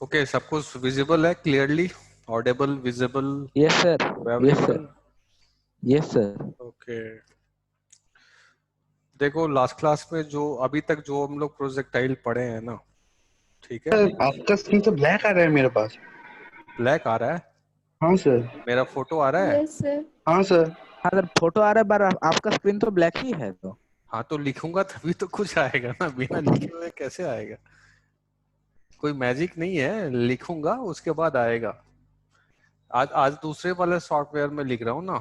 Okay, सब कुछ visible है, clearly Audible, visible, yes sir. Yes sir. Everyone? Yes sir. Okay, देखो last class में जो अभी तक जो हम लोग प्रोजेक्टाइल पढ़े हैं ना, ठीक है? सर आपका स्क्रीन तो ब्लैक आ रहा है मेरे पास। ब्लैक आ रहा है? हाँ सर। मेरा फोटो आ रहा है? Yes sir. हाँ सर। हाँ सर, फोटो आ रहा है, पर आपका स्क्रीन तो ब्लैक ही है तो। हाँ, तो लिखूंगा तभी तो कुछ आएगा ना, बिना लिखे हुए कैसे आएगा? कोई मैजिक नहीं है, लिखूंगा उसके बाद आएगा। आज आज दूसरे वाले सॉफ्टवेयर में लिख रहा हूँ ना,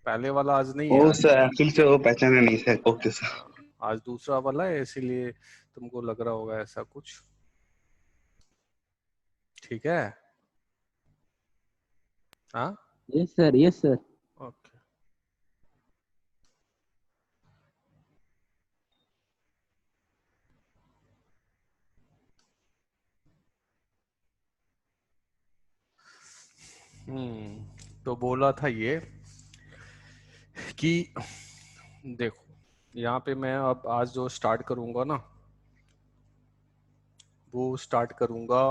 पहले वाला आज नहीं है। ओ आज सर एक्चुअली से वो पहचाना नहीं सर। Okay sir. आज दूसरा वाला है, इसीलिए तुमको लग रहा होगा ऐसा कुछ। ठीक है? हाँ, yes sir. Yes sir. Okay. तो बोला था ये कि देखो, यहाँ पे मैं अब आज जो स्टार्ट करूंगा ना, वो स्टार्ट करूंगा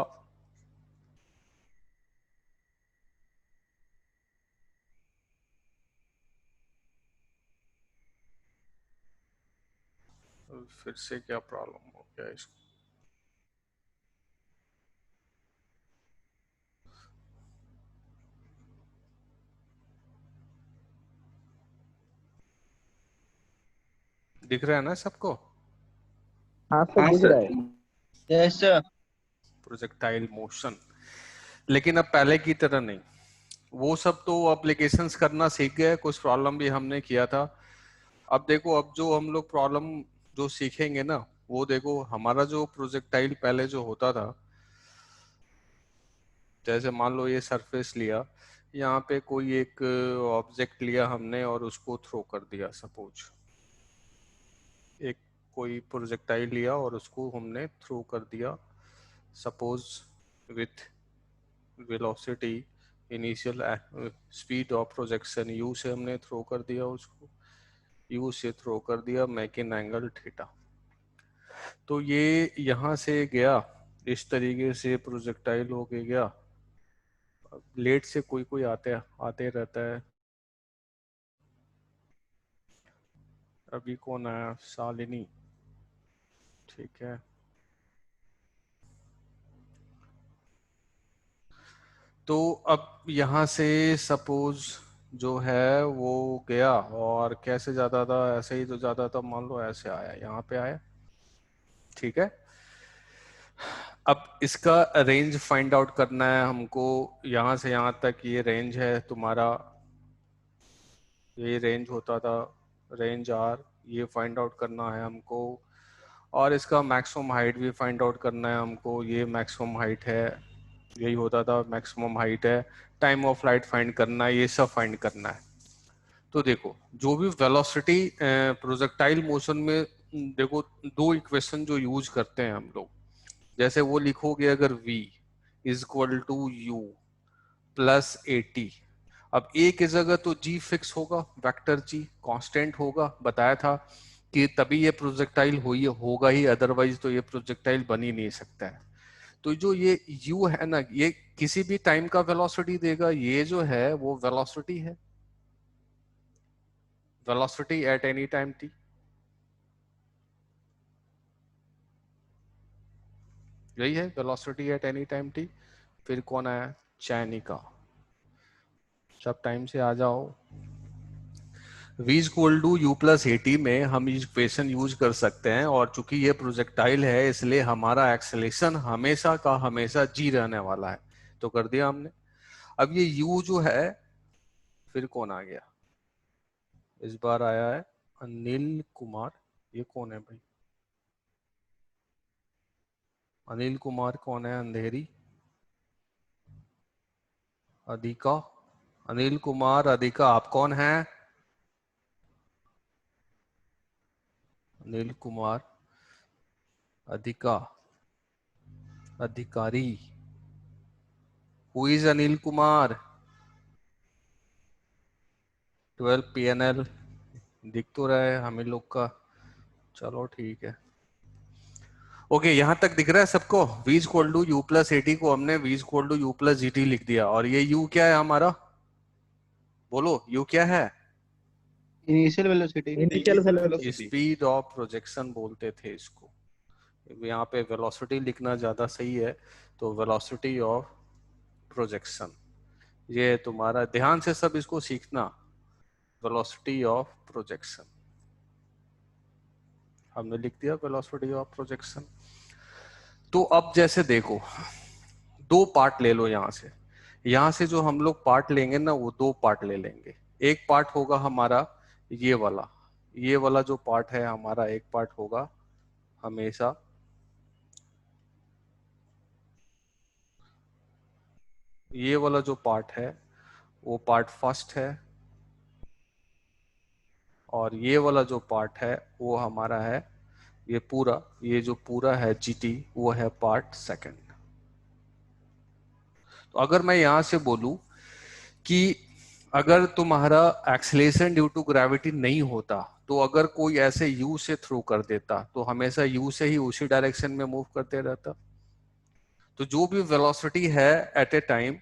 फिर से। क्या प्रॉब्लम हो गया इसको? दिख रहा है ना सबको? हाँ सर, हाँ दिख सर। रहा है। Yes sir. प्रोजेक्टाइल मोशन, लेकिन अब पहले की तरह नहीं। वो सब तो एप्लीकेशंस करना सीख गए, कुछ प्रॉब्लम भी हमने किया था। अब देखो, अब जो हम लोग प्रॉब्लम जो सीखेंगे ना, वो देखो हमारा जो प्रोजेक्टाइल पहले जो होता था, जैसे मान लो ये सरफेस लिया, यहाँ पे कोई एक ऑब्जेक्ट लिया हमने और उसको थ्रो कर दिया। सपोज एक कोई प्रोजेक्टाइल लिया और उसको हमने थ्रो कर दिया, suppose with velocity, initial speed of projection you से हमने थ्रो कर दिया उसको, यू से थ्रो कर दिया, मेक इन एंगल थीटा। तो ये यहाँ से गया, इस तरीके से प्रोजेक्टाइल होके गया। लेट से कोई कोई आते आते रहता है। अभी कौन आया? शालिनी, ठीक है। तो अब यहाँ से सपोज जो है वो गया, और कैसे जाता था? ऐसे ही तो जाता था, मान लो ऐसे आया, यहाँ पे आया, ठीक है। अब इसका रेंज फाइंड आउट करना है हमको। यहाँ से यहाँ तक ये रेंज है तुम्हारा, ये रेंज होता था, रेंज आर, ये फाइंड आउट करना है हमको। और इसका मैक्सिमम हाइट भी फाइंड आउट करना है हमको, ये मैक्सिमम हाइट है, यही होता था मैक्सिमम हाइट है। टाइम ऑफ फ्लाइट फाइंड करना है, ये सब फाइंड करना है। तो देखो, जो भी वेलोसिटी प्रोजेक्टाइल मोशन में, देखो दो इक्वेशन जो यूज करते हैं हम लोग, जैसे वो लिखोगे अगर v is equal to u plus a t. अब ए की जगह तो जी फिक्स होगा, वेक्टर जी कांस्टेंट होगा, बताया था कि तभी ये प्रोजेक्टाइल होगा ही, अदरवाइज तो ये प्रोजेक्टाइल बन ही नहीं सकता है। तो जो ये u है ना, ये किसी भी टाइम का वेलोसिटी देगा, ये जो है वो वेलोसिटी है, velocity at any time t। यही है velocity at any time t। फिर कौन आया? चैनिका। सब टाइम से आ जाओ। v equal to u plus a t में हम इक्वेशन यूज कर सकते हैं, और चूंकि ये प्रोजेक्टाइल है इसलिए हमारा एक्सेलेरेशन हमेशा का हमेशा जी रहने वाला है। तो कर दिया हमने। अब ये u जो है, फिर कौन आ गया? इस बार आया है अनिल कुमार। ये कौन है भाई? अनिल कुमार कौन है? अंधेरी, अधिका, अनिल कुमार, अधिका, आप कौन हैं? अनिल कुमार, अधिका, अधिकारी। Who is Anil Kumar? 12 PNL दिख तो रहा है हमें लोग का। चलो ठीक है। ओके, यहां तक दिख रहा है सबको? v equal to u plus at को हमने v equal to u plus g t लिख दिया, और ये u क्या है हमारा? बोलो u क्या है? Initial velocity. Initial velocity. Speed of projection बोलते थे इसको। यहाँ पे वेलोसिटी लिखना ज्यादा सही है, तो वेलोसिटी ऑफ प्रोजेक्शन, ये तुम्हारा ध्यान से सब इसको सीखना। वेलोसिटी ऑफ प्रोजेक्शन हमने लिख दिया, वेलोसिटी ऑफ प्रोजेक्शन। तो अब जैसे देखो, दो पार्ट ले लो यहां से जो हम लोग पार्ट लेंगे ना, वो दो पार्ट ले लेंगे। एक पार्ट होगा हमारा ये वाला जो पार्ट है हमारा, एक पार्ट होगा हमेशा ये वाला जो पार्ट है वो पार्ट फर्स्ट है, और ये वाला जो पार्ट है वो हमारा है ये जो पूरा है जीटी, वो है पार्ट सेकंड। तो अगर मैं यहां से बोलूं कि अगर तुम्हारा एक्सीलरेशन ड्यू टू ग्रेविटी नहीं होता, तो अगर कोई ऐसे यू से थ्रो कर देता तो हमेशा यू से ही उसी डायरेक्शन में मूव करते रहता। तो जो भी वेलोसिटी है एट ए टाइम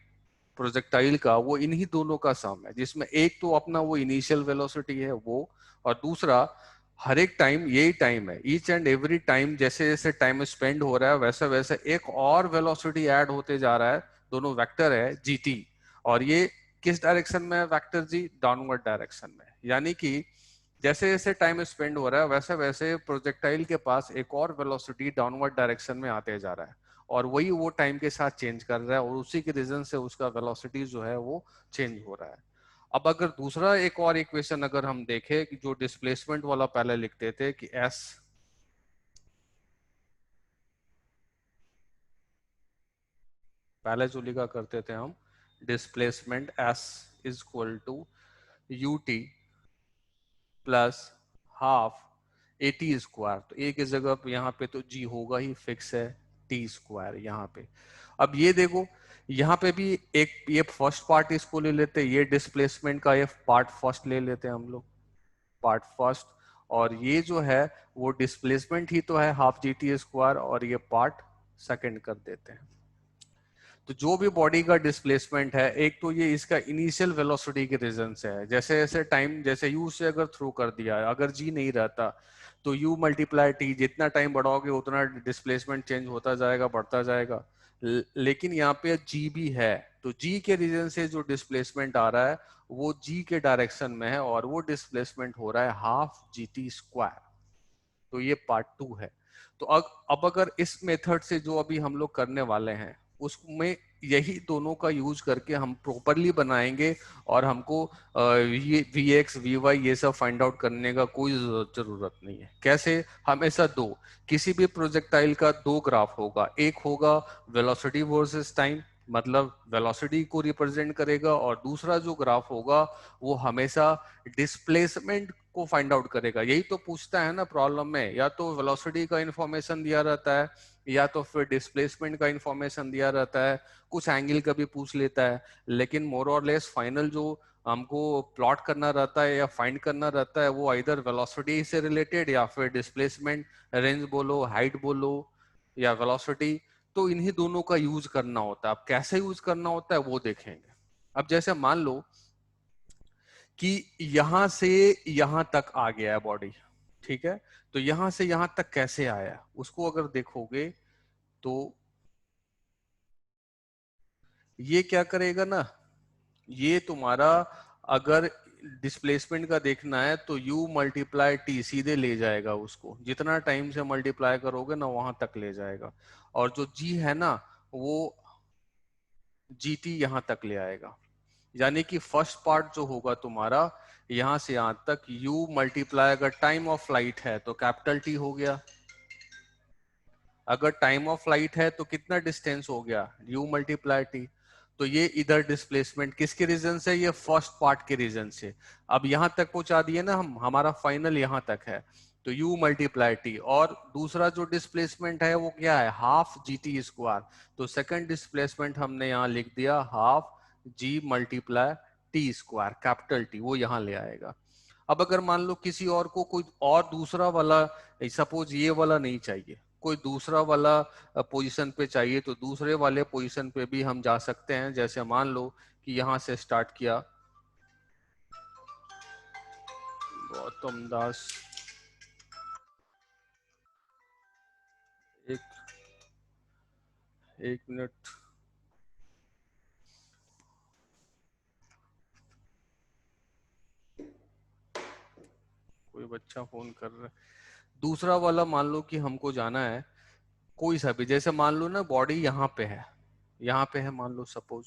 प्रोजेक्टाइल का, वो इन्हीं दोनों का सम है, जिसमें एक तो अपना वो इनिशियल वेलोसिटी है वो, और दूसरा हर एक टाइम यही टाइम है, ईच एंड एवरी टाइम जैसे जैसे टाइम स्पेंड हो रहा है वैसे वैसे एक और वेलोसिटी ऐड होते जा रहा है। दोनों वेक्टर है जीटी, और ये किस डायरेक्शन में है वेक्टर जी? डाउनवर्ड डायरेक्शन में। यानी कि जैसे जैसे टाइम स्पेंड हो रहा है वैसे वैसे प्रोजेक्टाइल के पास एक और वेलोसिटी डाउनवर्ड डायरेक्शन में आते जा रहा है, और वही वो टाइम के साथ चेंज कर रहा है, और उसी के रीजन से उसका वेलोसिटी जो है वो चेंज हो रहा है। अब अगर दूसरा एक और इक्वेशन अगर हम देखें कि जो डिस्प्लेसमेंट वाला पहले लिखते थे कि s पहले जो लिखा करते थे हम, displacement s is equal to u t plus half a t square. तो ए की जगह पे यहाँ पे तो जी होगा ही, फिक्स है, टी स्क्वायर यहाँ पे। अब ये देखो, यहाँ पे भी एक ये फर्स्ट पार्ट इसको ले लेते, ये डिस्प्लेसमेंट का ये पार्ट फर्स्ट ले लेते हैं हम लोग, पार्ट फर्स्ट, और ये जो है वो डिस्प्लेसमेंट ही तो है हाफ जी टी स्क्वायर, और ये पार्ट सेकंड कर देते हैं। तो जो भी बॉडी का डिस्प्लेसमेंट है, एक तो ये इसका इनिशियल वेलोसिटी के रीजन से है, जैसे जैसे टाइम जैसे यू से अगर थ्रू कर दिया, अगर जी नहीं रहता तो यू मल्टीप्लाई टी, जितना टाइम बढ़ाओगे उतना डिस्प्लेसमेंट चेंज होता जाएगा, बढ़ता जाएगा। लेकिन यहाँ पे जी भी है, तो जी के रीजन से जो डिस्प्लेसमेंट आ रहा है वो जी के डायरेक्शन में है, और वो डिस्प्लेसमेंट हो रहा है हाफ जी टी स्क्वायर। तो ये पार्ट टू है। तो अब अगर इस मेथड से जो अभी हम लोग करने वाले हैं उसमें यही दोनों का यूज करके हम प्रॉपरली बनाएंगे, और हमको ये वी एक्स वी वाई ये सब फाइंड आउट करने का कोई जरूरत नहीं है। कैसे? हमेशा दो, किसी भी प्रोजेक्टाइल का दो ग्राफ होगा, एक होगा वेलोसिटी वर्सेस टाइम, मतलब वेलोसिटी को रिप्रेजेंट करेगा, और दूसरा जो ग्राफ होगा वो हमेशा डिस्प्लेसमेंट को फाइंड आउट करेगा। यही तो पूछता है ना प्रॉब्लम में, या तो वेलोसिटी का इंफॉर्मेशन दिया रहता है या तो फिर डिस्प्लेसमेंट का इंफॉर्मेशन दिया रहता है, कुछ एंगल का भी पूछ लेता है, लेकिन मोर और लेस फाइनल जो हमको प्लॉट करना रहता है या फाइंड करना रहता है वो इधर वेलोसिटी से रिलेटेड या फिर डिस्प्लेसमेंट, रेंज बोलो, हाइट बोलो या वेलोसिटी, तो इन्हीं दोनों का यूज करना होता है। अब कैसे यूज करना होता है वो देखेंगे। अब जैसे मान लो कि यहां से यहां तक आ गया है बॉडी, ठीक है, तो यहां से यहां तक कैसे आया उसको अगर देखोगे तो ये क्या करेगा ना, ये तुम्हारा अगर डिस्प्लेसमेंट का देखना है तो u मल्टीप्लाई टी सीधे ले जाएगा उसको, जितना टाइम से मल्टीप्लाई करोगे ना वहां तक ले जाएगा, और जो g है ना वो gt यहां तक ले आएगा। यानी कि फर्स्ट पार्ट जो होगा तुम्हारा यहां से यहां तक u मल्टीप्लाई, अगर टाइम ऑफ फ्लाइट है तो कैपिटल टी हो गया, अगर टाइम ऑफ फ्लाइट है तो कितना डिस्टेंस हो गया u मल्टीप्लाई टी। तो ये इधर डिस्प्लेसमेंट किसके रीजन से? ये फर्स्ट पार्ट के रीजन से। अब यहां तक पहुंचा दिए ना हम, हमारा फाइनल यहां तक है, तो u मल्टीप्लाई टी, और दूसरा जो डिस्प्लेसमेंट है वो क्या है? Half G T square. तो सेकंड डिस्प्लेसमेंट हमने यहाँ लिख दिया half G multiply T square, capital T, वो यहाँ ले आएगा। अब अगर मान लो किसी और को कोई और दूसरा वाला, सपोज ये वाला नहीं चाहिए, कोई दूसरा वाला पोजीशन पे चाहिए तो दूसरे वाले पोजीशन पे भी हम जा सकते हैं। जैसे मान लो कि यहां से स्टार्ट किया गौतम दास, एक मिनट, कोई बच्चा फोन कर रहा है। दूसरा वाला मान लो कि हमको जाना है कोई सा भी, जैसे मान लो ना बॉडी यहाँ पे है, यहाँ पे है मान लो सपोज,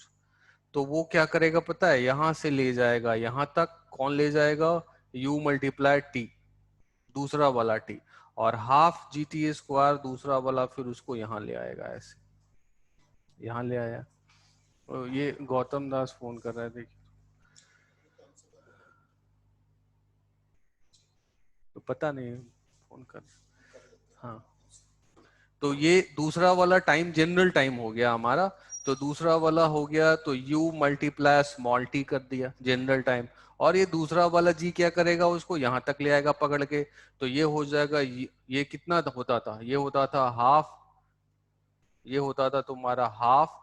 तो वो क्या करेगा पता है, यहां से ले जाएगा यहां तक। कौन ले जाएगा? u मल्टीप्लाई टी, दूसरा वाला टी, और हाफ जी टी स्क्वायर दूसरा वाला, फिर उसको यहाँ ले आएगा, ऐसे यहाँ ले आया। ये गौतम दास फोन कर रहे थे, तो पता नहीं फोन कर, हाँ। तो ये दूसरा वाला टाइम जनरल टाइम हो गया हमारा। तो दूसरा वाला हो गया तो u मल्टीप्लाई स्मॉल टी कर दिया जनरल टाइम, और ये दूसरा वाला जी क्या करेगा, उसको यहां तक ले आएगा पकड़ के। तो ये हो जाएगा, ये कितना होता था, ये होता था हाफ, ये होता था तुम्हारा हाफ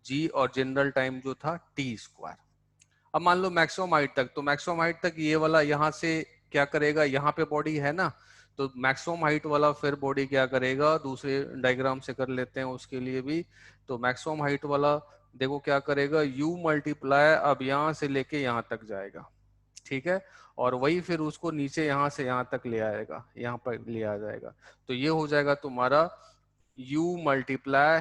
जी, और जनरल टाइम जो था टी स्क्वायर। अब मान लो मैक्सिमम हाइट तक, तो मैक्सिमम हाइट तक ये वाला यहाँ से क्या करेगा, यहाँ पे बॉडी है ना, तो मैक्सिमम हाइट वाला फिर बॉडी क्या करेगा, दूसरे डायग्राम से कर लेते हैं उसके लिए भी। तो मैक्सिमम हाइट वाला देखो क्या करेगा, u मल्टीप्लाई अब यहाँ से लेके यहाँ तक जाएगा, ठीक है, और वही फिर उसको नीचे यहाँ से यहाँ तक ले आएगा, यहाँ पर ले आ जाएगा। तो ये हो जाएगा तुम्हारा u मल्टीप्लाई,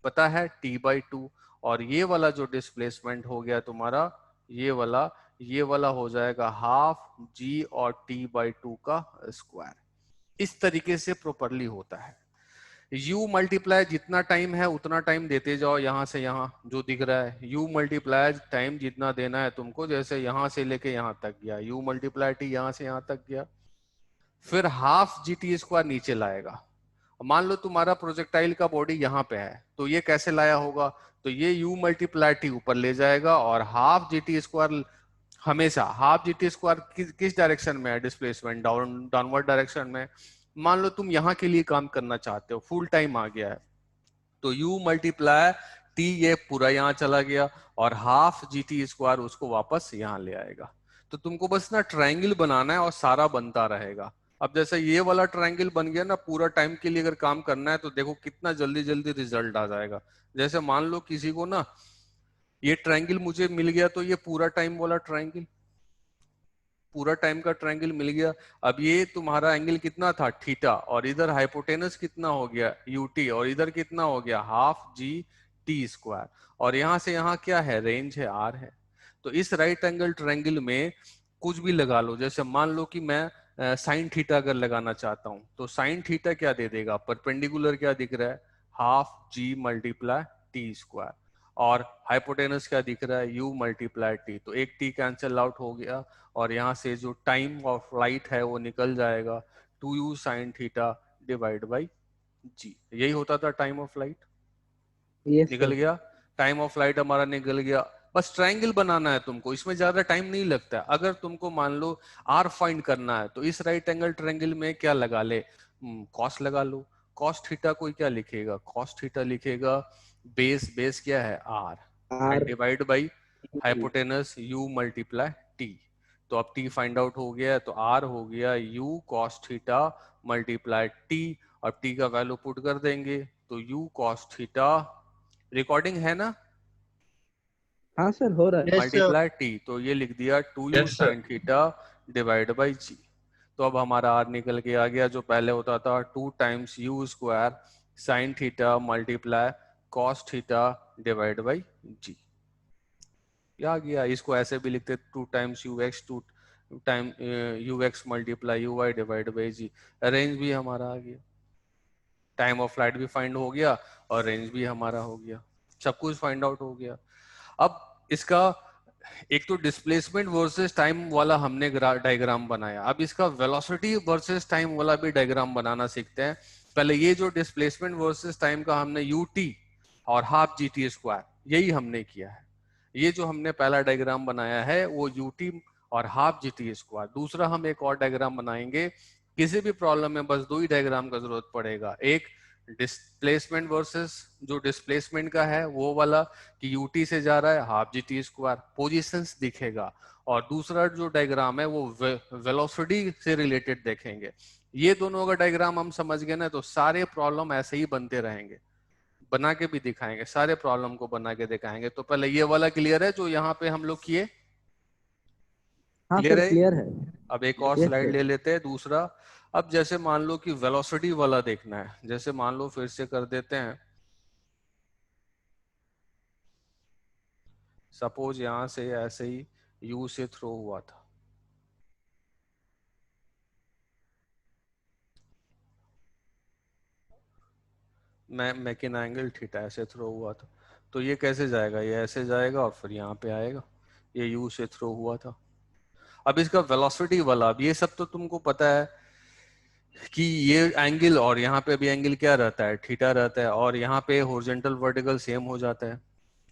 पता है t/2, और ये वाला जो डिस्प्लेसमेंट हो गया तुम्हारा, ये वाला हो जाएगा हाफ जी और t/2 का स्क्वायर। इस तरीके से प्रॉपरली होता है। u मल्टीप्लाई जितना टाइम है उतना टाइम देते जाओ, यहां से यहां जो दिख रहा है u मल्टीप्लाई टाइम जितना देना है तुमको, जैसे यहां से लेके यहां तक गया u मल्टीप्लाई टी, यहां से यहां तक गया, फिर हाफ जी टी स्क्वायर नीचे लाएगा। मान लो तुम्हारा प्रोजेक्टाइल का बॉडी यहाँ पे है, तो ये कैसे लाया होगा, तो ये u मल्टीप्लाई टी ऊपर ले जाएगा, और हाफ जी टी स्क्वायर, हमेशा हाफ जी टी स्क्वायर किस डायरेक्शन में है, डिस्प्लेसमेंट डाउनवर्ड डायरेक्शन में। मान लो तुम यहाँ के लिए काम करना चाहते हो, फुल टाइम आ गया है, तो u मल्टीप्लाई टी ये पूरा यहाँ चला गया, और हाफ जी टी स्क्वायर उसको वापस यहाँ ले आएगा। तो तुमको बस ना ट्रायंगल बनाना है और सारा बनता रहेगा। अब जैसे ये वाला ट्रायंगल बन गया ना, पूरा टाइम के लिए अगर काम करना है तो देखो कितना जल्दी जल्दी रिजल्ट आ जाएगा। जैसे मान लो किसी को ना ये ट्रायंगल मुझे मिल गया, तो ये पूरा टाइम वाला ट्रायंगल, पूरा टाइम का ट्रायंगल मिल गया। अब ये तुम्हारा एंगल कितना था, थीटा, और इधर हाइपोटेनस कितना हो गया, यूटी, और इधर कितना हो गया, हाफ जी टी स्क्वायर, और यहां से यहां क्या है, रेंज है, आर है। तो इस राइट एंगल ट्रायंगल में कुछ भी लगा लो, जैसे मान लो कि मैं साइन थीटा अगर लगाना चाहता हूं, तो साइन थीटा क्या दे देगा, परपेंडिकुलर क्या दिख रहा है, half G multiply T square, और हाइपोटेनस क्या दिख रहा है, u मल्टीप्लाई टी, तो एक t कैंसिल आउट हो गया, और यहाँ से जो टाइम ऑफ लाइट है वो निकल जाएगा 2u sine theta divide by G. यही होता था टाइम ऑफ लाइट, यस निकल सर। गया, टाइम ऑफ लाइट हमारा निकल गया। बस ट्रायंगल बनाना है तुमको, इसमें ज्यादा टाइम नहीं लगता है। अगर तुमको मान लो आर फाइंड करना है, तो इस राइट एंगल ट्रायंगल में क्या लगा ले, कॉस लगा लो। कॉस थीटा कोई क्या लिखेगा, कॉस थीटा लिखेगा, बेस, बेस क्या है, r, r and divide by hypotenuse u multiply t. तो अब t फाइंड आउट हो गया, तो r हो गया u cos theta multiply t, अब t का वैल्यू पुट कर देंगे, तो u cos थीटा, रिकॉर्डिंग है ना, हाँ सर, हो रहा है। Yes sir. मल्टीप्लाई टी, तो ये लिख दिया 2u yes sir. Sine theta divide by G. तो अब हमारा r निकल के आ गया, जो पहले होता था 2 times u square sine theta multiply cos theta divide by G. आ गया, इसको ऐसे भी लिखते 2 times U X, 2 time U x multiply U Y divide by G. Range भी हमारा आ गया, टाइम ऑफ फ्लाइट भी फाइंड हो गया, और रेंज भी हमारा हो गया, सब कुछ फाइंड आउट हो गया। अब इसका एक तो डिस्प्लेसमेंट वर्सेस टाइम वाला हमने डायग्राम बनाया, अब इसका वेलोसिटी वर्सेस टाइम वाला भी डायग्राम बनाना सीखते हैं। पहले ये जो डिस्प्लेसमेंट वर्सेस टाइम का हमने यूटी और हाफ जी टी स्क्वायर, यही हमने किया है। ये जो हमने पहला डायग्राम बनाया है वो यूटी और हाफ जी टी स्क्वायर। दूसरा हम एक और डायग्राम बनाएंगे, किसी भी प्रॉब्लम में बस दो ही डायग्राम का जरूरत पड़ेगा, एक डिस्प्लेसमेंट वर्सेस जो डिस्प्लेसमेंट का है वो वाला कि यूटी से जा रहा है half G T square, positions दिखेगा, और दूसरा जो डायग्राम है वो वेलोसिटी से रिलेटेड देखेंगे। ये दोनों अगर डायग्राम हम समझ गए ना तो सारे प्रॉब्लम ऐसे ही बनते रहेंगे, बना के भी दिखाएंगे, सारे प्रॉब्लम को बना के दिखाएंगे। तो पहले ये वाला क्लियर है जो यहाँ पे हम लोग किए, हाँ क्लियर सर है? क्लियर है। अब एक और यस स्लाइड सर। ले लेते हैं दूसरा। अब जैसे मान लो कि वेलोसिटी वाला देखना है, जैसे मान लो फिर से कर देते हैं, सपोज यहां से ऐसे ही यू से थ्रो हुआ था, मैं मैकिन एंगल थीटा ऐसे थ्रो हुआ था, तो ये कैसे जाएगा, ये ऐसे जाएगा और फिर यहाँ पे आएगा, ये यू से थ्रो हुआ था। अब इसका वेलोसिटी वाला, अब ये सब तो तुमको पता है कि ये एंगल और यहाँ पे भी एंगल क्या रहता है, थीटा रहता है, और यहाँ पे हॉरिजॉन्टल वर्टिकल सेम हो जाता है,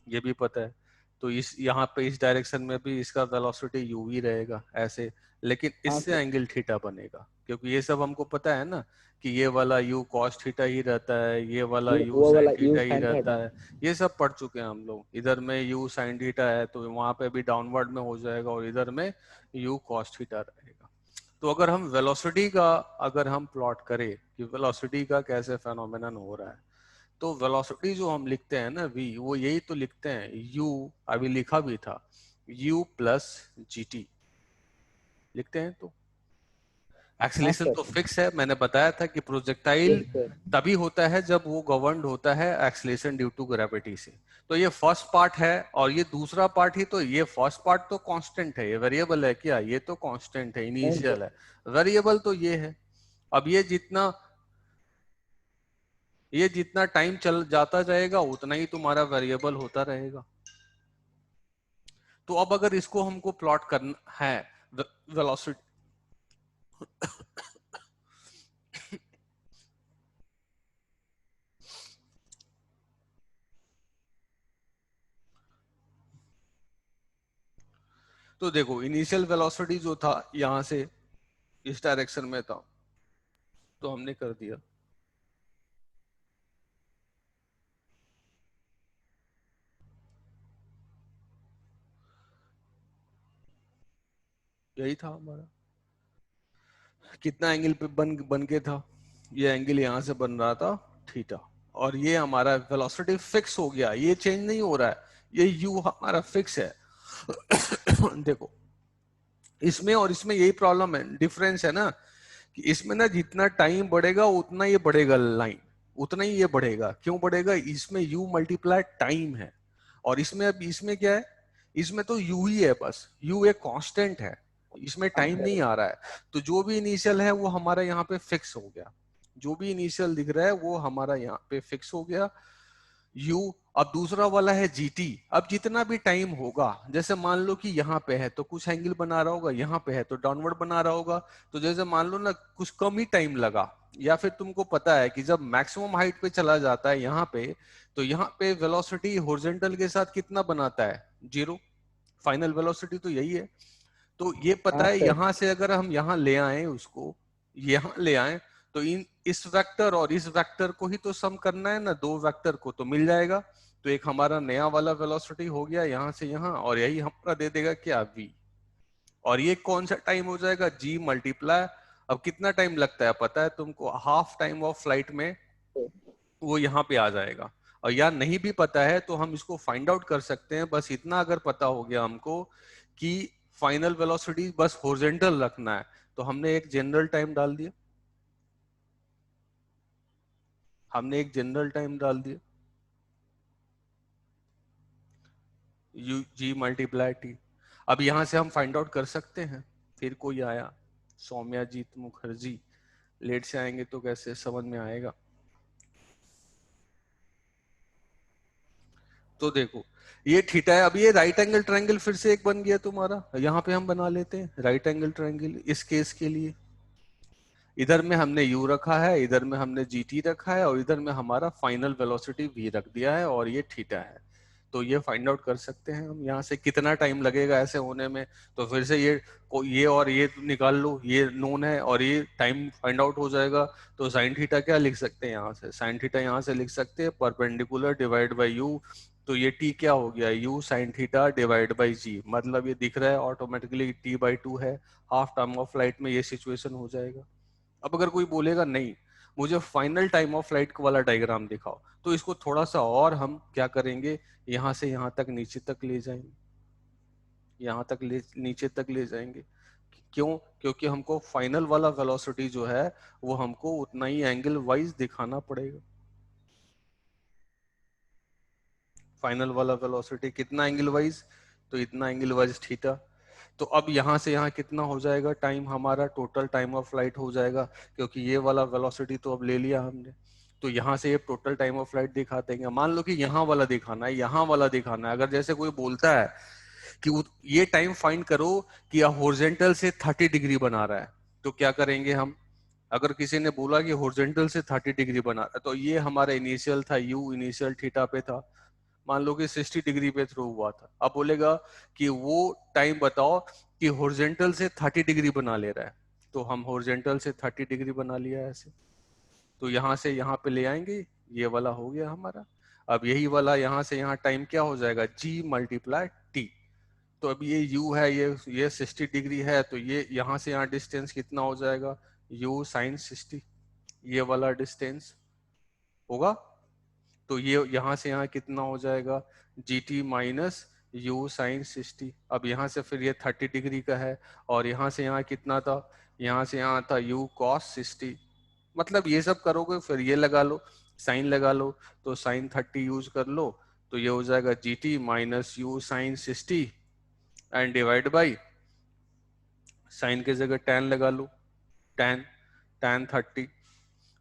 ये भी पता है। तो इस यहाँ पे इस डायरेक्शन में भी इसका वेलोसिटी यू ही रहेगा ऐसे, लेकिन हाँ इससे सर। एंगल थीटा बनेगा, क्योंकि ये सब हमको पता है ना कि ये वाला यू कॉस थीटा ही रहता है, ये वाला ये यू वो साइन वाला यू थीटा ही साइन रहता थीटा। है। ये सब पढ़ चुके हैं हम लोग, इधर में यू साइन थीटा है तो वहां पे भी डाउनवर्ड में हो जाएगा, और इधर में यू कॉस थीटा रहेगा। तो अगर हम वेलोसिटी का अगर हम प्लॉट करें कि वेलोसिटी का कैसे फेनोमेनन हो रहा है, तो वेलोसिटी जो हम लिखते हैं ना v, वो यही तो लिखते हैं u, अभी लिखा भी था u प्लस जी टी लिखते हैं। तो हाँ एक्सीलरेशन सर। तो फिक्स है, मैंने बताया था कि प्रोजेक्टाइल यस सर। तभी होता है जब वो गवर्नड होता है एक्सीलरेशन ड्यू टू ग्रेविटी से। तो ये फर्स्ट पार्ट है, और ये दूसरा पार्ट ही, तो ये फर्स्ट पार्ट तो कांस्टेंट है, ये वेरिएबल है क्या, ये तो कांस्टेंट है, नहीं इनिशियल सर। है, वेरिएबल तो ये है। अब ये जितना टाइम चल जाता जाएगा उतना ही तुम्हारा वेरिएबल होता रहेगा। तो अब अगर इसको हमको प्लॉट करना है वेलोसिटी, तो देखो इनिशियल वेलोसिटी जो था यहां से इस डायरेक्शन में था, तो हमने कर दिया, यही था हमारा, कितना एंगल पे बन बन के था, ये एंगल यहां से बन रहा था थीटा, और ये हमारा वेलोसिटी फिक्स हो गया, ये चेंज नहीं हो रहा है, ये यू हमारा फिक्स है। देखो इसमें और इसमें यही प्रॉब्लम है, डिफरेंस है ना, कि इसमें ना जितना टाइम बढ़ेगा उतना ये बढ़ेगा लाइन, उतना ही ये बढ़ेगा, क्यों बढ़ेगा, इसमें u मल्टीप्लाई टाइम है, और इसमें अब इसमें क्या है, इसमें तो u ही है, बस u एक कांस्टेंट है, इसमें हाँ टाइम सर। नहीं आ रहा है। तो जो भी इनिशियल है वो हमारा यहाँ पे फिक्स हो गया, जो भी इनिशियल दिख रहा है वो हमारा यहाँ पे फिक्स हो गया u। अब दूसरा वाला है gt, अब जितना भी टाइम होगा, जैसे मान लो कि यहाँ पे है तो कुछ एंगल बना रहा होगा, यहाँ पे है तो डाउनवर्ड बना रहा होगा, तो जैसे मान लो ना कुछ कम ही टाइम लगा, या फिर तुमको पता है कि जब मैक्सिमम हाइट पे चला जाता है यहाँ पे, तो यहाँ पे वेलोसिटी हॉरिजॉन्टल के साथ कितना बनाता है, 0, फाइनल वेलोसिटी तो यही है। तो ये पता हाँ है सर। यहां से अगर हम यहाँ ले आए उसको, यहाँ ले आए, तो इन इस वेक्टर और इस वेक्टर को ही तो सम करना है ना, दो वेक्टर को, तो मिल जाएगा। तो एक हमारा नया वाला वेलोसिटी हो गया यहाँ से यहाँ, और यही हमारा दे देगा क्या, v, और ये कौन सा टाइम हो जाएगा, g मल्टीप्लाई, अब कितना टाइम लगता है पता है तुमको, हाफ टाइम ऑफ फ्लाइट में वो यहाँ पे आ जाएगा। और यार नहीं भी पता है तो हम इसको फाइंड आउट कर सकते हैं, बस इतना अगर पता हो गया हमको कि फाइनल वेलोसिटी बस हॉरिजॉन्टल रखना है, तो हमने एक जनरल टाइम डाल दिया, हमने एक जनरल टाइम डाल दिया, यू जी मल्टीप्लाई टी। अब यहां से हम फाइंड आउट कर सकते हैं, फिर कोई आया सौम्याजीत मुखर्जी, लेट से आएंगे तो कैसे समझ में आएगा। तो देखो ये थीटा है, अब ये राइट एंगल ट्रायंगल फिर से एक बन गया तुम्हारा, यहाँ पे हम बना लेते हैं राइट एंगल ट्रायंगल इस केस के लिए। इधर में हमने u रखा है, इधर में हमने gt रखा है, और इधर में हमारा फाइनल वेलोसिटी v रख दिया है, और ये थीटा है। तो ये फाइंड आउट कर सकते हैं हम यहाँ से कितना टाइम लगेगा ऐसे होने में। तो फिर से ये और ये निकाल लो, ये नोन है और ये टाइम फाइंड आउट हो जाएगा। तो साइन थीटा क्या लिख सकते हैं यहाँ से, साइन थीटा यहाँ से लिख सकते हैं परपेंडिकुलर डिवाइड बाई यू। तो ये टी क्या हो गया, U sine theta divide by G, मतलब ये दिख रहा है ऑटोमेटिकली टी बाई टू है। हाफ टाइम ऑफ फ्लाइट में ये सिचुएशन हो जाएगा। अब अगर कोई बोलेगा नहीं मुझे फाइनल टाइम ऑफ फ्लाइट वाला डायग्राम दिखाओ, तो इसको थोड़ा सा और हम क्या करेंगे, यहां से यहां तक नीचे तक ले जाएंगे, यहां तक नीचे तक ले जाएंगे। क्यों, क्योंकि हमको फाइनल वाला वेलोसिटी जो है वो हमको उतना ही एंगल वाइज दिखाना पड़ेगा। फाइनल वाला वेलोसिटी कितना एंगल वाइज, तो इतना एंगल वाइज थीटा। तो अब यहां से यहां कितना हो जाएगा टाइम, हमारा टोटल टाइम ऑफ फ्लाइट हो जाएगा, क्योंकि ये वाला वेलोसिटी तो अब ले लिया हमने। तो यहां से ये टोटल टाइम ऑफ फ्लाइट दिखा देंगे। मान लो कि यहाँ वाला दिखाना है, यहाँ वाला दिखाना है। अगर जैसे कोई बोलता है कि ये टाइम फाइंड करो कि हॉरिजॉन्टल से 30 डिग्री बना रहा है, तो क्या करेंगे हम। अगर किसी ने बोला कि हॉरिजॉन्टल से 30 डिग्री बना रहा है, तो ये हमारा इनिशियल था, यू इनिशियल थीटा पे था, मान लो कि 60 डिग्री पे थ्रो हुआ था। अब बोलेगा कि वो टाइम बताओ कि हॉरिजॉन्टल से 30 डिग्री बना ले रहा है, तो हम हॉरिजॉन्टल से 30 डिग्री बना लिया है ऐसे। तो यहां से यहां पे ले आएंगे, ये वाला हो गया हमारा। अब यही वाला यहां से यहां टाइम क्या हो जाएगा, जी मल्टीप्लाई टी। तो अब ये u है, ये 60 डिग्री है, तो ये यहां से यहाँ डिस्टेंस कितना हो जाएगा, u साइन 60, ये वाला डिस्टेंस होगा। तो ये यहां से यहाँ कितना हो जाएगा, g t minus u sine 60। अब यहाँ से फिर ये 30 डिग्री का है, और यहाँ से यहाँ कितना था, यहाँ से यहाँ था u cos 60। मतलब ये सब करोगे फिर ये लगा लो, साइन लगा लो, तो साइन 30 यूज कर लो, तो ये हो जाएगा g t minus u sine 60 and divide by sine की जगह tan लगा लो, tan 30।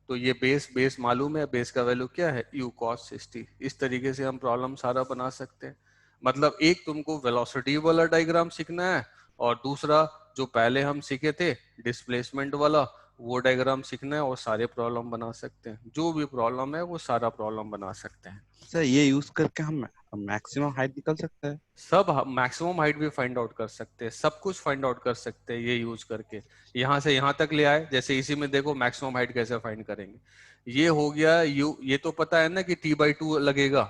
तो ये बेस मालूम है, बेस का वैल्यू क्या है, u cos 60। इस तरीके से हम प्रॉब्लम सारा बना सकते हैं। मतलब एक तुमको वेलोसिटी वाला डायग्राम सीखना है, और दूसरा जो पहले हम सीखे थे डिस्प्लेसमेंट वाला, वो डायग्राम सीखना है, और सारे प्रॉब्लम बना सकते हैं। जो भी प्रॉब्लम है वो सारा प्रॉब्लम बना सकते हैं। सर ये यूज करके हम मैक्सिमम हाइट निकल सकता है। सब मैक्सिमम हाइट भी फाइंड आउट कर सकते हैं, सब कुछ फाइंड आउट कर सकते हैं ये यूज करके। यहाँ से यहाँ तक ले आए, जैसे इसी में देखो मैक्सिमम हाइट कैसे फाइंड करेंगे। ये हो गया यू, ये तो पता है ना कि t बाई टू लगेगा,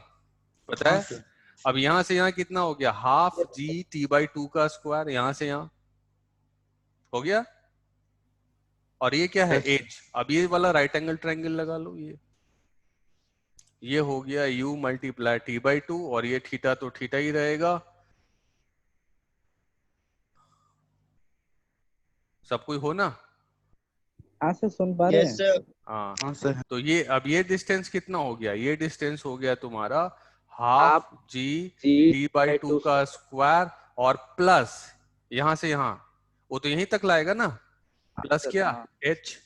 पता हाँ है। सर। अब यहाँ से यहाँ कितना हो गया, half g t by two का स्क्वायर, यहाँ से यहाँ हो गया। और ये क्या है, यस एच। अब ये वाला राइट एंगल ट्रायंगल लगा लो, ये हो गया u multiply t by to, और ये थीटा तो थीटा ही रहेगा। सब कोई हो ना। हाँ सर, सुन पा रहे यस हैं। सर। हाँ, हाँ सर। तो ये अब ये डिस्टेंस कितना हो गया, ये डिस्टेंस हो गया तुम्हारा हाफ आप G G T by two two का स्क्वायर, और प्लस यहां से यहां, वो तो यहीं तक लाएगा ना, प्लस सर, क्या, हाँ। एच।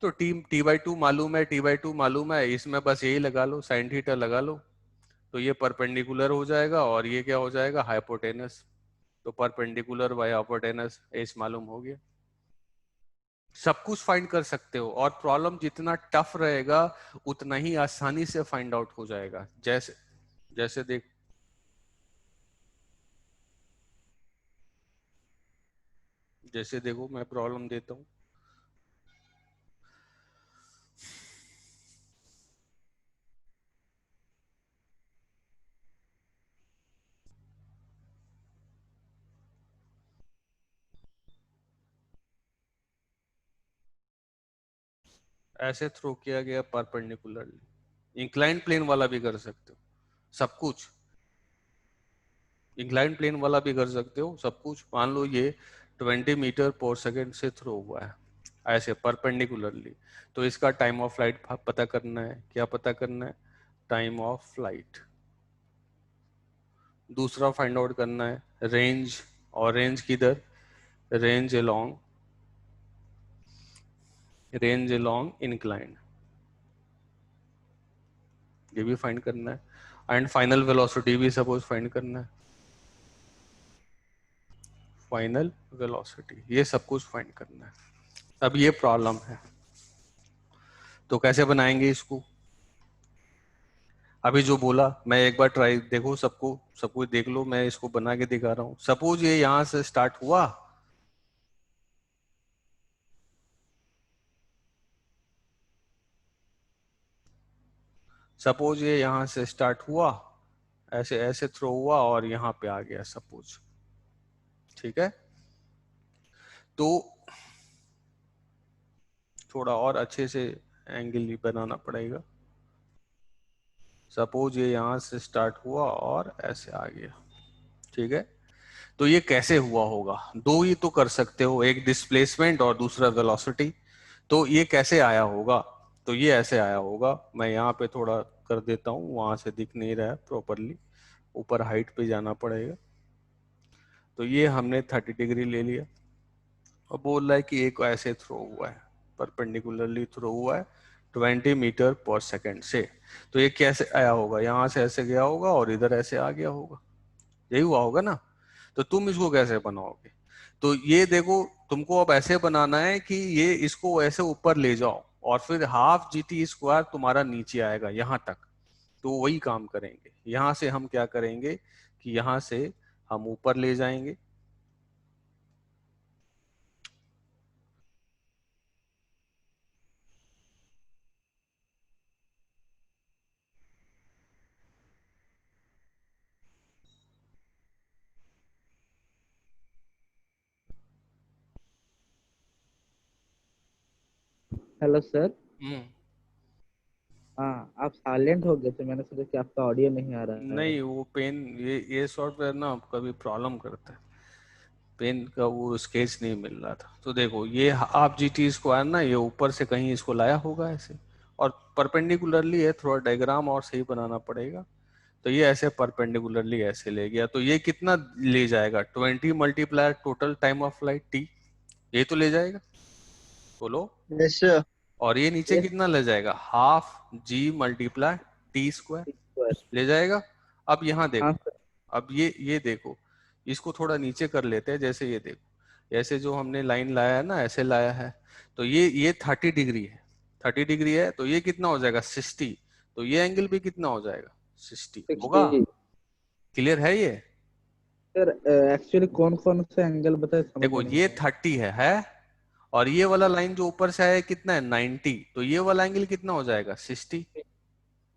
तो टी बाई टू मालूम है, टी बाई टू मालूम है, इसमें बस यही लगा लो, साइन थीटा लगा लो। तो ये परपेंडिकुलर हो जाएगा, और ये क्या हो जाएगा, हाइपोटेनस। तो परपेंडिकुलर बाय हाइपोटेनस, एच मालूम हो गया। सब कुछ फाइंड कर सकते हो, और प्रॉब्लम जितना टफ रहेगा उतना ही आसानी से फाइंड आउट हो जाएगा। जैसे जैसे देख, जैसे देखो मैं प्रॉब्लम देता हूं। ऐसे थ्रो किया गया परपेंडिकुलरली, इंक्लाइन प्लेन वाला भी कर सकते हो, सब कुछ इंक्लाइन प्लेन वाला भी कर सकते हो सब कुछ। मान लो ये 20 मीटर पर सेकेंड से थ्रो हुआ है ऐसे परपेंडिकुलरली, तो इसका टाइम ऑफ फ्लाइट पता करना है। क्या पता करना है, टाइम ऑफ फ्लाइट। दूसरा फाइंड आउट करना है रेंज, और रेंज किधर, रेंज अलोंग इंक्लाइन, ये भी फाइंड करना है। एंड फाइनल वेलोसिटी भी सपोज फाइंड करना है, फाइनल वेलोसिटी, ये सब कुछ फाइंड करना है। अब ये प्रॉब्लम है, तो कैसे बनाएंगे इसको। अभी जो बोला मैं एक बार ट्राई देखो, सबको सबको देख लो, मैं इसको बना के दिखा रहा हूँ। सपोज ये यहां से स्टार्ट हुआ, सपोज ये यहां से स्टार्ट हुआ, ऐसे ऐसे थ्रो हुआ और यहाँ पे आ गया सपोज, ठीक है। तो थोड़ा और अच्छे से एंगल ही बनाना पड़ेगा। सपोज ये यहां से स्टार्ट हुआ और ऐसे आ गया, ठीक है। तो ये कैसे हुआ होगा? दो ही तो कर सकते हो, एक डिस्प्लेसमेंट और दूसरा वेलोसिटी। तो ये कैसे आया होगा? तो ये ऐसे आया होगा, मैं यहाँ पे थोड़ा कर देता हूँ, वहां से दिख नहीं रहा है प्रॉपरली, ऊपर हाइट पे जाना पड़ेगा। तो ये हमने 30 डिग्री ले लिया और बोल रहा है कि एक ऐसे थ्रो हुआ है, परपेंडिकुलरली थ्रो हुआ है 20 मीटर पर सेकेंड से। तो ये कैसे आया होगा? यहाँ से ऐसे गया होगा और इधर ऐसे आ गया होगा, यही हुआ होगा ना। तो तुम इसको कैसे बनाओगे? तो ये देखो, तुमको अब ऐसे बनाना है कि ये इसको ऐसे ऊपर ले जाओ और फिर हाफ GT² तुम्हारा नीचे आएगा यहाँ तक। तो वही काम करेंगे, यहाँ से हम क्या करेंगे कि यहाँ से हम ऊपर ले जाएंगे। Hello sir. हम्म। हाँ, आप साइलेंट हो गए थे, मैंने सोचा कि आपका ऑडियो नहीं आ रहा है। नहीं, वो पेन, ये सॉफ्टवेयर ना कभी प्रॉब्लम करता है, पेन का वो स्केच नहीं मिल रहा था। तो देखो ये हाफ GT² ना, ये ऊपर से कहीं इसको लाया होगा ऐसे, और परपेंडिकुलरली है, थोड़ा डायग्राम और सही बनाना पड़ेगा। तो ये ऐसे परपेंडिकुलरली ऐसे ले गया, तो ये कितना ले जाएगा? 20 multiply total time of flight T, ये तो ले जाएगा, बोलो। Yes sir. और ये नीचे यस कितना ले जाएगा? ½ G × T² सर। ले जाएगा। अब यहाँ हाँ देखो, सर। अब ये देखो, इसको थोड़ा नीचे कर लेते हैं। जैसे ये देखो, ऐसे जो हमने लाइन लाया है ना, ऐसे लाया है, तो ये 30 डिग्री है, 30 डिग्री है, तो ये कितना हो जाएगा? 60। तो ये एंगल भी कितना हो जाएगा? 60 होगा। 60। क्लियर है ये? सर एक्चुअली कौन कौन से एंगल बताए, समझ देखो में नहीं ये आया। 30 है, और ये वाला लाइन जो ऊपर से आया है कितना है? 90। तो ये वाला एंगल कितना हो जाएगा? 60 हाँ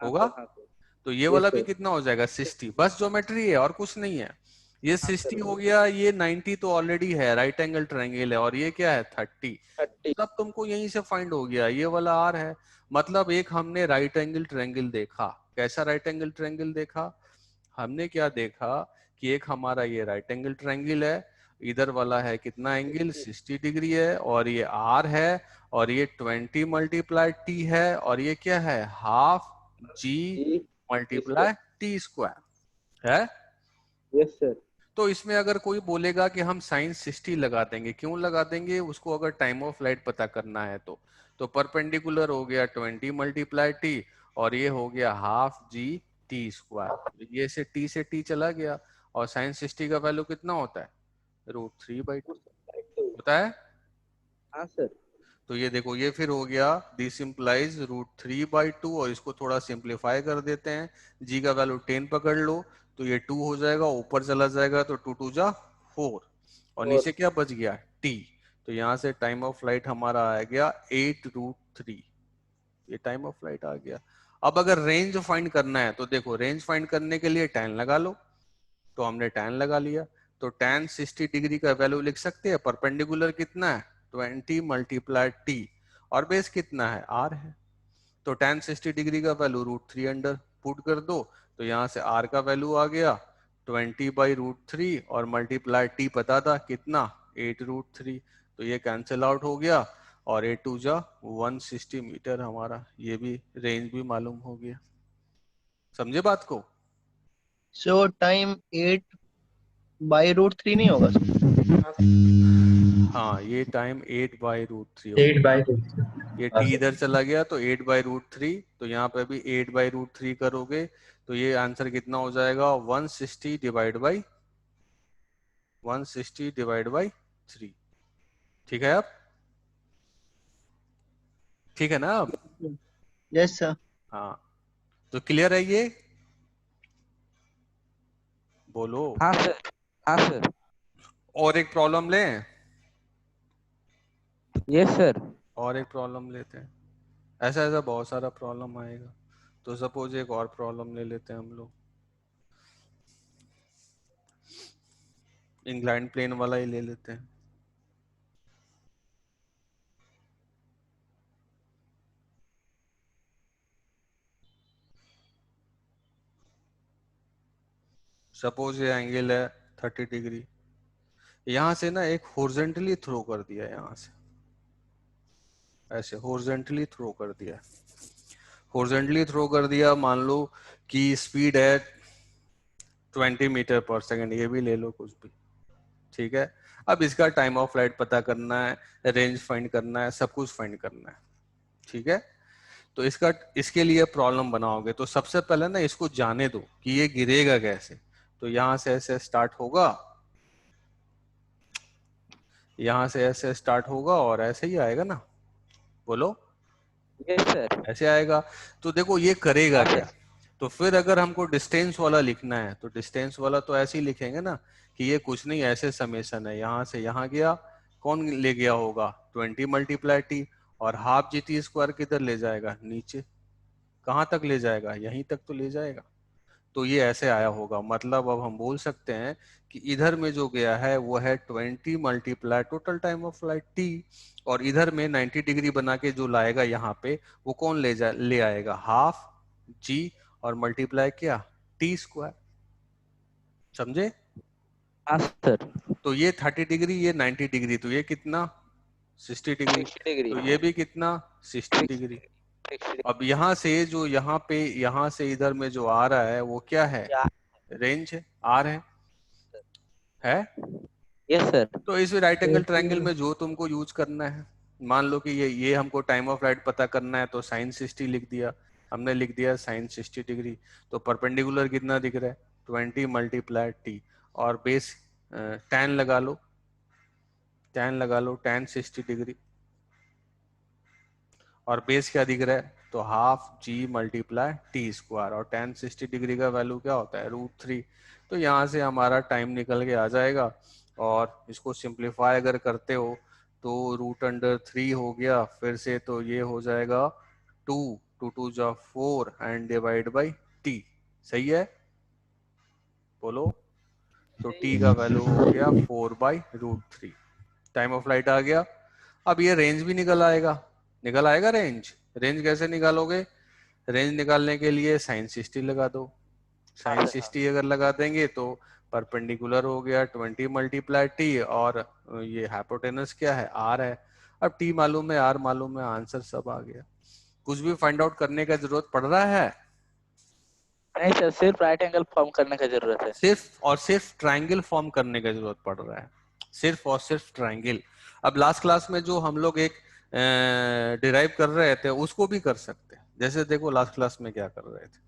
होगा। सर। हाँ सर। तो ये यस वाला भी सर। कितना हो जाएगा? 60। बस ज्योमेट्री है और कुछ नहीं है। ये हाँ 60 सर। हो गया, ये 90 तो ऑलरेडी है, राइट एंगल ट्रायंगल है, और ये क्या है? 30। 30। सब तुमको यहीं से फाइंड हो गया, ये वाला R है। मतलब एक हमने राइट एंगल ट्रायंगल देखा। कैसा राइट एंगल ट्रायंगल देखा? हमने क्या देखा कि एक हमारा ये राइट एंगल ट्रायंगल है, इधर वाला है कितना एंगल? 60 डिग्री है, और ये R है, और ये 20 मल्टीप्लाई T है, और ये क्या है? ½ G जी। मल्टीप्लाई T² है। Yes sir. तो इसमें अगर कोई बोलेगा कि हम साइन 60 लगा देंगे, क्यों लगा देंगे? उसको अगर टाइम ऑफ फ्लाइट पता करना है तो परपेंडिकुलर हो गया 20 मल्टीप्लाई T, और ये हो गया ½ G T²। ये से T चला गया, और साइन 60 का वैल्यू कितना होता है? √3/2 होता है। हाँ सर। तो ये देखो, ये फिर हो गया, दिस इम्प्लाइज √3/2, और इसको थोड़ा सिंप्लीफाई कर देते हैं। जी का वैल्यू 10 पकड़ लो, तो ये 2 हो जाएगा, ऊपर चला जाएगा तो 2 2 जा 4, और और नीचे क्या बच गया? T। तो यहाँ से टाइम ऑफ फ्लाइट हमारा आ गया 8√3। ये टाइम ऑफ फ्लाइट आ गया। अब अगर रेंज फाइंड करना है तो देखो, रेंज फाइंड करने के लिए tan लगा लो। तो हमने tan लगा लिया, तो tan 60 डिग्री का वैल्यू लिख सकते हैं। परपेंडिकुलर कितना है? 20 मल्टीप्लाई T, और बेस कितना है? R है। तो tan 60 डिग्री का वैल्यू √3 अंडर पुट कर दो, तो यहाँ से R का वैल्यू आ गया 20/√3, और मल्टीप्लाई T पता था कितना? 8√3। तो ये कैंसिल आउट हो गया, और 8 2 जा 160 मीटर, हमारा ये भी रेंज भी मालूम हो गया। समझे बात को? सो टाइम 8/√3 नहीं होगा सर? हाँ, ये टाइम 8/√3 हो गया। 8/√3। ये T इधर चला गया तो 8/√3, तो यहाँ पे भी 8/√3 करोगे, तो ये आंसर कितना हो जाएगा? 160/3। ठीक है अब? ठीक है ना अब? Yes sir. हाँ, तो क्लियर है ये? बोलो। हाँ सर, हाँ सर, और एक प्रॉब्लम लें? Yes sir. और एक प्रॉब्लम लेते हैं। ऐसा ऐसा बहुत सारा प्रॉब्लम आएगा। तो सपोज एक और प्रॉब्लम ले लेते हैं हम लोग, इंक्लाइंड प्लेन वाला ही ले लेते हैं। सपोज ये एंगल है 30 डिग्री, यहां से ना एक हॉरिजॉन्टली थ्रो कर दिया, यहां से ऐसे हॉरिजॉन्टली थ्रो कर दिया। हॉरिजॉन्टली थ्रो कर दिया, मान लो कि स्पीड है 20 मीटर पर सेकंड, ये भी ले लो कुछ भी, ठीक है। अब इसका टाइम ऑफ फ्लाइट पता करना है, रेंज फाइंड करना है, सब कुछ फाइंड करना है, ठीक है। तो इसके लिए प्रॉब्लम बनाओगे तो सबसे पहले ना इसको जाने दो कि ये गिरेगा कैसे। तो यहां से ऐसे स्टार्ट होगा, यहां से ऐसे स्टार्ट होगा और ऐसे ही आएगा ना, बोलो यस सर। ऐसे आएगा। तो देखो ये करेगा हाँ क्या। सर। तो फिर अगर हमको डिस्टेंस वाला लिखना है तो डिस्टेंस वाला तो ऐसे ही लिखेंगे ना कि ये कुछ नहीं, ऐसे समेशन है, यहां से यहां गया, कौन ले गया होगा 20 मल्टीप्लाई टी, और हाफ जी टी स्क्वायर किधर ले जाएगा, नीचे। कहाँ तक ले जाएगा, यहीं तक तो ले जाएगा। तो ये ऐसे आया होगा, मतलब अब हम बोल सकते हैं कि इधर में जो गया है वो है 20 multiply total time of flight T, और इधर में 90 डिग्री बना के जो लाएगा यहाँ पे वो कौन ले आएगा, हाफ जी और मल्टीप्लाई क्या, टी स्क्वायर। समझे? हाँ सर। तो ये 30 डिग्री, ये 90 डिग्री, तो ये कितना 60 डिग्री, 60 डिग्री। तो ये भी कितना 60 डिग्री। 60 अब यहाँ से जो यहाँ पे यहाँ से इधर में जो आ रहा है वो क्या है, या रेंज है, आर है। Yes sir. तो इस राइट एंगल ट्रायंगल बिल्कुल। में जो तुमको यूज करना है, मान लो कि ये हमको टाइम ऑफ फ्लाइट पता करना है, तो साइन 60 लिख दिया, हमने लिख दिया साइन 60 डिग्री। तो परपेंडिकुलर कितना दिख रहा है, 20 मल्टीप्लाई टी, और बेस tan लगा लो, tan लगा लो, tan 60 डिग्री, और बेस क्या दिख रहा है, तो half G multiply T square, और tan 60 डिग्री का वैल्यू क्या होता है, √3। तो यहाँ से हमारा टाइम निकल के आ जाएगा, और इसको सिंप्लीफाई अगर करते हो तो √3 हो गया, फिर से तो ये हो जाएगा 2, 2 2 जा 4 एंड डिवाइड बाई टी। सही है, बोलो। तो टी का वैल्यू हो गया 4/√3, टाइम ऑफ फ्लाइट आ गया। अब ये रेंज भी निकल आएगा, निकल आएगा रेंज। रेंज कैसे निकालोगे, रेंज निकालने के लिए साइन 60 लगा दो, हाँ साइन सर। 60 अगर लगा देंगे तो परपेंडिकुलर हो गया 20 मल्टीप्लाई टी, और ये हाइपोटेनस क्या है, आर है। अब टी मालूम है, आर मालूम है, आंसर सब आ गया। कुछ भी फाइंड आउट करने का जरूरत पड़ रहा है? नहीं सर, सिर्फ राइट एंगल फॉर्म करने का जरूरत है। सिर्फ और सिर्फ ट्रायंगल फॉर्म करने का जरूरत पड़ रहा है, सिर्फ और सिर्फ ट्रायंगल। अब लास्ट क्लास में जो हम लोग एक डिराइव कर रहे थे उसको भी कर सकते हैं। जैसे देखो लास्ट क्लास में क्या कर रहे थे,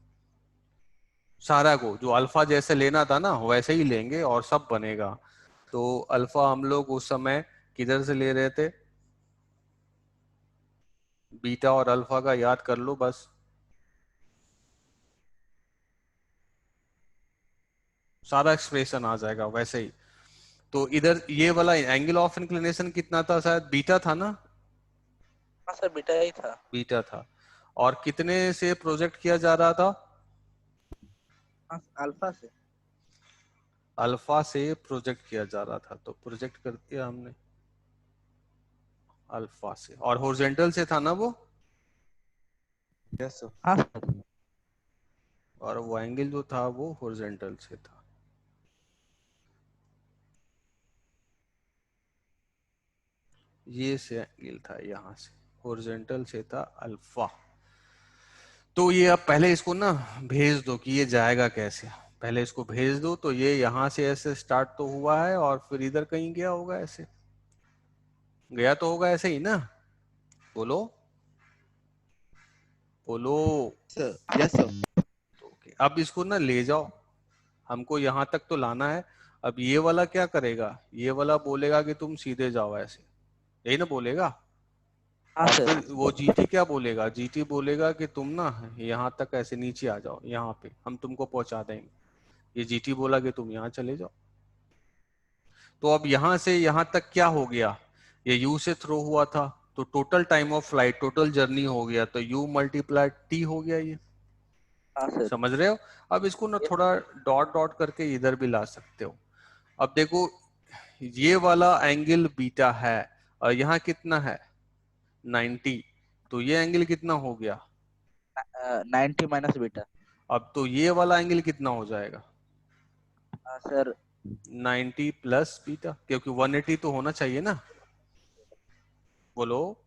सारा को जो अल्फा जैसे लेना था ना वैसे ही लेंगे और सब बनेगा। तो अल्फा हम लोग उस समय किधर से ले रहे थे, बीटा और अल्फा का याद कर लो बस, सारा एक्सप्रेशन आ जाएगा वैसे ही। तो इधर ये वाला एंगल ऑफ इंक्लिनेशन कितना था, शायद बीटा था ना, हाँ सर, बेटा ही था। बीटा था। और कितने से प्रोजेक्ट किया जा रहा था, हाँ, अल्फा से। अल्फा से प्रोजेक्ट किया जा रहा था। तो प्रोजेक्ट कर दिया हमने अल्फा से, और हॉरिजॉन्टल से था ना वो, यस सर। हाँ सर। और वो एंगल जो था वो हॉरिजॉन्टल से था। ये से एंगल था, यहाँ से हॉरिजॉन्टल से था अल्फा। तो ये अब पहले इसको ना भेज दो कि ये जाएगा कैसे, पहले इसको भेज दो। तो ये यहाँ से ऐसे स्टार्ट तो हुआ है और फिर इधर कहीं गया होगा, ऐसे गया तो होगा ऐसे ही ना, बोलो बोलो। Sir yes sir. तो अब इसको ना ले जाओ, हमको यहाँ तक तो लाना है। अब ये वाला क्या करेगा, ये वाला बोलेगा कि तुम सीधे जाओ ऐसे, यही ना बोलेगा। हाँ और सर। फिर वो जीटी क्या बोलेगा, जीटी बोलेगा कि तुम ना यहाँ तक ऐसे नीचे आ जाओ, यहाँ पे हम तुमको पहुंचा देंगे। ये जीटी बोला कि तुम यहाँ चले जाओ। तो अब यहाँ से यहाँ तक क्या हो गया, ये यू से थ्रो हुआ था, तो total time of flight, total journey हो गया, तो यू मल्टीप्लाई टी हो गया ये। हाँ सर। समझ रहे हो? अब इसको ना थोड़ा डॉट डॉट करके इधर भी ला सकते हो। अब देखो, ये वाला एंगल बीटा है और यहाँ कितना है 90, तो ये एंगल कितना हो गया? 90 माइनस बीटा। अब तो ये वाला एंगल कितना हो जाएगा? हाँ सर। 90 प्लस बीटा, क्योंकि 180 तो होना चाहिए ना। बोलो।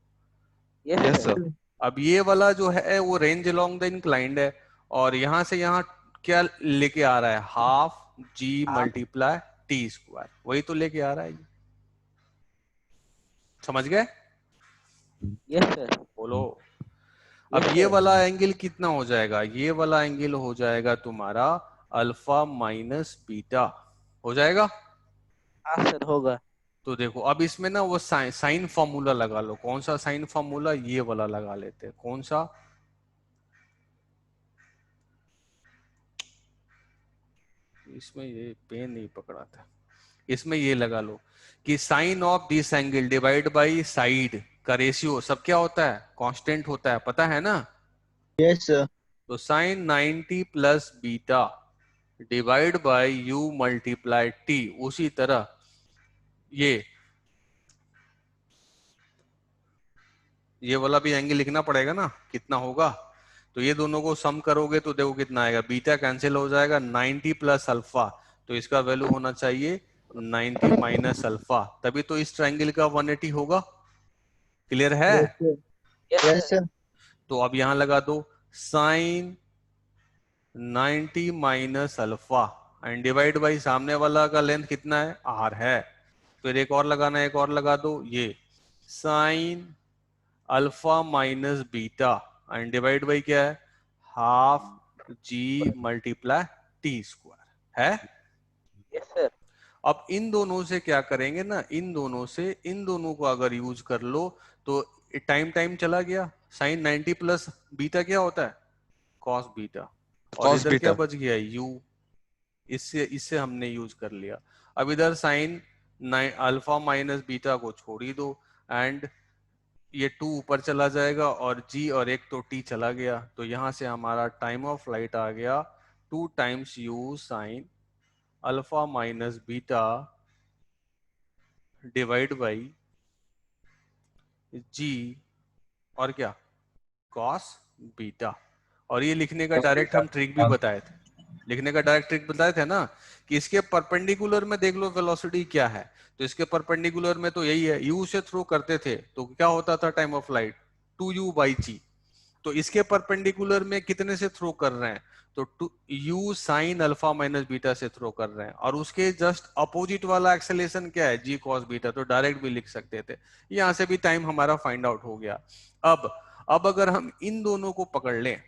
Yes yes sir. सर। अब ये वाला जो है वो रेंज अलोंग द इंक्लाइंड है, और यहां से यहां क्या लेके आ रहा है, हाफ जी आप मल्टीप्लाई टी स्क्वायर, वही तो लेके आ रहा है ये। समझ गए? Yes sir. बोलो। अब यस ये सर। वाला एंगल कितना हो जाएगा, ये वाला एंगल हो जाएगा तुम्हारा अल्फा माइनस बीटा, हो जाएगा। हाँ सर होगा। तो देखो अब इसमें ना वो साइन फॉर्मूला लगा लो। कौन सा साइन फॉर्मूला? ये वाला लगा लेते हैं। कौन सा? इसमें ये पेन नहीं पकड़ा था। इसमें ये लगा लो कि sine of this angle divide by side का रेशियो सब क्या होता है, कांस्टेंट होता है, पता है ना? Yes, sir. तो sine 90 plus beta divide by u multiply t. उसी तरह ये वाला भी एंगल लिखना पड़ेगा ना, कितना होगा। तो ये दोनों को सम करोगे तो देखो कितना आएगा, बीटा कैंसिल हो जाएगा, 90 प्लस अल्फा, तो इसका वैल्यू होना चाहिए 90 माइनस अल्फा, तभी तो इस ट्रायंगल का 180 होगा। क्लियर है? Yes sir. Yes Yes, sir. sir. तो अब यहां लगा दो sine 90 minus alpha and divide by सामने वाला का लेंथ कितना है, आर है। फिर एक और लगाना, एक और लगा दो, ये sign alpha minus beta and divide by क्या है, half G multiply T square है। Yes sir. अब इन दोनों से क्या करेंगे ना, इन दोनों से इन दोनों को अगर यूज कर लो तो टाइम टाइम चला गया, साइन 90 प्लस बीटा क्या होता है, कॉस बीटा, और कॉस इधर क्या बीटा। बच गया, यू। इससे इससे हमने यूज कर लिया। अब इधर साइन अल्फा माइनस बीटा को छोड़ ही दो, एंड ये 2 ऊपर चला जाएगा और जी और एक तो टी चला गया, तो यहां से हमारा टाइम ऑफ फ्लाइट आ गया 2 times U sine alpha minus beta divide by G और क्या, कॉस बीटा। और ये लिखने का डायरेक्ट हम ट्रिक भी बताए थे, लिखने का डायरेक्ट ट्रिक बताए थे ना, कि इसके परपेंडिकुलर में देख लो वेलोसिटी क्या है। तो इसके परपेंडिकुलर में तो यही है, यू से थ्रो करते थे तो क्या होता था time of flight, 2u by G. तो इसके परपेंडिकुलर में कितने से थ्रो कर रहे हैं, तो you sine alpha minus beta से थ्रो कर रहे हैं, और उसके जस्ट अपोजिट वाला एक्सेलेरेशन क्या है, जी कॉस बीटा, तो डायरेक्ट भी लिख सकते थे। यहां से भी टाइम हमारा फाइंड आउट हो गया। अब अगर हम इन दोनों को पकड़ लें,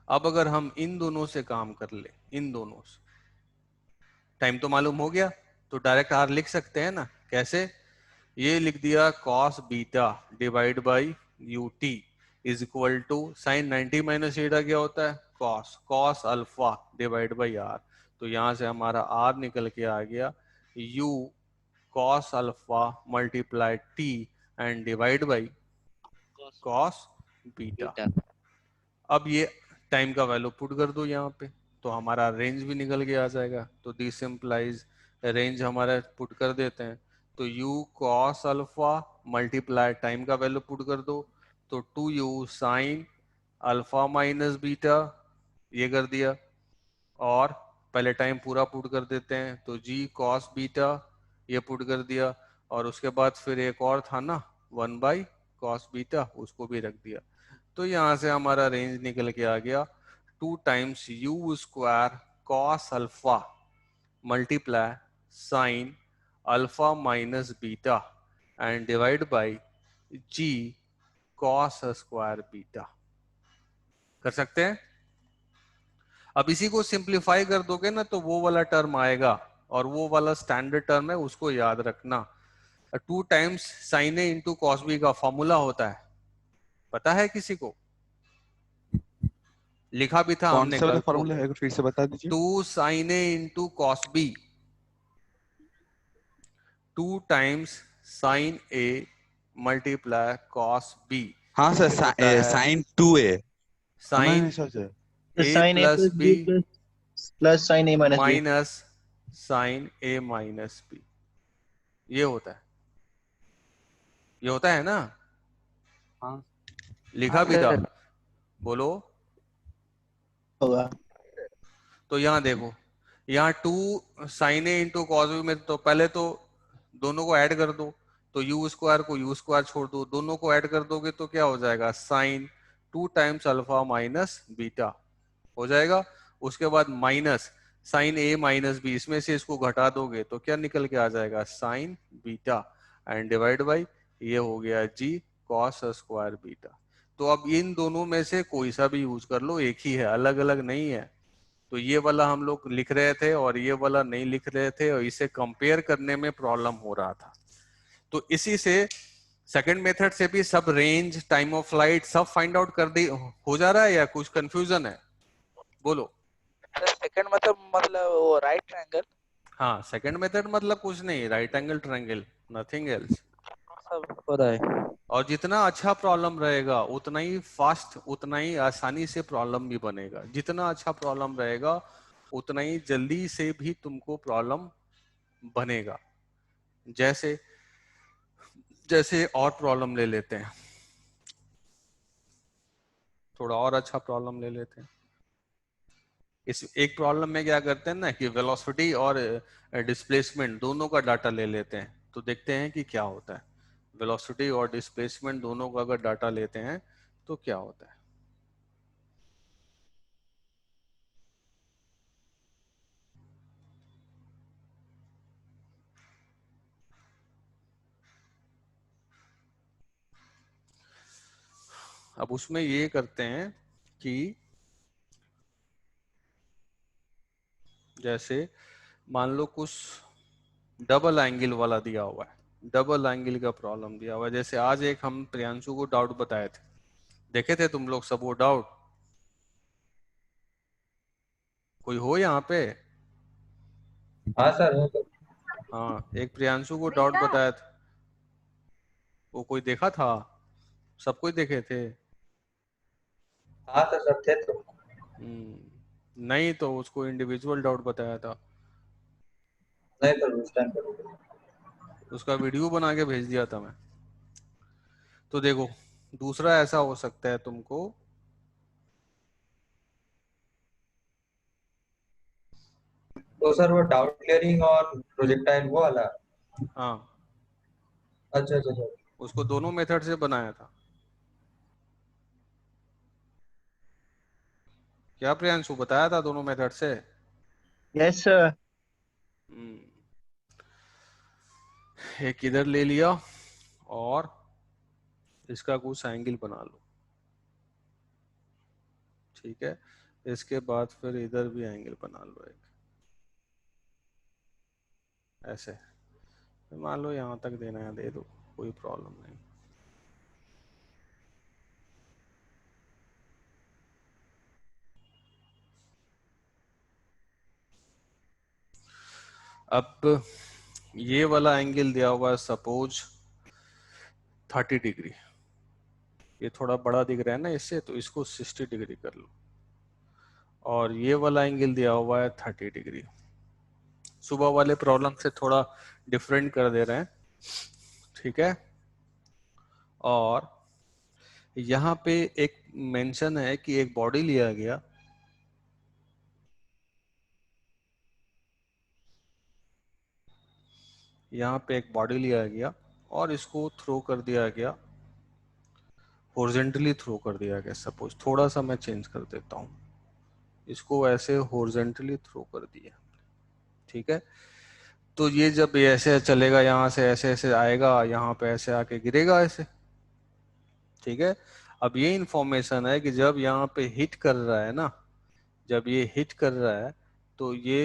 अब अगर हम इन दोनों से काम कर ले, इन दोनों से टाइम तो मालूम हो गया, तो डायरेक्ट आर लिख सकते हैं ना। कैसे? ये लिख दिया cos beta divide by u t is equal to sine 90 minus theta क्या होता है, cos, cos alpha divide by r. तो यहां से हमारा आर निकल के आ गया u cos alpha multiply t and divide by cos beta. Beta. अब ये टाइम का वैल्यू पुट कर दो यहाँ पे, तो हमारा रेंज भी निकल के आ जाएगा। तो दिस इम्प्लाइज रेंज हमारा पुट कर देते हैं, तो u cos alpha multiply time का वैल्यू पुट कर दो, तो 2u sign alpha minus beta, ये कर दिया। और पहले टाइम पूरा पुट कर देते हैं, तो g cos बीटा ये पुट कर दिया, और उसके बाद फिर एक और था ना 1 बाई कॉस बीटा, उसको भी रख दिया। तो यहां से हमारा रेंज निकल के आ गया 2 times u square cos alpha multiply sine alpha minus beta and divide by g cos square beta. कर सकते हैं? अब इसी को सिंप्लीफाई कर दोगे ना तो वो वाला टर्म आएगा, और वो वाला स्टैंडर्ड टर्म है, उसको याद रखना। 2 times sine A into cos B का फॉर्मूला होता है, पता है किसी को? लिखा भी था कौन हमने से वाला कल। फॉर्मूला है, फिर से बता दीजिए। 2 sine A into cos B, 2 times sine A multiply cos B, हाँ सर, ये होता है साइन 2a समझ साइन नहीं सर। तो a sin a plus plus b b plus sin a minus b। Minus sine a minus b, ये होता है, ये होता है ना, हाँ लिखा हाँ भी था। सर। बोलो। होगा। तो यहाँ देखो, यहाँ 2 sine A into cos B में तो पहले तो दोनों को ऐड कर दो, तो यू स्क्वायर को यू स्क्वायर छोड़ दो, दोनों को ऐड कर दोगे तो क्या हो जाएगा, sine 2 times alpha minus beta हो जाएगा। उसके बाद minus sine a minus b, इसमें से इसको घटा दोगे तो क्या निकल के आ जाएगा, sign beta, and divide by ये हो गया जी कॉस स्क्वायर बीटा। तो अब इन दोनों में से कोई सा भी यूज कर लो, एक ही है, अलग अलग नहीं है। तो ये वाला हम लोग लिख रहे थे और ये वाला नहीं लिख रहे थे, और इसे कंपेयर करने में प्रॉब्लम हो रहा था। तो इसी से सेकंड मेथड से भी सब रेंज, टाइम ऑफ फ्लाइट सब फाइंड आउट कर दी हो जा रहा है, या कुछ कंफ्यूजन है? बोलो। सर सेकंड मतलब वो राइट ट्रायंगल हाँ, सेकंड मेथड मतलब कुछ नहीं, right angle triangle, nothing else. सब हो रहा है। और जितना अच्छा प्रॉब्लम रहेगा उतना ही फास्ट, उतना ही आसानी से प्रॉब्लम भी बनेगा। जितना अच्छा प्रॉब्लम रहेगा उतना ही जल्दी से भी तुमको प्रॉब्लम बनेगा। जैसे जैसे और प्रॉब्लम ले लेते हैं, थोड़ा और अच्छा प्रॉब्लम ले लेते हैं। इस एक प्रॉब्लम में क्या करते हैं ना कि वेलोसिटी और डिस्प्लेसमेंट दोनों का डाटा ले लेते हैं, तो देखते हैं कि क्या होता है। वेलोसिटी और डिस्प्लेसमेंट दोनों का अगर डाटा लेते हैं तो क्या होता है। अब उसमें ये करते हैं कि जैसे मान लो कुछ डबल एंगल वाला दिया हुआ है, डबल एंगल का प्रॉब्लम दिया हुआ है। जैसे आज एक हम प्रियांशु को डाउट बताए थे, देखे थे तुम लोग सब वो डाउट? कोई हो यहाँ पे? हाँ सर हो तो। हाँ, एक प्रियांशु को डाउट बताया था, वो कोई देखा था? सब कोई देखे थे? हाँ सर सब थे तो। नहीं तो उसको इंडिविजुअल डाउट बताया था, नहीं सर उस टाइम पर। उसका वीडियो बना के भेज दिया था मैं। तो देखो, दूसरा ऐसा हो सकता है तुमको, तो सर वो डाउट क्लियरिंग और प्रोजेक्टाइल वो वाला। हाँ, अच्छा अच्छा सर। उसको दोनों मेथड से बनाया था। क्या प्रियांशु बताया था दोनों मेथड से? Yes sir. हम्म, एक इधर ले लिया और इसका कुछ एंगल बना लो, ठीक है। इसके बाद फिर इधर भी एंगल बना लो एक, ऐसे। मान लो यहाँ तक देना है, दे दो, कोई प्रॉब्लम नहीं। अब ये वाला एंगल दिया हुआ है सपोज 30 डिग्री, ये थोड़ा बड़ा दिख रहा है ना इससे, तो इसको 60 डिग्री कर लो। और ये वाला एंगल दिया हुआ है 30 डिग्री। सुबह वाले प्रॉब्लम से थोड़ा डिफरेंट कर दे रहे हैं, ठीक है। और यहाँ पे एक मेंशन है कि एक बॉडी लिया गया, यहाँ पे एक बॉडी लिया गया और इसको थ्रो कर दिया गया, हॉरिजॉन्टली थ्रो कर दिया गया। सपोज थोड़ा सा मैं चेंज कर देता हूँ, इसको ऐसे हॉरिजॉन्टली थ्रो कर दिया, ठीक है। तो ये जब ये ऐसे चलेगा, यहाँ से ऐसे ऐसे आएगा, यहाँ पे ऐसे आके गिरेगा ऐसे, ठीक है। अब ये इंफॉर्मेशन है कि जब यहाँ पे हिट कर रहा है ना, जब ये हिट कर रहा है तो ये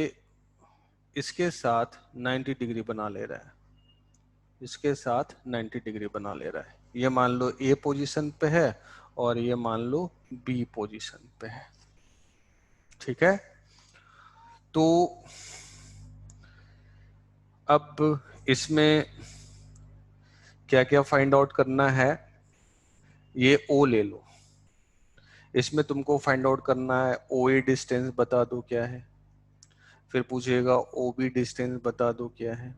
इसके साथ 90 डिग्री बना ले रहा है, इसके साथ 90 डिग्री बना ले रहा है। ये मान लो ए पोजीशन पे है और ये मान लो बी पोजीशन पे है, ठीक है। तो अब इसमें क्या क्या फाइंड आउट करना है, ये ओ ले लो, इसमें तुमको फाइंड आउट करना है ओ ए डिस्टेंस बता दो क्या है, फिर पूछेगा ओ बी डिस्टेंस बता दो क्या है,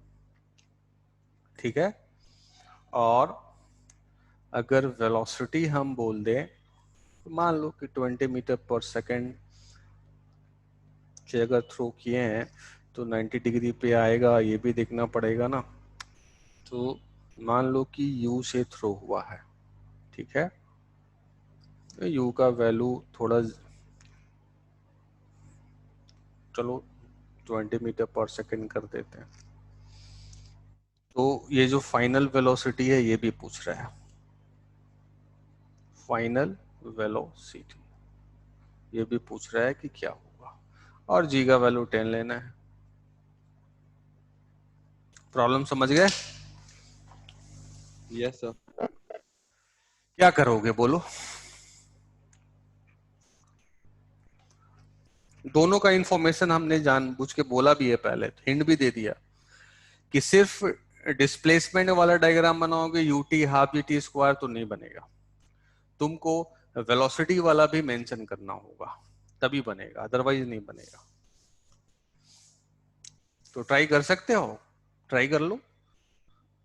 ठीक है। और अगर वेलोसिटी हम बोल दें तो मान लो कि 20 मीटर पर सेकेंड से अगर थ्रो किए हैं तो 90 डिग्री पे आएगा, ये भी देखना पड़ेगा ना। तो मान लो कि U से थ्रो हुआ है, ठीक है। तो U का वैल्यू थोड़ा, चलो 20 मीटर पर सेकेंड कर देते हैं। तो ये जो फाइनल वेलोसिटी है ये भी पूछ रहा है, फाइनल वेलोसिटी ये भी पूछ रहा है कि क्या होगा, और जी का वैल्यू 10 लेना है। प्रॉब्लम समझ गए? Yes sir. क्या करोगे बोलो? दोनों का इंफॉर्मेशन हमने जानबूझ के बोला भी है, पहले हिंट भी दे दिया कि सिर्फ डिस्प्लेसमेंट वाला डायग्राम बनाओगे UT half G T square तो नहीं बनेगा, तुमको वेलोसिटी वाला भी मेंशन करना होगा तभी बनेगा, अदरवाइज नहीं बनेगा। तो ट्राई कर सकते हो, ट्राई कर लो,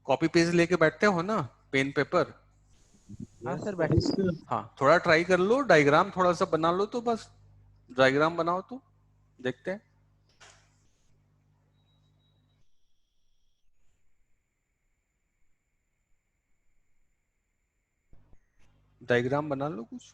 कॉपी पेज लेके बैठते हो ना, पेन पेपर। हाँ यस सर सर। बैठे। Yes, sir. हाँ थोड़ा ट्राई कर लो, डायग्राम थोड़ा सा बना लो, तो बस डायग्राम बनाओ तो देखते हैं। डायग्राम बना लो कुछ।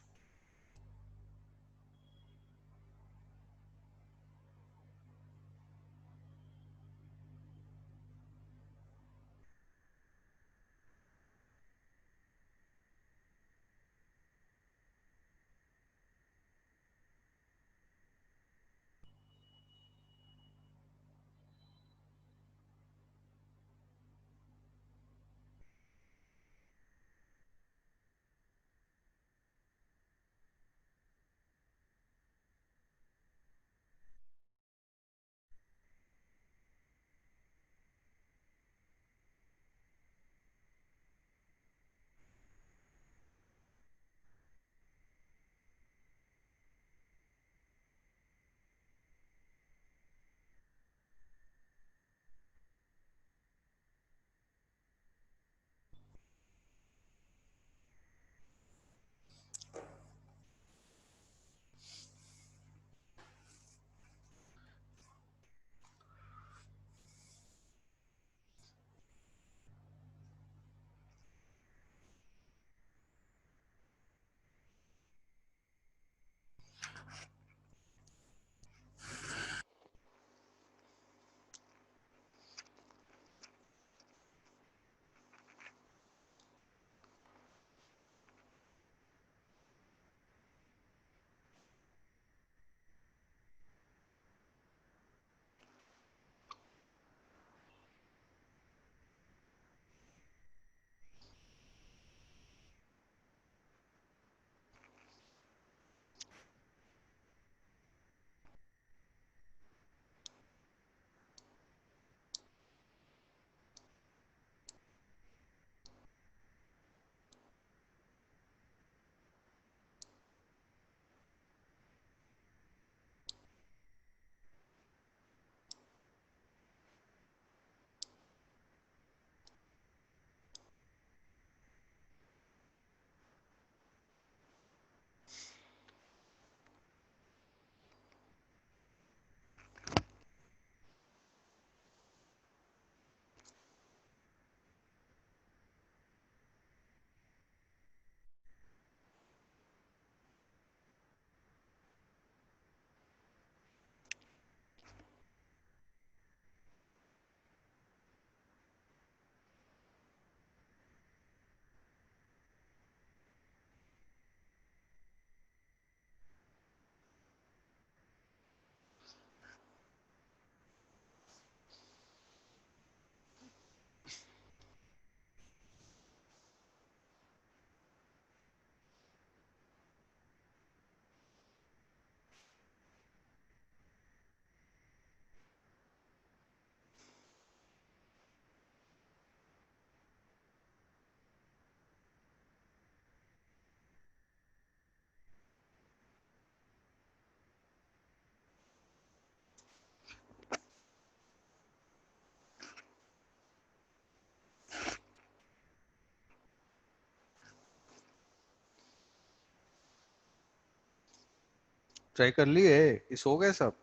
ट्राई कर लिए, इस हो गए सब?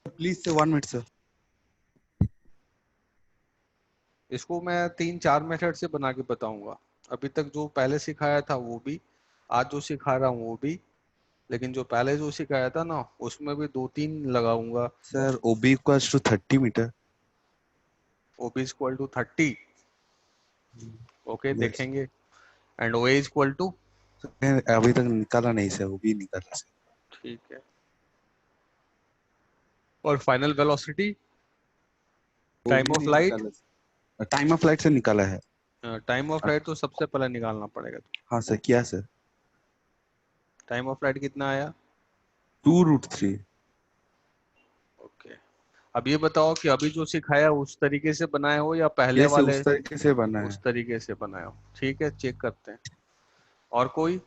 Please sir 1 minute sir. इसको मैं 3-4 मेथड से बना के बताऊंगा। अभी तक जो पहले सिखाया था वो भी, आज जो सिखा रहा हूँ वो भी, लेकिन जो पहले जो सिखाया था ना उसमें भी 2-3 लगाऊंगा। Sir OB equals to 30 metre. OB equal to 30, okay Yes. देखेंगे। एंड OA इक्वल टू, अभी तक निकाला नहीं सर, OB निकाला सर। ठीक है। और final velocity, time OB of नहीं लाइट, निकाला सर, टाइम ऑफ लाइट से निकाला है। टाइम ऑफ लाइट तो सबसे पहले निकालना पड़ेगा। हाँ सर, किया सर। टाइम ऑफ लाइट कितना आया? 2√3। ओके। अब ये बताओ कि अभी जो सिखाया उस तरीके से बनाए हो या पहले ये सर वाले उस तरीके से बना है। उस तरीके से बनाए हो? ठीक है, चेक करते हैं। और कोई?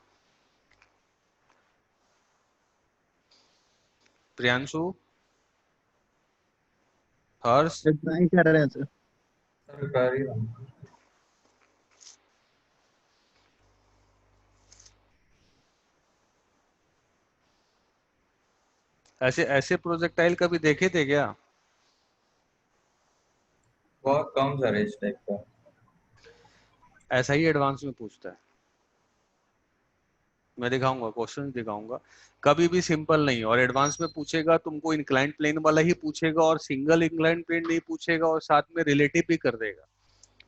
प्रियांशु, हर्ष, ट्राई कर रहे हैं सर। सर कर ही रहा हूँ। ऐसे ऐसे प्रोजेक्टाइल कभी देखे थे क्या? बहुत कम सर इस टाइप का। ऐसा ही एडवांस में पूछता है। मैं दिखाऊंगा, क्वेश्चन दिखाऊंगा। कभी भी सिंपल नहीं, और एडवांस में पूछेगा तुमको इंक्लाइंड प्लेन वाला ही पूछेगा, और सिंगल इंक्लाइंड प्लेन नहीं पूछेगा, और साथ में रिलेटिव भी कर देगा।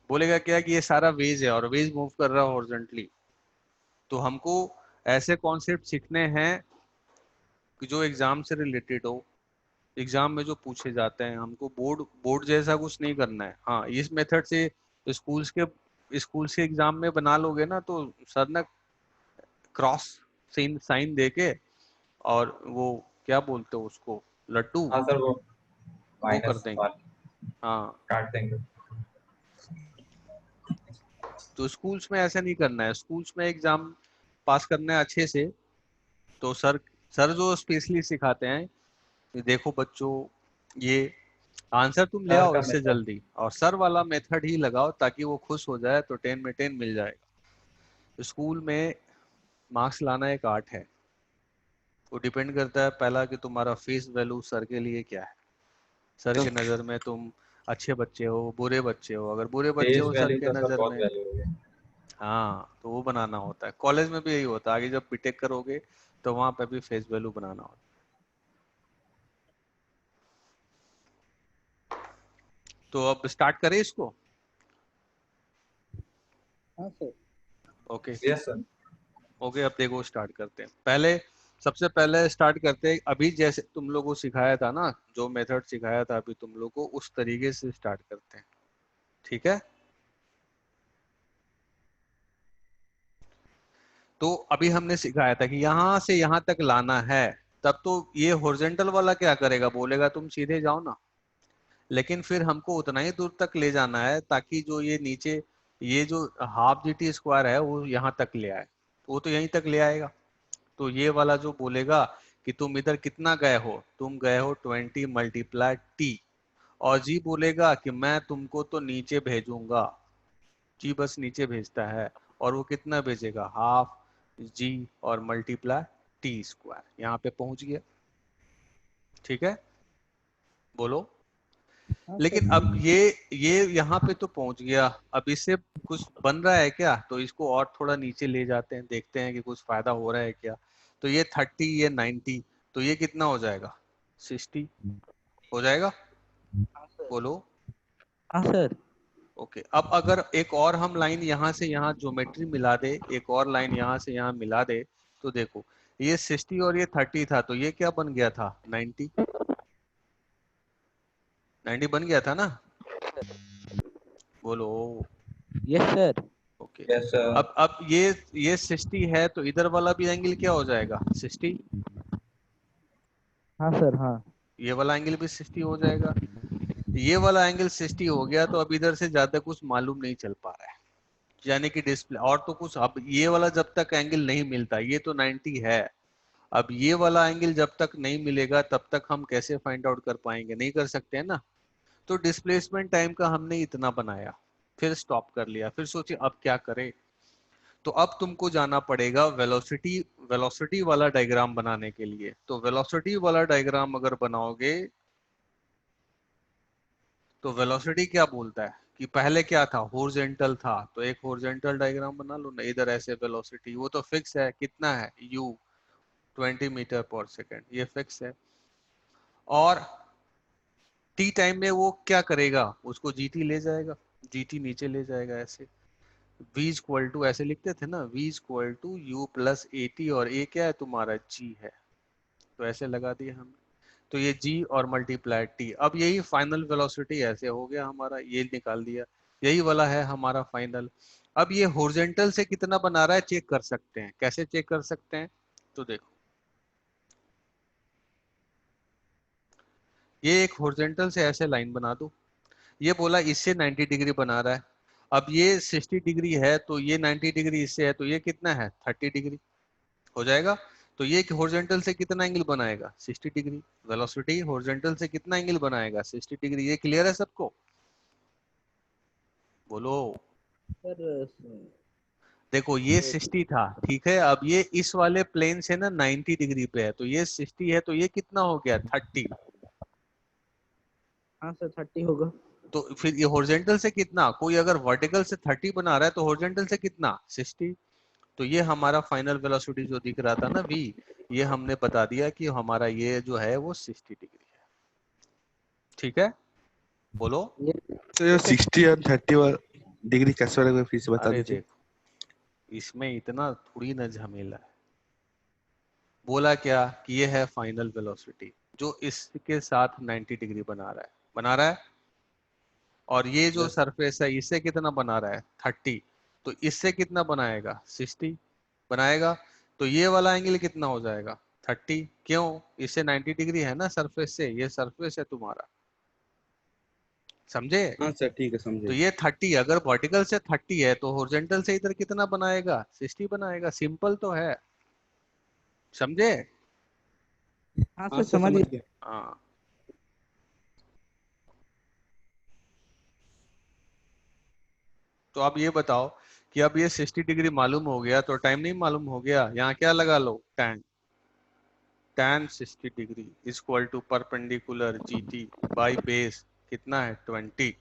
बोलेगा क्या कि ये सारा वेज है और वेज मूव कर रहा है हॉरिजॉन्टली। तो हमको ऐसे कॉन्सेप्ट सीखने हैं कि जो एग्जाम से रिलेटेड हो, एग्जाम में जो पूछे जाते हैं। हमको बोर्ड बोर्ड जैसा कुछ नहीं करना है। हाँ, इस मेथड से स्कूल के एग्जाम में बना लोगे ना तो सर ना क्रॉस साइन साइन देके, और वो क्या बोलते हो उसको, लड्डू, हाँ सर वो वो कर माइनस देंगे। हाँ, काट देंगे। तो स्कूल्स में ऐसा नहीं करना है। स्कूल्स में एग्जाम पास करना है अच्छे से। तो सर सर जो स्पेशली सिखाते हैं कि देखो बच्चों, ये आंसर तुम ले सर आओ का इससे मेथड। जल्दी, और सर वाला मेथड ही लगाओ ताकि वो खुश हो जाए, तो 10 में 10 मिल जाएगा। स्कूल में मार्क्स लाना एक आर्ट है। वो डिपेंड करता है पहला कि तुम्हारा फेस वैल्यू सर के लिए क्या है। सर के नज़र में तुम अच्छे बच्चे हो, बुरे बच्चे हो। अगर बुरे बच्चे फेस हो सर वैल्यू के तो सर नज़र बहुत में, वैल्यू हो गया। हाँ, तो वो बनाना होता है। कॉलेज में भी यही होता है, आगे जब बीटेक करोगे तो वहां पे भी फेस वैल्यू बनाना होता है। तो अब स्टार्ट करें इसको? हाँ sir. Okay yes sir. Okay, अब देखो स्टार्ट करते हैं। पहले सबसे पहले स्टार्ट करते हैं, अभी जैसे तुम लोगों को सिखाया था ना, जो मेथड सिखाया था अभी तुम लोग को, उस तरीके से स्टार्ट करते हैं। ठीक है, तो अभी हमने सिखाया था कि यहां से यहां तक लाना है। तब तो ये हॉरिजॉन्टल वाला क्या करेगा, बोलेगा तुम सीधे जाओ ना। लेकिन फिर हमको उतना ही दूर तक ले जाना है ताकि जो ये नीचे, ये जो हाफ GT स्क्वायर है वो यहाँ तक ले आए। तो वो तो यहीं तक ले आएगा। तो ये वाला जो बोलेगा कि तुम इधर कितना गए हो, तुम गए हो 20 मल्टीप्लाई T, और जी बोलेगा कि मैं तुमको तो नीचे भेजूंगा। जी बस नीचे भेजता है, और वो कितना भेजेगा, हाफ G और मल्टीप्लाई T स्क्वायर। यहाँ पे पहुंच गया। ठीक है, बोलो। हाँ लेकिन सर। अब ये यहाँ पे तो पहुंच गया। अब इससे कुछ बन रहा है क्या, तो इसको और थोड़ा नीचे ले जाते हैं, देखते हैं कि कुछ फायदा हो रहा है क्या। तो ये 30, ये 90, तो ये कितना हो जाएगा, 60 हो जाएगा। हाँ सर। बोलो। हाँ सर। ओके, अब अगर एक और हम लाइन यहाँ से यहाँ ज्योमेट्री मिला दे, एक और लाइन यहाँ से यहाँ मिला दे, तो देखो ये 60 और ये 30 था, तो ये क्या बन गया था, 90। 90 बन गया था ना, बोलो। Yes sir. Okay, yes sir. अब ये 60 है, तो इधर वाला भी एंगल क्या हो जाएगा, 60। हाँ सर। हाँ। ये वाला एंगल भी 60 हो जाएगा। ये वाला एंगल 60 हो गया, तो अब इधर से ज्यादा कुछ मालूम नहीं चल पा रहा है, यानी कि डिस्प्ले और तो कुछ। अब ये वाला जब तक एंगल नहीं मिलता, ये तो 90 है, अब ये वाला एंगल जब तक नहीं मिलेगा तब तक हम कैसे फाइंड आउट कर पाएंगे, नहीं कर सकते हैं ना। तो डिस्प्लेसमेंट टाइम का हमने इतना बनाया, फिर स्टॉप कर लिया, फिर सोचे अब क्या करें। तो अब तुमको जाना पड़ेगा वेलोसिटी वाला डायग्राम बनाने के लिए। तो वेलोसिटी वाला डायग्राम अगर बनाओगे तो वेलोसिटी क्या बोलता है कि पहले क्या था, हॉरिजॉन्टल था, तो एक हॉरिजॉन्टल डायग्राम बना लो ना, इधर ऐसे वेलोसिटी, वो तो फिक्स है, कितना है u 20 मीटर पर सेकंड, ये फिक्स है। और t टाइम में वो क्या करेगा, उसको gt ले जाएगा, gt नीचे ले जाएगा ऐसे, v इक्वल टू, ऐसे लिखते थे ना, v equal to u plus at, और a क्या है तुम्हारा, g है, तो ऐसे लगा दिया हमने, तो ये g और मल्टीप्लाई t। अब यही फाइनल वेलोसिटी ऐसे हो गया हमारा, ये निकाल दिया, यही वाला है हमारा फाइनल। अब ये हॉरिजॉन्टल से कितना बना रहा है चेक कर सकते हैं, कैसे चेक कर सकते हैं, तो देखो ये एक हॉरिजॉन्टल से ऐसे लाइन बना दो, ये बोला इससे 90 डिग्री बना रहा है, अब ये 60 डिग्री है तो ये 90 डिग्री इससे है, तो ये कितना है 30 डिग्री हो जाएगा। तो ये हॉरिजॉन्टल से कितना एंगल बनाएगा 60 डिग्री, वेलोसिटी हॉरिजॉन्टल से कितना एंगल बनाएगा 60 डिग्री। ये क्लियर है सबको, बोलो। सर देखो ये 60 था, ठीक है, अब ये इस वाले प्लेन से ना 90 डिग्री पे है, तो ये 60 है, तो ये कितना हो गया 30। हाँ सर 30 होगा। तो फिर ये हॉरिजॉन्टल से कितना, कोई अगर वर्टिकल से 30 बना रहा है तो हॉरिजॉन्टल से कितना 60। तो ये हमारा फाइनल वेलोसिटी जो दिख रहा था ना v, ये हमने बता दिया कि हमारा ये जो है वो 60 डिग्री है, ठीक है, बोलो। ये तो ये 60 और 30 डिग्री कैसे लगेगा, फिर से बता अरे दीजिए। देखो इसमें इतना थोड़ी ना झमेला है, बोला क्या कि ये है फाइनल वेलोसिटी जो इसके साथ 90 डिग्री बना रहा है, और ये जो सरफेस है इससे कितना बना रहा है 30, तो इससे कितना बनाएगा 60 बनाएगा, तो ये वाला एंगल कितना हो जाएगा 30, क्यों, इससे 90 डिग्री है ना सरफेस से, ये सरफेस है तुम्हारा, समझे। हाँ सर ठीक है, तो समझे। ये 30 अगर वर्टिकल से 30 है तो हॉरिजॉन्टल से इधर कितना बनाएगा 60 बनाएगा, सिंपल तो है, समझे। हाँ हाँ सर सर समझ समझ गए। गया। हाँ, तो आप ये बताओ कि अब ये 60 डिग्री मालूम हो गया तो टाइम नहीं मालूम हो गया, यहाँ क्या लगा लो tan 60 degree equal to perpendicular gt by base कितना है 20,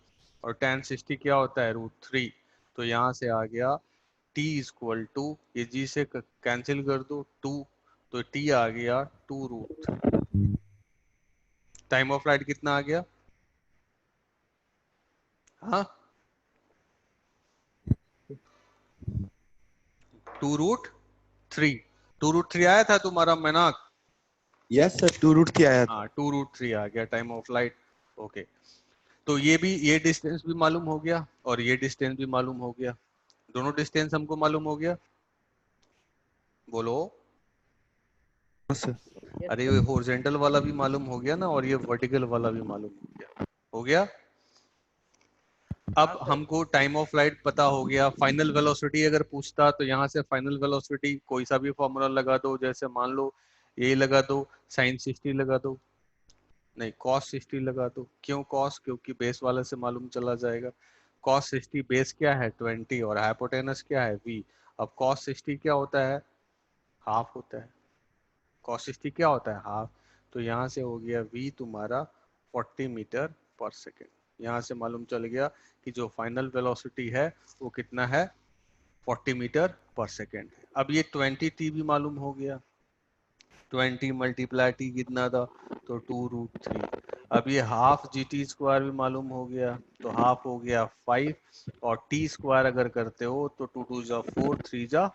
और tan 60 क्या होता है √3, तो यहाँ से आ गया t इक्वल टू, ये g से कैंसिल कर दो 2, तो t आ गया 2√3। टाइम ऑफ फ्लाइट कितना आ गया, हाँ 2√3, 2√3 आया था तुम्हारा मेनाक, यस सर 2√3 आया था। हाँ 2√3 आ गया टाइम ऑफ फ्लाइट, ओके। तो ये भी, ये डिस्टेंस भी मालूम हो गया और ये डिस्टेंस भी मालूम हो गया, दोनों डिस्टेंस हमको मालूम हो गया, बोलो। हाँ सर। Yes, अरे sir. ये हॉरिजॉन्टल वाला भी मालूम हो गया ना, और ये वर्टिकल वाला भी मालूम हो गया। अब हाँ सर। हमको टाइम ऑफ फ्लाइट पता हो गया, फाइनल वेलोसिटी अगर पूछता तो यहाँ से फाइनल वेलोसिटी कोई सा भी फॉर्मूला लगा दो, जैसे मान लो ये लगा दो, साइन 60 लगा दो, नहीं कॉस 60 लगा दो, क्यों कॉस, क्योंकि बेस वाले से मालूम चला जाएगा, कॉस 60 बेस क्या है 20 और हाइपोटेनस क्या है v, अब कॉस 60 क्या होता है हाफ होता है, कॉस 60 क्या होता है हाफ, तो यहाँ से हो गया v तुम्हारा 40 मीटर पर सेकेंड, यहाँ से मालूम चल गया कि जो फाइनल वेलोसिटी है वो कितना है 40 मीटर पर सेकेंड है। अब ये 20t भी मालूम हो गया, 20 मल्टीप्लाई टी कितना था, तो 2√3। अब ये हाफ GT² भी मालूम हो गया, तो हाफ हो गया 5, और t² अगर करते हो तो 2 2 जा 4, 3 जा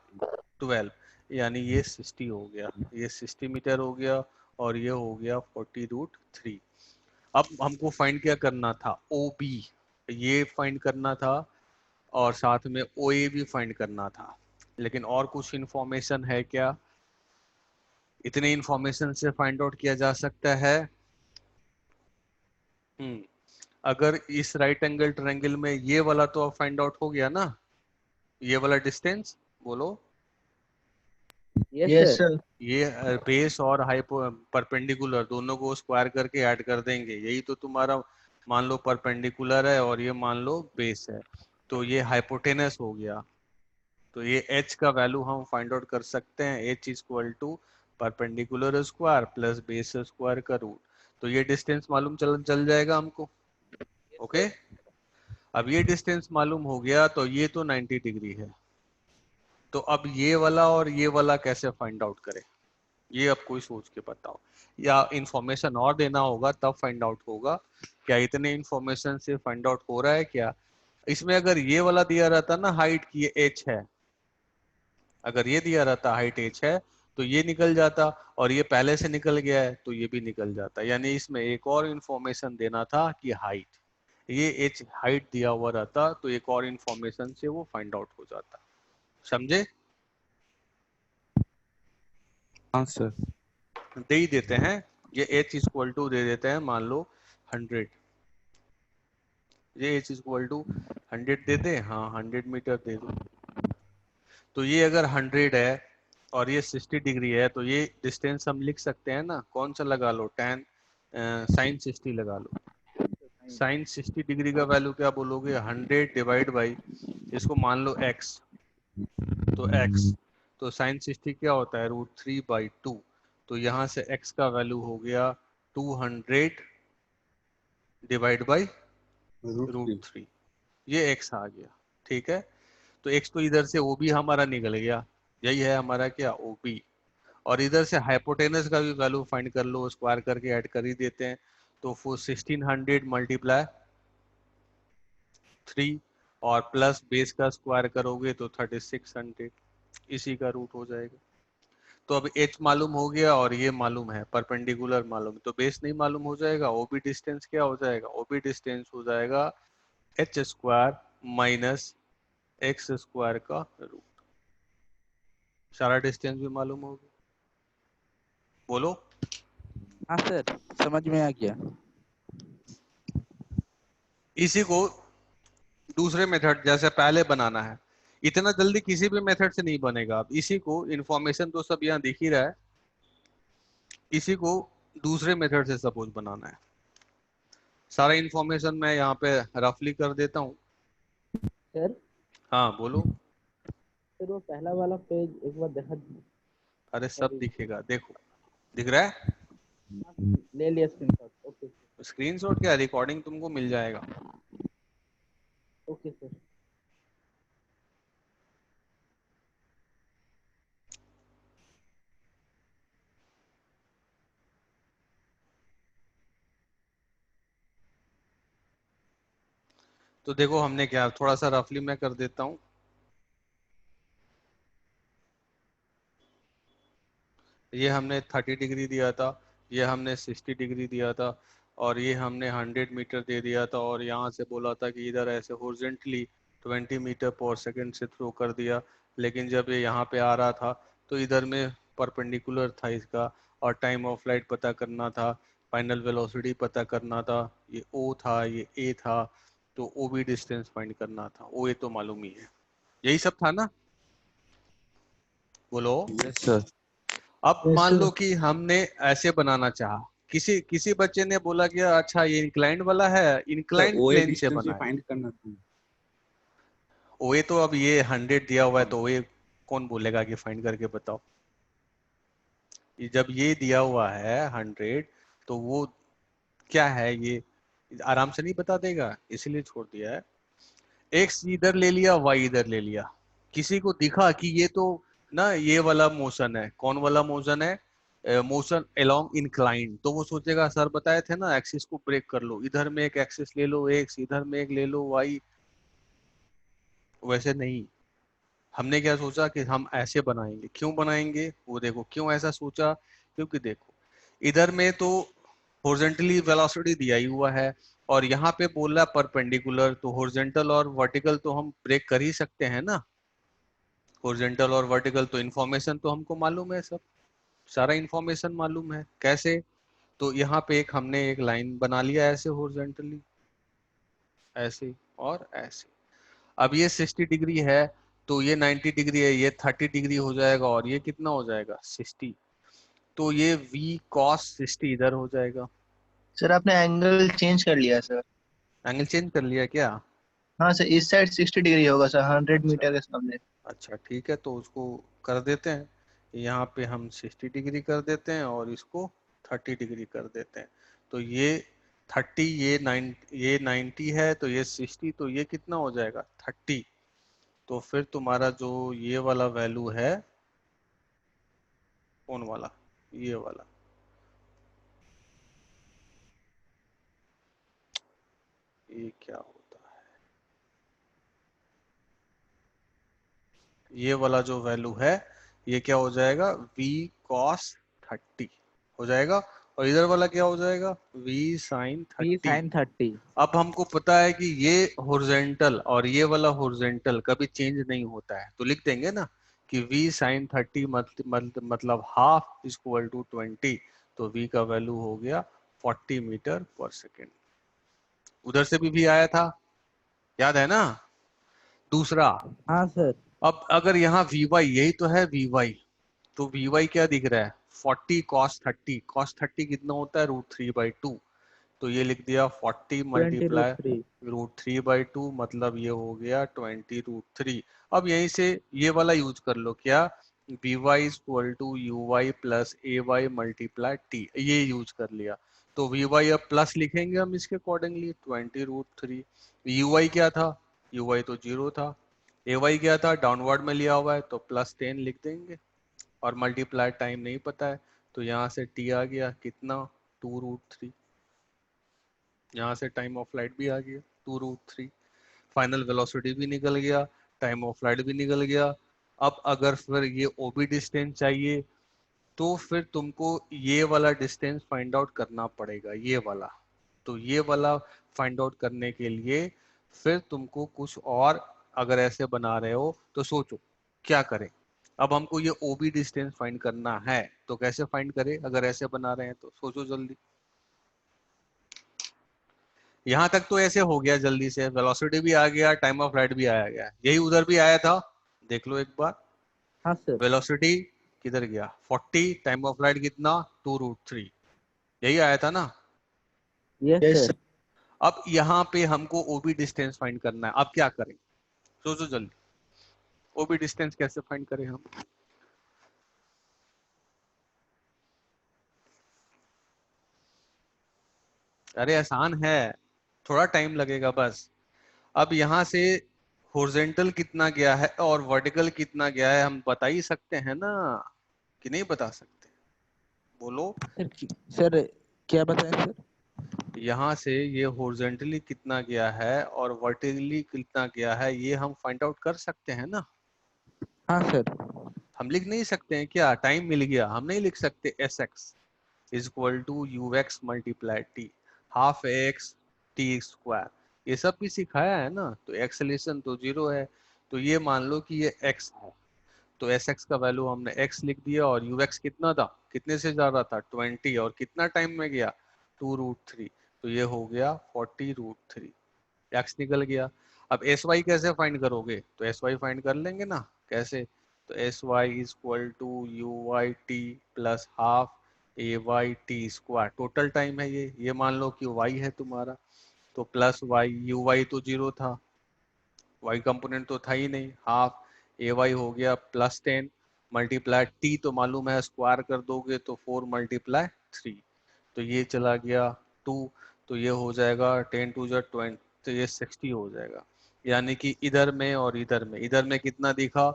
12, यानी ये 60 हो गया, ये 60 मीटर हो गया, और ये हो गया 40√3। अब हमको फाइंड क्या करना था OB, ये फाइंड करना था, और साथ में OA भी फाइंड करना था, लेकिन और कुछ इन्फॉर्मेशन है क्या, इतने इंफॉर्मेशन से फाइंड आउट किया जा सकता है। अगर इस राइट एंगल ट्रायंगल में ये वाला तो फाइंड आउट हो गया ना, ये वाला डिस्टेंस, बोलो। Yes, Yes, sir. sir. ये बेस और हाइपो परपेंडिकुलर दोनों को स्क्वायर करके ऐड कर देंगे, यही तो तुम्हारा, मान लो परपेंडिकुलर है और ये मान लो बेस है, तो ये हाइपोटेनस हो गया, तो ये h का वैल्यू हम फाइंड आउट कर सकते हैं, h equal to perpendicular square plus base square का रूट। तो ये डिस्टेंस मालूम चल जाएगा हमको। ओके, अब ये डिस्टेंस मालूम हो गया, तो ये तो 90 डिग्री है। तो अब ये वाला और ये वाला कैसे फाइंड आउट करें, ये अब कोई सोच के बताओ, या इंफॉर्मेशन और देना होगा तब फाइंड आउट होगा क्या? इतने इंफॉर्मेशन से फाइंड आउट हो रहा है क्या? इसमें अगर ये वाला दिया रहता ना हाइट की ये h है, अगर ये दिया रहता हाइट h है तो ये निकल जाता, और ये पहले से निकल गया है तो ये भी निकल जाता। यानी इसमें एक और इंफॉर्मेशन देना था कि हाइट, ये h हाइट दिया हुआ रहता तो एक और इंफॉर्मेशन से वो फाइंड आउट हो जाता। समझे? हाँ सर। दे ही देते हैं, ये h इक्वल टू दे देते हैं, मान लो 100, ये h इक्वल टू 100 दे दे, हाँ 100 मीटर दे दो। तो ये अगर 100 है और ये 60 डिग्री है, तो ये डिस्टेंस हम लिख सकते हैं ना, कौन सा लगा लो, tan साइन 60 लगा लो। साइन 60 डिग्री का वैल्यू क्या बोलोगे, 100 डिवाइड बाई, इसको मान लो x, तो x, तो साइन 60 क्या होता है, √3/2। तो यहाँ से x का वैल्यू हो गया 200 डिवाइड बाई √3, ये x आ गया। ठीक है, तो x तो इधर से OB हमारा निकल गया, यही है हमारा क्या, OB। और इधर से हाइपोटेनस का भी वैल्यू फाइंड कर लो, स्क्वायर करके ऐड कर ही देते हैं। तो 1600 मल्टीप्लाई 3 और प्लस बेस का स्क्वायर करोगे तो 3600, इसी का रूट हो जाएगा। तो अब h मालूम हो गया और ये मालूम है, परपेंडिकुलर मालूम, तो बेस नहीं मालूम हो जाएगा, OB डिस्टेंस क्या हो जाएगा, OB डिस्टेंस हो जाएगा h square minus x square का रूट। सारा डिस्टेंस भी मालूम हो गया, बोलो। हाँ सर, समझ में आ गया। इसी को दूसरे मेथड जैसे पहले बनाना है, इतना जल्दी किसी भी मेथड से नहीं बनेगा। अब इसी को, इंफॉर्मेशन तो सब यहाँ दिख ही रहा है, इसी को दूसरे मेथड से सपोज बनाना है। सारा इंफॉर्मेशन मैं यहाँ पे रफली कर देता हूँ। सर हाँ बोलो। सर वो पहला वाला पेज एक बार देखा। अरे सब दिखेगा, देखो दिख रहा है, ले लिया स्क्रीनशॉट। ओके स्क्रीनशॉट क्या, रिकॉर्डिंग तुमको मिल जाएगा। Okay sir. तो देखो हमने क्या, थोड़ा सा रफली मैं कर देता हूँ। ये हमने 30 डिग्री दिया था, ये हमने 60 डिग्री दिया था, और ये हमने 100 मीटर दे दिया था, और यहाँ से बोला था कि इधर ऐसे हॉरिजॉन्टली 20 मीटर पर सेकंड से थ्रो कर दिया। लेकिन जब ये यहाँ पे आ रहा था तो इधर में परपेंडिकुलर था इसका, और टाइम ऑफ फ्लाइट पता करना था, फाइनल वेलोसिटी पता करना था, ये O था, ये A था, तो OB डिस्टेंस फाइंड करना था। OA तो मालूम ही है, यही सब था ना, बोलो। Yes sir. अब मान लो कि हमने ऐसे बनाना चाहा, किसी किसी बच्चे ने बोला कि अच्छा ये इंक्लाइंड वाला है, इंक्लाइंड ओए प्लेन से डिस्टेंस भी बनाए। फाइंड करना था। ओए तो अब ये 100 दिया हुआ है, तो ओए कौन बोलेगा कि फाइंड करके बताओ। जब ये दिया हुआ है 100, तो वो क्या है, ये आराम से नहीं बता देगा, इसलिए छोड़ दिया है। एक्स इधर ले लिया, वाई इधर ले लिया, किसी को दिखा कि ये तो ना ये वाला मोशन है, कौन वाला मोशन है, मोशन अलोंग इंक्लाइंड, तो वो सोचेगा सर बताए थे ना एक्सिस को ब्रेक कर लो, इधर में एक एक्सिस ले लो एक्स, इधर में एक ले लो वाई। वैसे नहीं, हमने क्या सोचा कि हम ऐसे बनाएंगे। क्यों बनाएंगे वो देखो, क्यों ऐसा सोचा, क्योंकि देखो इधर में तो हॉरिजॉन्टली वेलोसिटी दिया ही हुआ है, और यहाँ पे बोल रहा है परपेंडिकुलर, तो हॉरिजॉन्टल और वर्टिकल तो हम ब्रेक कर ही सकते हैं ना, हॉरिजॉन्टल और वर्टिकल, तो इन्फॉर्मेशन तो हमको मालूम है, सब सारा इन्फॉर्मेशन मालूम है। कैसे, तो यहाँ पे एक हमने एक लाइन बना लिया ऐसे हॉरिजॉन्टली, ऐसे और ऐसे। अब ये 60 डिग्री है, तो ये 90 डिग्री है, ये 30 डिग्री हो जाएगा, और ये कितना हो जाएगा 60, तो ये v cos 60 इधर हो जाएगा। सर आपने एंगल चेंज कर लिया सर। एंगल चेंज कर लिया क्या, हाँ सर, इस साइड 60 डिग्री होगा सर, 100 मीटर के सामने। अच्छा ठीक है, तो उसको कर देते हैं। यहाँ पे हम 60 डिग्री कर देते हैं और इसको 30 डिग्री कर देते हैं। तो ये 30, ये 90 है, तो ये 60, तो ये कितना हो जाएगा 30। तो फिर तुम्हारा जो ये वाला वैल्यू है, कौन वाला, ये वाला, ये क्या होता है, ये वाला जो वैल्यू है ये क्या हो जाएगा, v cos 30 हो जाएगा। और इधर वाला क्या हो जाएगा, v sin P 30। sin 30। अब हमको पता है कि ये हॉरिजॉन्टल और ये वाला हॉरिजॉन्टल कभी चेंज नहीं होता है, तो लिख देंगे ना कि v sin 30 मतलब हाफ इज इक्वल टू 20। तो v का वैल्यू हो गया 40 मीटर पर सेकेंड। उधर से भी आया था, याद है ना। दूसरा, हाँ सर। अब अगर यहाँ vy, यही तो है vy, तो vy क्या दिख रहा है 40 cos 30। cos 30 कितना होता है √3/2। तो ये लिख दिया 40 मल्टीप्लाई 20√3। √3/2, मतलब ये हो गया 20√3। अब यहीं से ये वाला यूज कर लो, क्या, vy is equal to uy plus ay multiply t, ये यूज कर लिया। तो vy अब प्लस लिखेंगे हम इसके अकॉर्डिंगली 20√3। uy क्या था, uy तो 0 था। ay क्या था, डाउनवर्ड में लिया हुआ है, तो +10 लिख देंगे। और मल्टीप्लाई टाइम नहीं पता है, तो यहाँ से t आ गया कितना, 2√3। यहाँ से टाइम ऑफ फ्लाइट भी आ गया 2√3। फाइनल वेलोसिटी भी निकल गया, टाइम ऑफ फ्लाइट भी निकल गया। अब अगर फिर ये ओबी डिस्टेंस चाहिए, तो फिर तुमको ये वाला डिस्टेंस फाइंड आउट करना पड़ेगा, ये वाला। तो ये वाला फाइंड आउट करने के लिए फिर तुमको कुछ और, अगर ऐसे बना रहे हो तो सोचो क्या करें। अब हमको ये ओबी डिस्टेंस फाइंड करना है, तो कैसे फाइंड करें, अगर ऐसे बना रहे हैं तो सोचो जल्दी। यहाँ तक तो ऐसे हो गया जल्दी से, वेलोसिटी भी आ गया, टाइम ऑफ फ्लाइट भी आया गया, यही उधर भी आया था, देख लो एक बार। हाँ सर। वेलोसिटी किधर गया 40, टाइम ऑफ फ्लाइट कितना 2√3, यही आया था ना। Yes yes sir. सर। अब यहाँ पे हमको ओबी डिस्टेंस फाइंड करना है, अब क्या करें, सोचो जल्दी। ओबी डिस्टेंस कैसे फाइंड करें हम, अरे आसान है, थोड़ा टाइम लगेगा बस। अब यहाँ से हॉरिजॉन्टल कितना गया है और वर्टिकल कितना गया है हम बता ही सकते हैं ना, कि नहीं बता सकते, बोलो। सर सर क्या बताएं सर? यहाँ से ये हॉरिजॉन्टली कितना गया है और वर्टिकली कितना गया है, ये हम फाइंड आउट कर सकते हैं ना। हाँ सर। हम लिख नहीं सकते हैं क्या, टाइम मिल गया, हम नहीं लिख सकते s x is equal to u x multiply t, half x t square, ये सब भी सिखाया है ना। तो एक्सेलेरेशन तो 0 है, तो ये मान लो कि ये x है, तो एस एक्स का वैल्यू हमने x लिख दिया, और यू एक्स कितना था, कितने से जा रहा था 20, और कितना टाइम में गया 2√3, तो ये हो गया 40√3, एक्स निकल गया। अब एस वाई कैसे फाइंड करोगे, तो एस वाई फाइंड कर लेंगे ना, कैसे, तो s y is equal to u y t plus half a y t square, total time है ये मान लो कि वाई है तुम्हारा, तो प्लस वाई, यू वाई तो 0 था, वाई कंपोनेंट तो था ही नहीं, हाफ ए वाई हो गया +10 मल्टीप्लाई टी तो मालूम है, स्क्वायर कर दोगे तो 4 × 3, तो ये चला गया 2, तो ये हो जाएगा 10 × 2 = 20, तो ये 60 हो जाएगा। यानी कि इधर में और इधर में कितना दिखा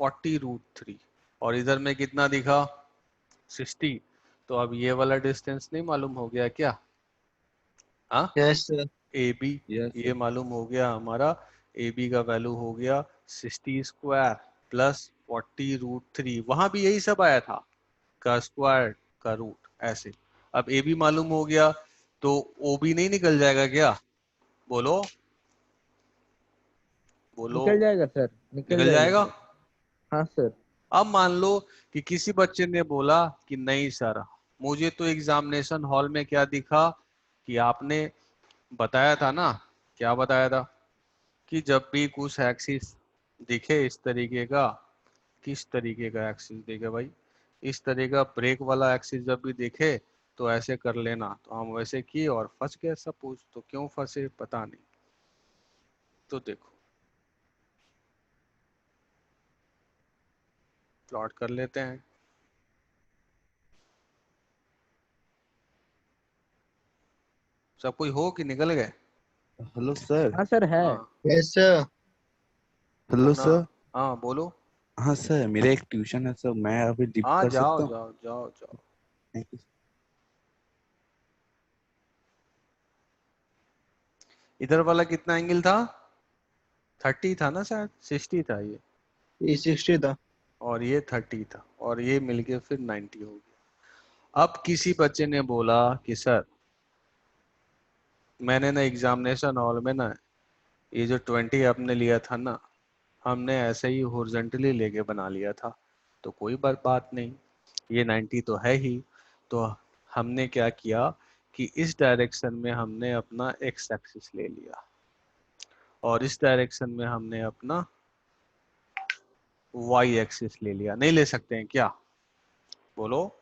40√3, और इधर में कितना दिखा 60। तो अब ये वाला डिस्टेंस नहीं मालूम हो गया क्या, हाँ, yes sir. A b, yes ये सर। मालूम हो गया हमारा, ए बी का वैल्यू हो गया 60 स्क्वायर प्लस 40√3, वहां भी यही सब आया था, का स्क्वायर का रूट ऐसे। अब ए बी मालूम हो गया, तो ओ बी नहीं निकल जाएगा क्या, बोलो बोलो, निकल जाएगा सर, निकल निकल जाएगा जाएगा। सर। हाँ सर। अब मान लो कि किसी बच्चे ने बोला कि नहीं सर, मुझे तो एग्जामिनेशन हॉल में क्या दिखा, कि आपने बताया था ना, क्या बताया था, कि जब भी कुछ एक्सिस दिखे इस तरीके का, किस तरीके का एक्सिस दिखे भाई, इस तरीके का ब्रेक वाला एक्सिस जब भी दिखे तो ऐसे कर लेना, तो हम वैसे किए और फंस गए सपोज, तो क्यों फंसे पता नहीं। तो देखो प्लॉट कर लेते हैं। सब कोई हो कि निकल गए? Hello sir. हाँ सर है। हाँ yes sir. Hello Munna, sir. हाँ बोलो। हाँ सर, मेरा एक ट्यूशन है सर, मैं अभी लीव हाँ कर जाओ सकता हूँ? जाओ जाओ जाओ। Thank you. इधर वाला कितना एंगल था? 30 था ना, शायद 60 था ये, ये 60 था। और ये 30 था, और ये मिलके फिर 90 हो गया। अब किसी बच्चे ने बोला कि सर मैंने ना एग्जामिनेशन हॉल में ना ये जो 20 आपने लिया था ना, हमने ऐसे ही हॉरिजॉन्टली लेके बना लिया था, तो कोई बात नहीं, ये 90 तो है ही। तो हमने क्या किया कि इस डायरेक्शन में हमने अपना एक्स एक्सिस ले लिया, और इस डायरेक्शन में हमने अपना वाई एक्सिस ले लिया। नहीं ले सकते हैं क्या? बोलो।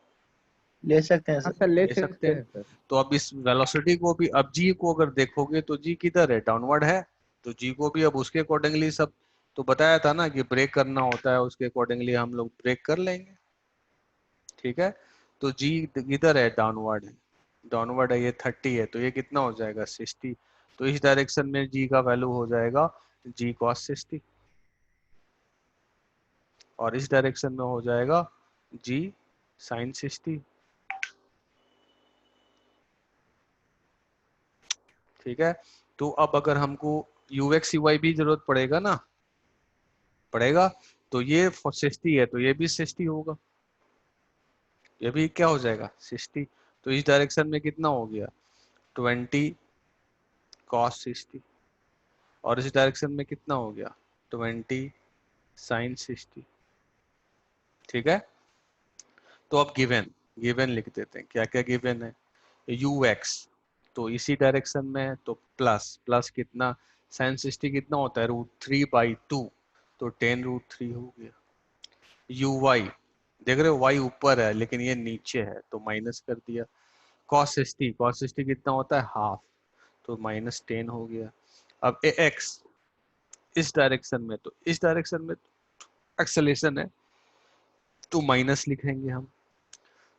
ले सकते हैं हाँ सर। सर ले ले सकते सकते हैं। हैं सर। तो अब इस वेलोसिटी को भी, अब जी को अगर देखोगे तो जी किधर है? डाउनवर्ड है। तो जी को भी अब उसके अकॉर्डिंगली सब, तो बताया था ना कि ब्रेक करना होता है, उसके अकॉर्डिंगली हम लोग ब्रेक कर लेंगे। ठीक है, तो जी इधर है, डाउनवर्ड है, डाउनवर्ड है, ये 30 है, तो ये कितना हो जाएगा? 60। तो इस डायरेक्शन में जी का वैल्यू हो जाएगा जी cos 60, और इस डायरेक्शन में हो जाएगा जी sin 60। ठीक है, तो अब अगर हमको यू एक्स यू वाई भी जरूरत पड़ेगा ना, पड़ेगा, तो ये 60 है, तो ये भी 60 होगा, ये भी क्या हो जाएगा? 60। तो इस डायरेक्शन में कितना हो गया? 20 cos 60, और इस डायरेक्शन में कितना हो गया? 20 sin 60। ठीक है, तो अब गिवन, गिवन लिख देते हैं। क्या क्या गिवन है? यू एक्स तो इसी डायरेक्शन में है, तो प्लस प्लस कितना? साइन 60 कितना होता है? √3/2, तो 10√3 हो गया। यू वाई, देख रहे हो वाई ऊपर है लेकिन ये नीचे है, तो माइनस कर दिया। कॉस 60, कॉस 60 कितना होता है? हाफ, तो -10 हो गया। अब ए एक्स इस डायरेक्शन में, तो इस डायरेक्शन में एक्सेलेरेशन है, तो माइनस लिखेंगे हम।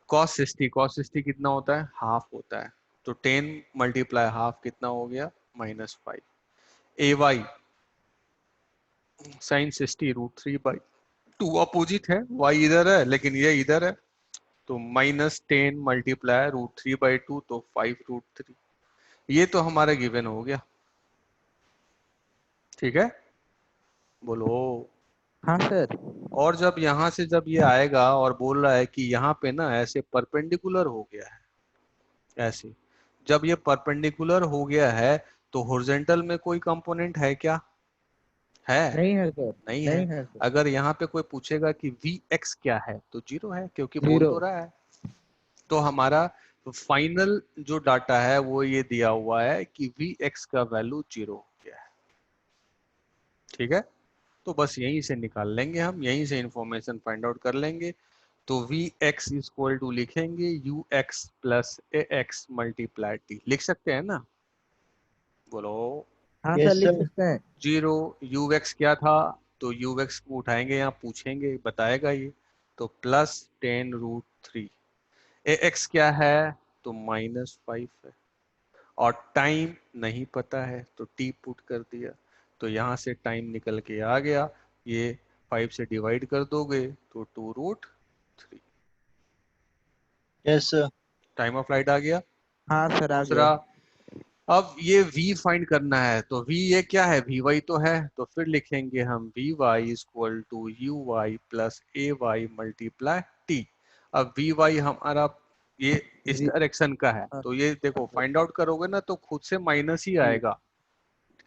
कॉस 60, कॉस 60 कितना होता है? हाफ होता है, तो 10 मल्टीप्लाई हाफ कितना हो गया? -5। ए वाई साइन 60 √3/2, अपोजिट है, वाई इधर है लेकिन ये इधर है, तो -10 मल्टीप्लाई √3/2, तो 5√3। ये तो हमारा गिवन हो गया। ठीक है, बोलो। हाँ सर। और जब यहां से जब ये आएगा और बोल रहा है कि यहाँ पे ना ऐसे परपेंडिकुलर हो गया है, ऐसे जब ये परपेंडिकुलर हो गया है, तो हॉरिजॉन्टल में कोई कंपोनेंट है क्या? है? नहीं है सर। नहीं है। नहीं है सर। अगर यहाँ पे कोई पूछेगा कि वी एक्स क्या है, तो 0 है, क्योंकि बोल जीरो। तो रहा है। तो हमारा फाइनल जो डाटा है वो ये दिया हुआ है कि वी एक्स का वैल्यू 0 हो गया है। ठीक है, तो बस यहीं से निकाल लेंगे, हम यहीं से इंफॉर्मेशन फाइंड आउट कर लेंगे। तो वी एक्स इक्वल टू लिखेंगे you x plus A x multiply T, लिख सकते हैं ना? बोलो। हाँ सर यस लिख सर। सकते हैं। 0, यू एक्स क्या था? तो यू एक्स को उठाएंगे, यहाँ पूछेंगे, बताएगा ये, तो +10√3। ए एक्स क्या है? तो -5 है, और टाइम नहीं पता है, तो टी पुट कर दिया, तो यहाँ से टाइम निकल के आ गया। ये 5 से डिवाइड कर दोगे तो 2√3 yes sir. Time of flight आ गया। हाँ सर आ गया। दूसरा, अब ये v फाइंड करना है, तो v ये क्या है? vy तो है, तो फिर लिखेंगे हम vy equal to uy plus ay multiply t। अब vy हमारा ये इस जी। डायरेक्शन का है, हाँ तो ये देखो फाइंड आउट करोगे ना तो खुद से माइनस ही जी। आएगा,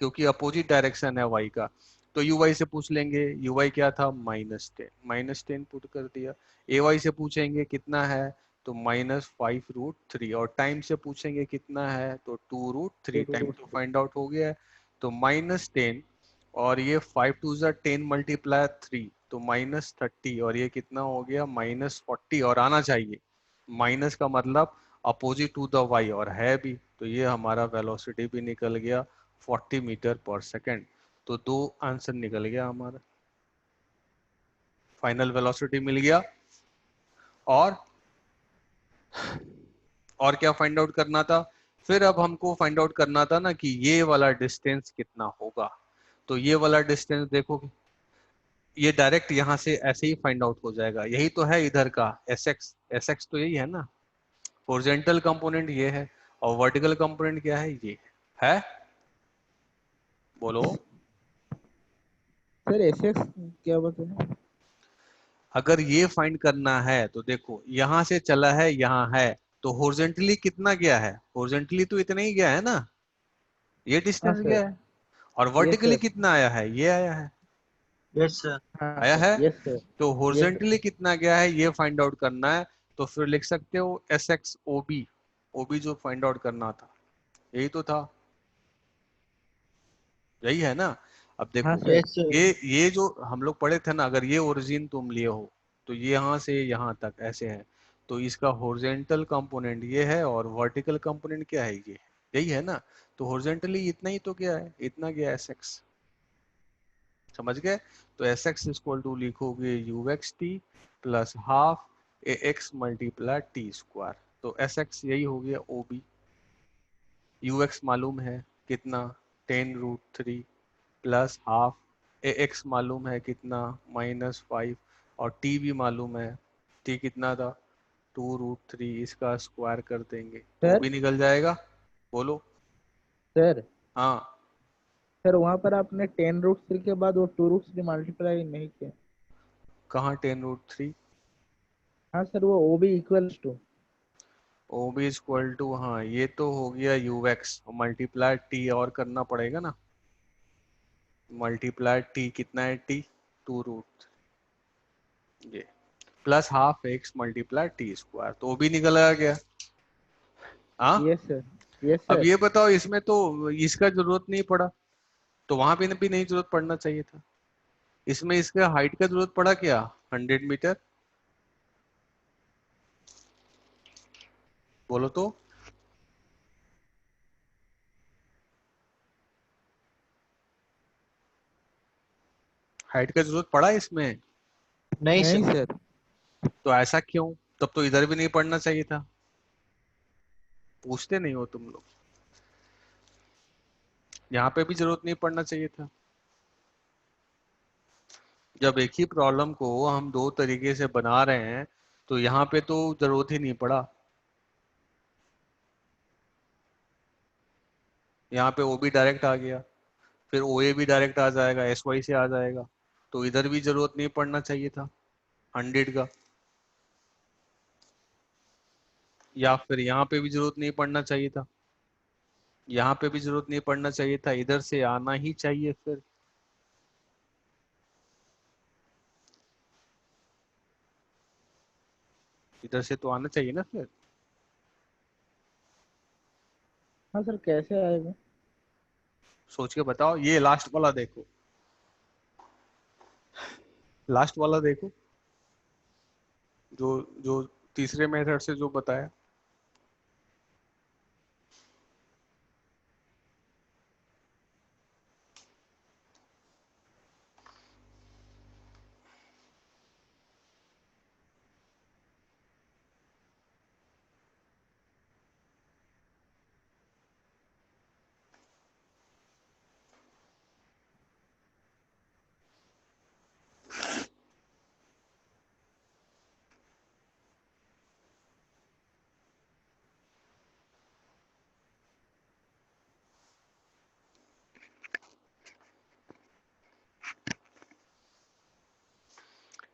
क्योंकि अपोजिट डायरेक्शन है y का। तो uy से पूछ लेंगे, uy क्या था? -10 पुट कर दिया। ay से पूछेंगे कितना है, तो -5√3, और टाइम से पूछेंगे कितना है, तो 2√3। टाइम तो फाइंड आउट हो गया है, तो -10, और ये 5 2 10 मल्टीप्लाई 3, तो -30, और ये कितना हो गया? -40, और आना चाहिए, माइनस का मतलब अपोजिट टू द वाई, और है भी, तो ये हमारा वेलोसिटी भी निकल गया 40 मीटर पर सेकेंड। तो 2 आंसर निकल गया हमारा, फाइनल वेलोसिटी मिल गया। और क्या फाइंड आउट करना था? फिर अब हमको फाइंड आउट करना था ना कि ये वाला डिस्टेंस कितना होगा। तो ये वाला डिस्टेंस देखो, ये डायरेक्ट यहाँ से ऐसे ही फाइंड आउट हो जाएगा। यही तो है इधर का एस एक्स तो यही है ना। हॉरिजॉन्टल कंपोनेंट ये है और वर्टिकल कंपोनेंट क्या है, ये है। बोलो। सर एसएक्स क्या बताए? अगर ये फाइंड करना है तो देखो, यहां से चला है, यहाँ है, तो हॉरिजॉन्टली कितना गया है? हॉरिजॉन्टली तो इतना ही गया है ना, ये हाँ डिस्टेंस सर। गया है। और यस वर्टिकली सर। कितना आया है? ये आया है। Yes sir. हाँ आया सर। है। Yes sir. तो यस सर। हॉरिजॉन्टली कितना गया है ये फाइंड आउट करना है। तो फिर लिख सकते हो s x O B. O B जो फाइंड आउट करना था, यही तो था, यही है ना। अब हाँ देखो, सर। Yes sir. ये जो हम लोग पढ़े थे ना, अगर ये ओरिजिन तुम लिए हो तो ये यहाँ से यहाँ तक ऐसे है, तो इसका हॉरिजॉन्टल कंपोनेंट ये है और वर्टिकल कंपोनेंट क्या है, ये यही है ना। तो हॉरिजॉन्टली इतना ही तो गया है, इतना गया एस एक्स। समझ गए? तो एस एक्स इक्वल टू लिखोगे you x T plus half A x multiply T square. तो एस एक्स यही हो गया ओ बी। यू एक्स मालूम है कितना, 10√3 प्लस हाफ ए एक्स मालूम है कितना, -5, और टी भी मालूम है, टी कितना था, 2√3, इसका स्क्वायर कर देंगे तो वो सर। भी निकल जाएगा। बोलो। सर। हाँ। सर वहाँ पर आपने 10√3 के बाद वो 2√3 मल्टीप्लाई नहीं किया। कहाँ 10√3? हाँ सर, वो O B equals to. O B equal to, हाँ ये तो हो गया यू एक्स मल्टीप्लाई टी, और करना पड़ेगा ना, मल्टीप्लाई टी कितना है, टी 2√, ये plus half x multiply T square, तो वो भी निकल आ गया। हाँ। Yes sir. यस अब सर। ये बताओ, इसमें तो इसका जरूरत नहीं पड़ा, तो वहां पे भी नहीं जरूरत पड़ना चाहिए था। इसमें इसका हाइट का जरूरत पड़ा क्या, 100 मीटर? बोलो तो। हाइट का जरूरत पड़ा इसमें? नहीं नहीं सर। सर। तो ऐसा क्यों? तब तो इधर भी नहीं पढ़ना चाहिए था। पूछते नहीं हो तुम लोग। यहाँ पे भी जरूरत नहीं पड़ना चाहिए था। जब एक ही प्रॉब्लम को हम दो तरीके से बना रहे हैं तो यहाँ पे तो जरूरत ही नहीं पड़ा। यहाँ पे ओ भी डायरेक्ट आ गया, फिर ओ ए भी डायरेक्ट आ जाएगा, एस वाई से आ जाएगा, तो इधर भी जरूरत नहीं पड़ना चाहिए था 100 का। या फिर यहाँ पे भी जरूरत नहीं पड़ना चाहिए था, यहाँ पे भी जरूरत नहीं पड़ना चाहिए था, इधर से आना ही चाहिए फिर। इधर से तो आना चाहिए ना फिर। हाँ सर, कैसे आएगा? सोच के बताओ। ये लास्ट वाला देखो, लास्ट वाला देखो, जो जो तीसरे मेथड से जो बताया।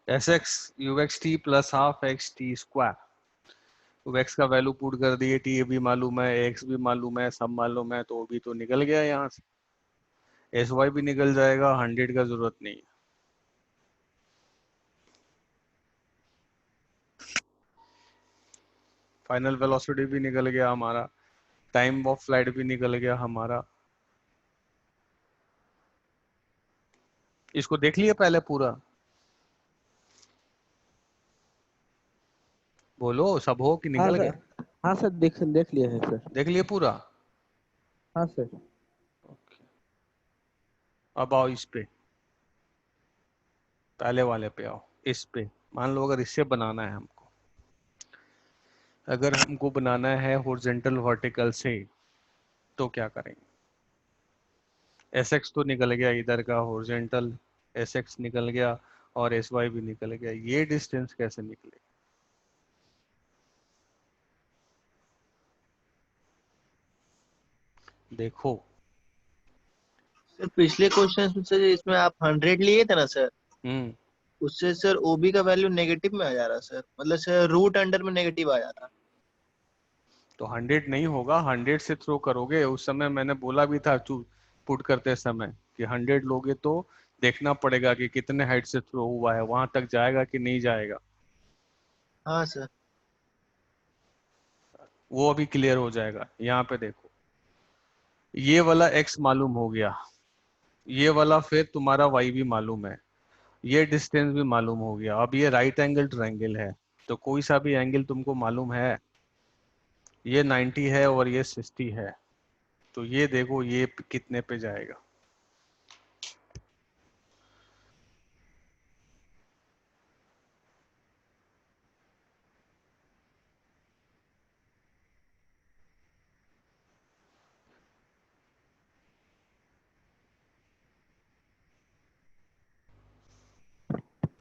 S x you x T plus half x t square. तो एक्स का वैल्यू पुट कर दिए, टी भी मालूम है, एक्स भी मालूम है, सब मालूम है, तो वो भी तो निकल गया यहाँ से। एस वाई भी निकल जाएगा, 100 का जरूरत नहीं है। फाइनल वेलोसिटी भी निकल गया हमारा, टाइम ऑफ फ्लाइट भी निकल गया हमारा। इसको देख लिया पहले पूरा? बोलो, सब हो कि हाँ निकल सर। गया? हाँ सर, देख देख लिया है सर। देख लिया पूरा? हाँ सर। अब आओ इस पे, पहले वाले पे आओ। इस पे मान लो अगर इससे बनाना है हमको, अगर हमको बनाना है हॉरिजॉन्टल वर्टिकल से, तो क्या करेंगे? एस एक्स तो निकल गया इधर का हॉरिजॉन्टल, एस एक्स निकल गया और एस वाई भी निकल गया, ये डिस्टेंस कैसे निकले? देखो सर पिछले क्वेश्चन से इसमें आप 100 लिए थे ना सर, उससे सर ओबी का वैल्यू नेगेटिव में आ जा रहा सर, मतलब सर रूट अंडर में नेगेटिव आ जा रहा। तो 100 नहीं होगा, 100 से थ्रो करोगे। उस समय मैंने बोला भी था पुट करते समय कि 100 लोगे तो देखना पड़ेगा कि कितने हाइट से थ्रो हुआ है, वहां तक जाएगा कि नहीं जाएगा। हाँ सर। वो अभी क्लियर हो जाएगा। यहाँ पे देखो, ये वाला x मालूम हो गया, ये वाला फिर तुम्हारा y भी मालूम है, ये डिस्टेंस भी मालूम हो गया। अब ये राइट एंगल ट्रायंगल है, तो कोई सा भी एंगल तुमको मालूम है, ये 90 है और ये 60 है, तो ये देखो ये कितने पे जाएगा।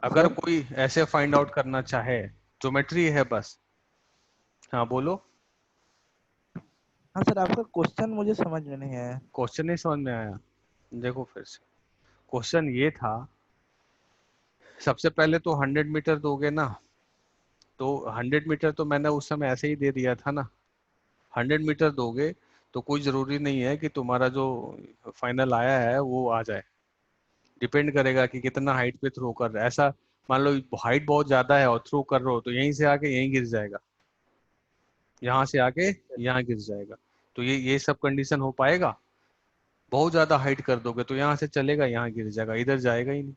अगर सर कोई ऐसे फाइंड आउट करना चाहे, ज्योमेट्री है बस। हाँ बोलो। हाँ सर, आपका क्वेश्चन मुझे समझ में नहीं आया। क्वेश्चन नहीं समझ में आया? देखो फिर से, क्वेश्चन ये था, सबसे पहले तो 100 मीटर दोगे ना, तो 100 मीटर तो मैंने उस समय ऐसे ही दे दिया था ना। 100 मीटर दोगे तो कोई जरूरी नहीं है कि तुम्हारा जो फाइनल आया है वो आ जाए, डिपेंड करेगा कि कितना हाइट पे थ्रो कर रहा है। ऐसा मान लो हाइट बहुत ज्यादा है और थ्रो कर रहे हो, तो यहीं से आके यहीं गिर जाएगा, यहाँ से आके यहाँ गिर जाएगा। तो ये सब कंडीशन हो पाएगा? बहुत ज्यादा हाइट कर दोगे तो यहाँ से चलेगा, यहाँ गिर जाएगा, इधर जाएगा ही नहीं।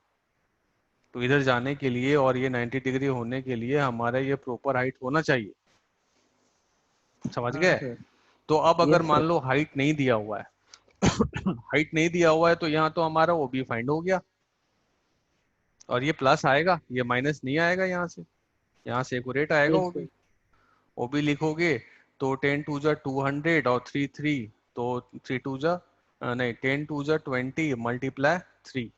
तो इधर जाने के लिए और ये 90 डिग्री होने के लिए हमारा ये प्रॉपर हाइट होना चाहिए। समझ हाँ गए? सर। तो अब अगर यस मान सर। लो हाइट नहीं दिया हुआ है हाइट नहीं दिया हुआ है, तो यहाँ तो हमारा ओबी फाइंड हो गया, और ये प्लस आएगा, ये माइनस नहीं आएगा। यहाँ से एक्यूरेट आएगा यस ओबी। सर। ओबी लिखोगे तो 10 टू जा 200 और 3 3, तो 3 टू जा नहीं 10 टू जा 20 मल्टीप्लाई 3,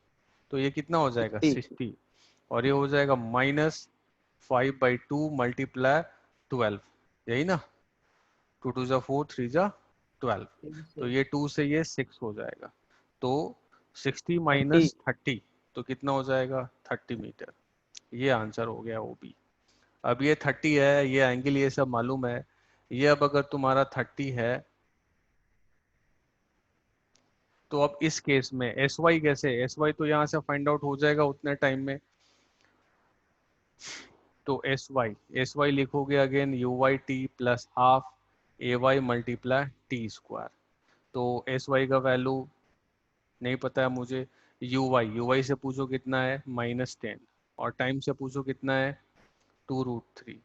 तो ये कितना हो जाएगा 60। 60, और ये हो जाएगा -5/2 मल्टीप्लाई 12, यही ना, 2 टू जा 4 3 जा 12, यस तो सर। ये 2 से ये 6 हो जाएगा। तो 60 30। माइनस 30 तो कितना हो जाएगा 30 मीटर। ये आंसर हो गया ओबी। अब ये 30 है, ये एंगल ये सब मालूम है। ये अब अगर तुम्हारा 30 है, तो अब इस केस में एस वाई कैसे? एस वाई तो यहाँ से फाइंड आउट हो जाएगा उतने टाइम में। तो एस वाई लिखोगे again u y t plus half a y multiply T square. तो एस वाई का वैल्यू नहीं पता है मुझे, यू वाई से पूछो कितना है -10, और टाइम से पूछो कितना है 2√3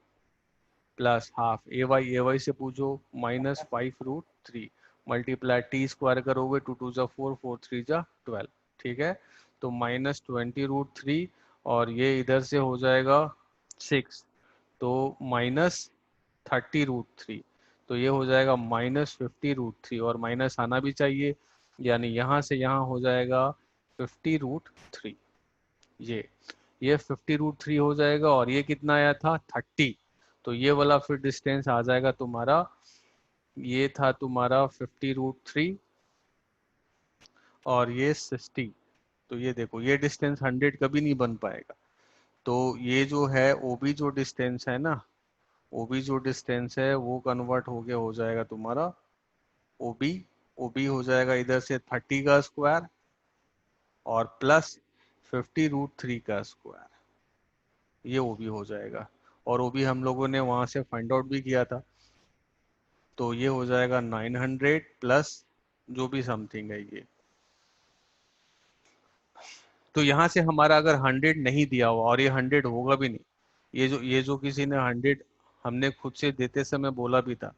प्लस हाफ ए वाई से पूछो -5√3 मल्टीप्लाई टी स्क्वायर करोगे 2 2 जा 4 4 3 जा 12, ठीक है। तो -20√3, और ये इधर से हो जाएगा 6, तो -30√3, तो ये हो जाएगा -50√3, और माइनस आना भी चाहिए, यानी यहाँ से यहाँ हो जाएगा 50√3। ये 50√3 हो जाएगा, और ये कितना आया था 30, तो ये वाला फिर डिस्टेंस आ जाएगा तुम्हारा, ये था तुम्हारा 50√3 और ये 60, तो ये देखो ये डिस्टेंस 100 कभी नहीं बन पाएगा। तो ये जो है ओबी जो डिस्टेंस है ना, ओबी जो डिस्टेंस है वो कन्वर्ट हो गया, हो जाएगा तुम्हारा ओबी। ओबी हो जाएगा इधर से 30 का स्क्वायर और प्लस 50√3 का स्क्वायर, ये ओबी हो जाएगा। और ओबी हम लोगों ने वहां से फाइंड आउट भी किया था, तो ये हो जाएगा 900 प्लस जो भी समथिंग है ये। तो यहाँ से हमारा अगर 100 नहीं दिया हुआ, और ये 100 होगा भी नहीं, ये जो किसी ने 100 हमने खुद से देते समय बोला भी था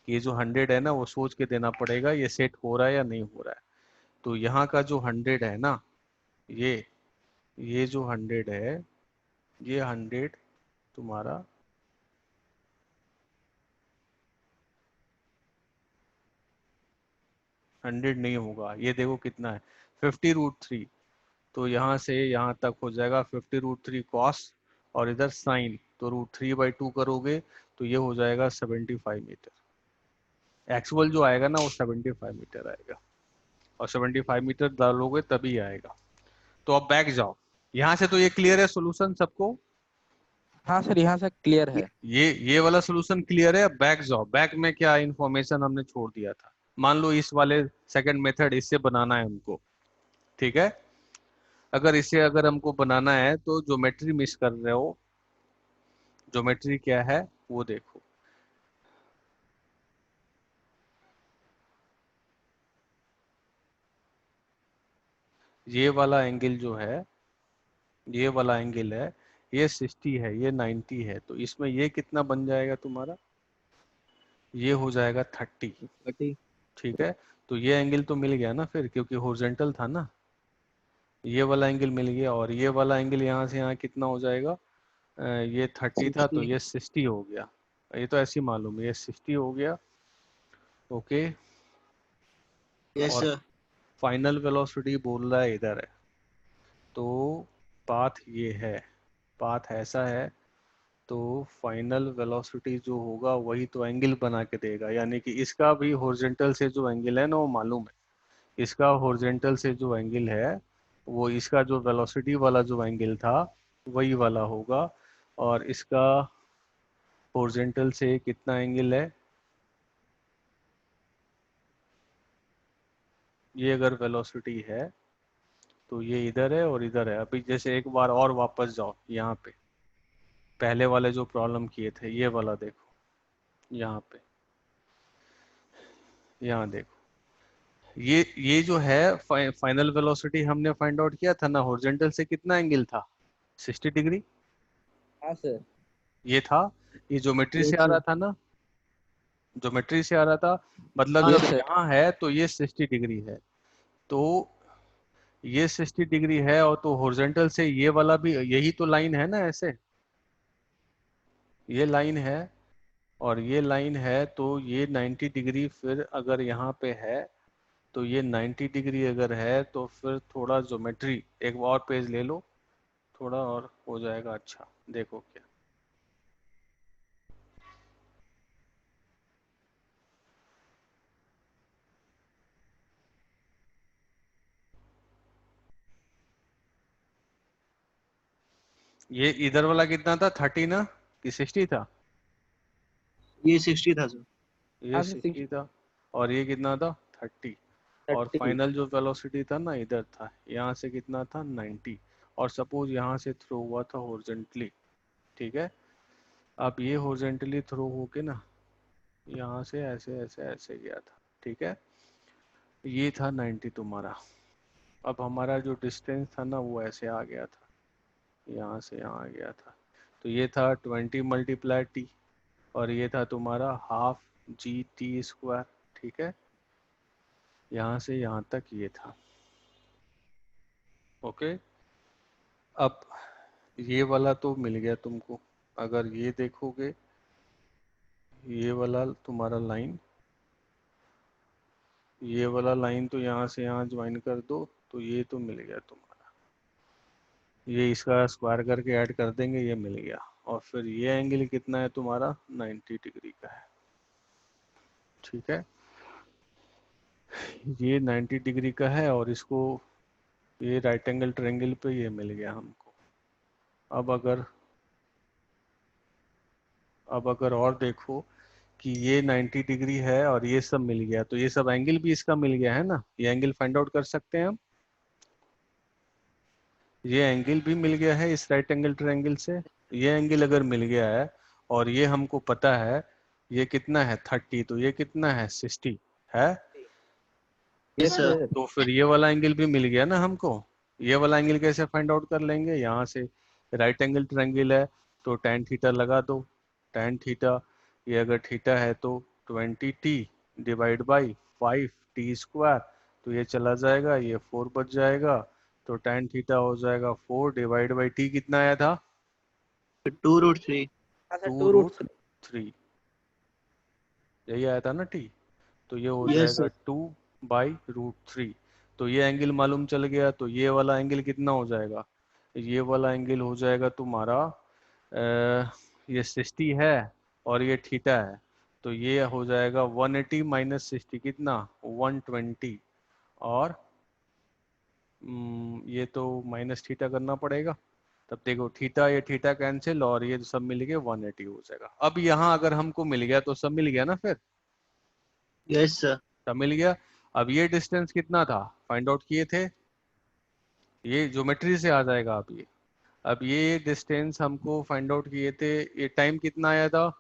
कि ये जो 100 है ना वो सोच के देना पड़ेगा ये सेट हो रहा है या नहीं हो रहा है। तो यहाँ का जो 100 है ना, ये जो 100 है, ये 100 तुम्हारा 100 नहीं होगा, ये देखो कितना है 50√3। तो यहाँ से यहाँ तक हो जाएगा 50√3 कॉस, और इधर साइन, तो √3/2 करोगे तो ये हो जाएगा 75 मीटर। एक्चुअल जो आएगा ना वो 75 मीटर आएगा, और 75 मीटर डालोगे तभी आएगा। तो अब बैक जाओ, यहाँ से तो ये क्लियर है सोल्यूशन सबको? हाँ सर, यहाँ से क्लियर है। ये वाला सोल्यूशन क्लियर है। अब बैक जाओ, बैक में क्या इंफॉर्मेशन हमने छोड़ दिया था। मान लो इस वाले सेकंड मेथड इससे बनाना है हमको, ठीक है। अगर हमको बनाना है तो ज्योमेट्री मिस कर रहे हो, ज्योमेट्री क्या है वो देखो। ये वाला एंगल जो है, ये वाला एंगल है, ये 60 है, ये 90 है, तो इसमें ये कितना बन जाएगा तुम्हारा? ये हो जाएगा 30, ठीक है। तो ये एंगल तो मिल गया ना फिर, क्योंकि हॉरिजॉन्टल था ना, ये वाला एंगल मिल गया। और ये वाला एंगल यहाँ से यहाँ कितना हो जाएगा? ये 30 था तो ये 60 हो गया। ये तो ऐसे ही मालूम है, ये 60 हो गया। ओके, यस और सर। फाइनल वेलोसिटी बोल रहा है इधर है, तो पाथ ये है, पाथ ऐसा है, तो फाइनल वेलोसिटी जो होगा वही तो एंगल बना के देगा। यानी कि इसका भी हॉरिजॉन्टल से जो एंगल है ना वो मालूम है, इसका हॉरिजॉन्टल से जो एंगल है वो इसका जो वेलोसिटी वाला जो एंगल था वही वाला होगा। और इसका हॉरिजॉन्टल से कितना एंगल है? ये अगर वेलोसिटी है तो ये इधर है और इधर है। अभी जैसे एक बार और वापस जाओ यहाँ पे, पहले वाले जो प्रॉब्लम किए थे, ये वाला देखो यहाँ पे, यहाँ देखो, ये जो है फाइनल वेलोसिटी हमने फाइंड आउट किया था ना, हॉरिजॉन्टल से कितना एंगल था? 60 डिग्री। हाँ सर। ये था, ये ज्योमेट्री से आ रहा था ना, ज्योमेट्री से आ रहा था, मतलब हाँ जब सर। यहाँ है तो ये 60 डिग्री है, तो ये 60 डिग्री है, और तो हॉरिजॉन्टल से ये वाला भी यही तो लाइन है ना, ऐसे ये लाइन है और ये लाइन है, तो ये 90 डिग्री फिर अगर यहाँ पे है तो ये 90 डिग्री अगर है तो फिर थोड़ा ज्योमेट्री एक और पेज ले लो, थोड़ा और हो जाएगा अच्छा। देखो क्या, ये इधर वाला कितना था? 30 ना कि 60 था? ये 60 था सर। ये हाँ सर, 60 था, और ये कितना था? 30। और 30। फाइनल जो वेलोसिटी था ना इधर था, यहाँ से कितना था? 90। और सपोज यहाँ से थ्रो हुआ था हॉरिजॉन्टली, ठीक है। अब ये हॉरिजॉन्टली थ्रो होके ना यहाँ से ऐसे ऐसे ऐसे गया था, ठीक है। ये था 90 तुम्हारा। अब हमारा जो डिस्टेंस था ना वो ऐसे आ गया था, यहाँ से यहाँ आ गया था, तो ये था 20 × t, और ये था तुम्हारा हाफ GT², ठीक है। यहाँ से यहाँ तक ये था, ओके। अब ये वाला तो मिल गया तुमको। अगर ये देखोगे, ये वाला तुम्हारा लाइन, ये वाला लाइन तो यहाँ से यहाँ ज्वाइन कर दो तो ये तो मिल गया तुम्हारा। ये इसका स्क्वायर करके ऐड कर देंगे, ये मिल गया। और फिर ये एंगल कितना है तुम्हारा? 90 डिग्री का है, ठीक है। ये 90 डिग्री का है, और इसको ये राइट एंगल ट्रायंगल पे ये मिल गया हमको। अब अगर और देखो कि ये 90 डिग्री है और ये सब मिल गया, तो ये सब एंगल भी इसका मिल गया है ना, ये एंगल फाइंड आउट कर सकते हैं हम। ये एंगल भी मिल गया है इस राइट एंगल ट्रायंगल से, ये एंगल अगर मिल गया है, और ये हमको पता है ये कितना है 30, तो ये कितना है 60 है। Yes sir. तो फिर ये वाला एंगल भी मिल गया ना हमको। ये वाला एंगल कैसे फाइंड आउट कर लेंगे? यहाँ से राइट एंगल ट्रायंगल है तो tan थीटा लगा दो, tan थीटा, ये अगर थीटा है तो 20t डिवाइड बाई 5t², तो ये चला जाएगा, ये 4 बच जाएगा, तो tan थीटा हो जाएगा 4 डिवाइड बाई t कितना आया था? 2√3। हाँ सर 2 2 रूट रूट 3 यही आया था ना t। तो ये हो यस जाएगा सर। 2/√3। तो ये एंगल मालूम चल गया, तो ये वाला एंगल कितना हो जाएगा? ये वाला एंगल हो जाएगा तुम्हारा ये 60 है और ये थीटा है, तो ये हो जाएगा 180 माइनस 60 कितना? 120। और ये तो माइनस थीटा करना पड़ेगा, तब देखो थीटा ये थीटा कैंसिल और ये सब मिल के 180 हो जाएगा। अब यहाँ अगर हमको मिल गया तो सब मिल गया ना, फिर यस सर। सब मिल गया। अब ये डिस्टेंस कितना था फाइंड आउट किए थे, ये ज्योमेट्री से आ जाएगा। अब ये डिस्टेंस हमको फाइंड आउट किए थे, ये टाइम कितना आया था?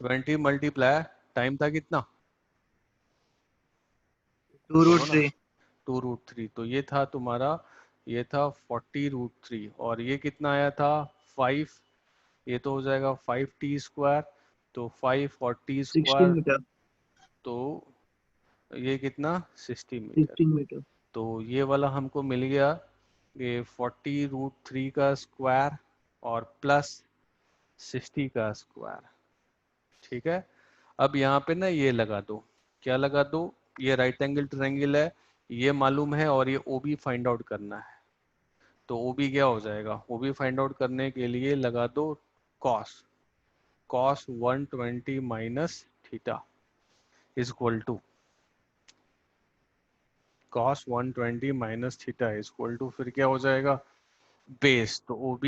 20 मल्टीप्लाई टाइम था कितना? बोलो ना, 2√3। 2√3। तो ये था तुम्हारा, ये था 40√3 और ये कितना आया था? 5। ये तो हो जाएगा 5t²। तो 5 और t 16 स्क्वायर, मीटर। तो ये कितना? 60 मीटर। 16 मीटर। तो ये वाला हमको मिल गया, ये 40√3 का स्क्वायर और प्लस 60 का स्क्वायर। ठीक है, अब यहाँ पे ना ये लगा दो, क्या लगा दो? ये राइट एंगल ट्रायंगल है, ये मालूम है और ये OB फाइंड आउट करना है। तो OB क्या हो जाएगा? OB फाइंड आउट करने के लिए लगा दो cos। cos 120 minus theta is equal to cos 120 minus theta is equal to, फिर क्या हो जाएगा? बेस, तो OB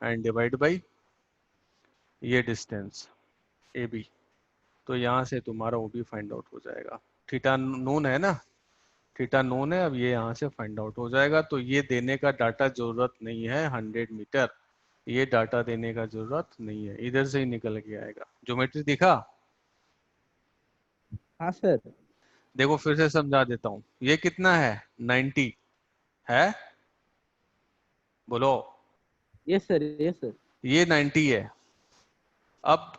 एंड डिवाइड बाई ये डिस्टेंस AB। तो यहाँ से तुम्हारा OB फाइंड आउट हो जाएगा। थीटा नोन है ना, थीटा नोन है, अब ये यहाँ से फाइंड आउट हो जाएगा। तो ये देने का डाटा जरूरत नहीं है 100 मीटर, ये डाटा देने का जरूरत नहीं है, इधर से ही निकल के आएगा। ज्योमेट्री दिखा? हाँ सर। देखो फिर से समझा देता हूँ, ये कितना है? 90 है, बोलो। Yes sir yes sir. ये 90 है। अब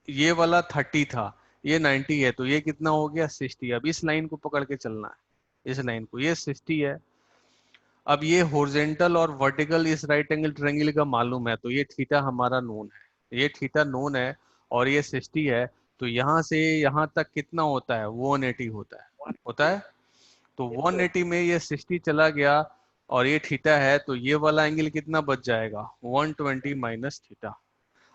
ये वाला 30 था, ये 90 है, तो ये कितना हो गया? 60। अब इस लाइन को पकड़ के चलना है, इस लाइन को, ये 60 है। अब ये हॉरिजॉन्टल और वर्टिकल इस राइट एंगल ट्रायंगल का मालूम है, तो ये थीटा हमारा नोन है, ये थीटा नोन है और ये 60 है। तो यहाँ से यहाँ तक कितना होता है? 180 होता है। तो 180 में ये 60 चला गया और ये थीटा है, तो ये वाला एंगल कितना बच जाएगा? 120 माइनस थीटा।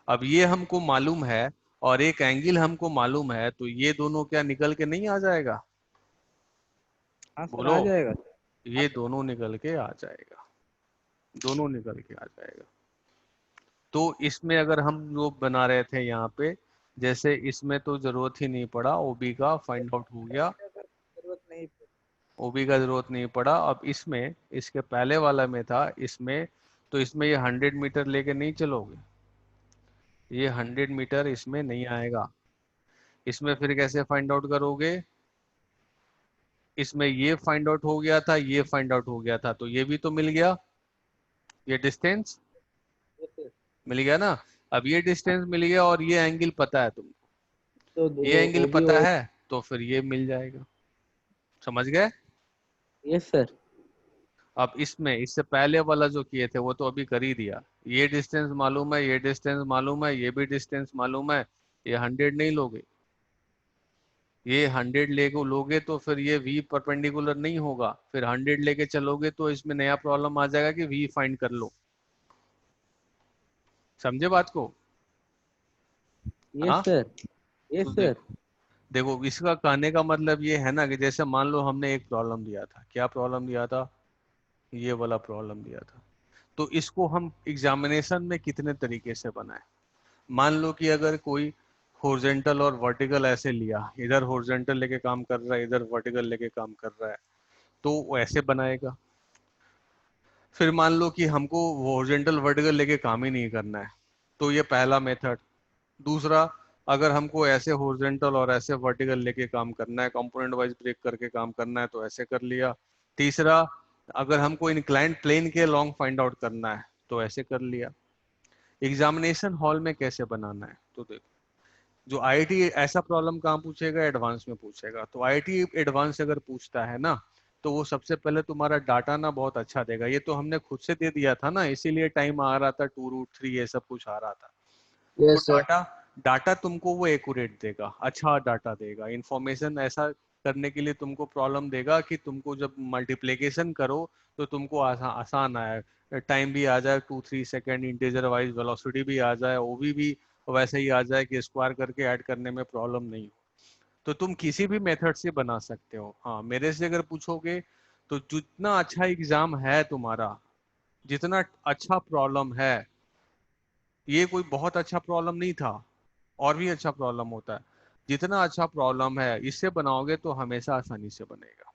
अब ये हमको मालूम है और एक एंगल हमको मालूम है, तो ये दोनों क्या निकल के नहीं आ जाएगा? हाँ सर बोलो, आ जाएगा। ये दोनों निकल के आ जाएगा, दोनों निकल के आ जाएगा। तो इसमें अगर हम लोग बना रहे थे यहाँ पे, जैसे इसमें तो जरूरत ही नहीं पड़ा, OB का फाइंड आउट हो गया, जरूरत नहीं। OB का जरूरत नहीं पड़ा। अब इसमें, इसके पहले वाला में था, इसमें तो इसमें ये 100 मीटर लेके नहीं चलोगे, ये 100 मीटर इसमें नहीं आएगा। इसमें फिर कैसे फाइंड आउट करोगे? इसमें ये फाइंड आउट हो गया था, ये फाइंड आउट हो गया था, तो ये भी तो मिल गया, ये डिस्टेंस यस सर। मिल गया ना। अब ये डिस्टेंस मिल गया और ये एंगल पता है तुमको, तो ये एंगल OB पता और है, तो फिर ये मिल जाएगा। समझ गए? Yes sir. अब इसमें इससे पहले वाला जो किए थे वो तो अभी कर ही दिया। ये डिस्टेंस मालूम है, ये डिस्टेंस मालूम है, ये भी डिस्टेंस मालूम है। ये 100 नहीं लोगे, ये 100 लेके लोगे तो फिर ये V परपेंडिकुलर नहीं होगा, फिर 100 लेके चलोगे तो इसमें नया प्रॉब्लम आ जाएगा कि V फाइंड कर लो। समझे बात को? यस हाँ, सर तो यस सर। देखो इसका कहने का मतलब ये है ना कि जैसे मान लो हमने एक प्रॉब्लम दिया था, क्या प्रॉब्लम दिया था? ये वाला प्रॉब्लम दिया था। तो इसको हम एग्जामिनेशन में कितने तरीके से बनाए? मान लो कि अगर कोई हॉरिजॉन्टल और वर्टिकल ऐसे लिया, इधर हॉरिजॉन्टल लेके काम कर रहा है, इधर वर्टिकल लेके काम कर रहा है, तो वो ऐसे बनाएगा। फिर मान लो कि हमको हॉरिजॉन्टल वर्टिकल लेके काम ही नहीं करना है, तो ये पहला मेथड। दूसरा, अगर हमको ऐसे हॉरिजॉन्टल और ऐसे वर्टिकल लेके काम करना है, कंपोनेंट वाइज ब्रेक करके काम करना है, तो ऐसे कर लिया। तीसरा, अगर हमको इंक्लाइंड प्लेन के लॉन्ग फाइंड आउट करना है, तो ऐसे कर लिया। एग्जामिनेशन हॉल में कैसे बनाना है, तो देखो जो आईआईटी ऐसा प्रॉब्लम कहाँ पूछेगा, एडवांस में पूछेगा। तो आईआईटी एडवांस अगर पूछता है ना, तो वो सबसे पहले तुम्हारा डाटा ना बहुत अच्छा देगा। ये तो हमने खुद से दे दिया था ना, इसीलिए टाइम आ रहा था, 2√3 ये सब कुछ आ रहा था। तो यस सर। डाटा डाटा तुमको वो एक्यूरेट देगा, अच्छा डाटा देगा। इंफॉर्मेशन ऐसा करने के लिए तुमको प्रॉब्लम देगा कि तुमको जब मल्टीप्लिकेशन करो तो तुमको आसान आए, टाइम भी आ जाए 2-3 सेकेंड, इंटीजर वाइज वेलोसिटी भी आ जाए, ओबी भी वैसे ही आ जाए कि स्क्वायर करके ऐड करने में प्रॉब्लम नहीं हो। तो तुम किसी भी मेथड से बना सकते हो। हाँ, मेरे से अगर पूछोगे तो जितना अच्छा एग्जाम है तुम्हारा, जितना अच्छा प्रॉब्लम है, ये कोई बहुत अच्छा प्रॉब्लम नहीं था, और भी अच्छा प्रॉब्लम होता है। जितना अच्छा प्रॉब्लम है इससे बनाओगे तो हमेशा आसानी से बनेगा,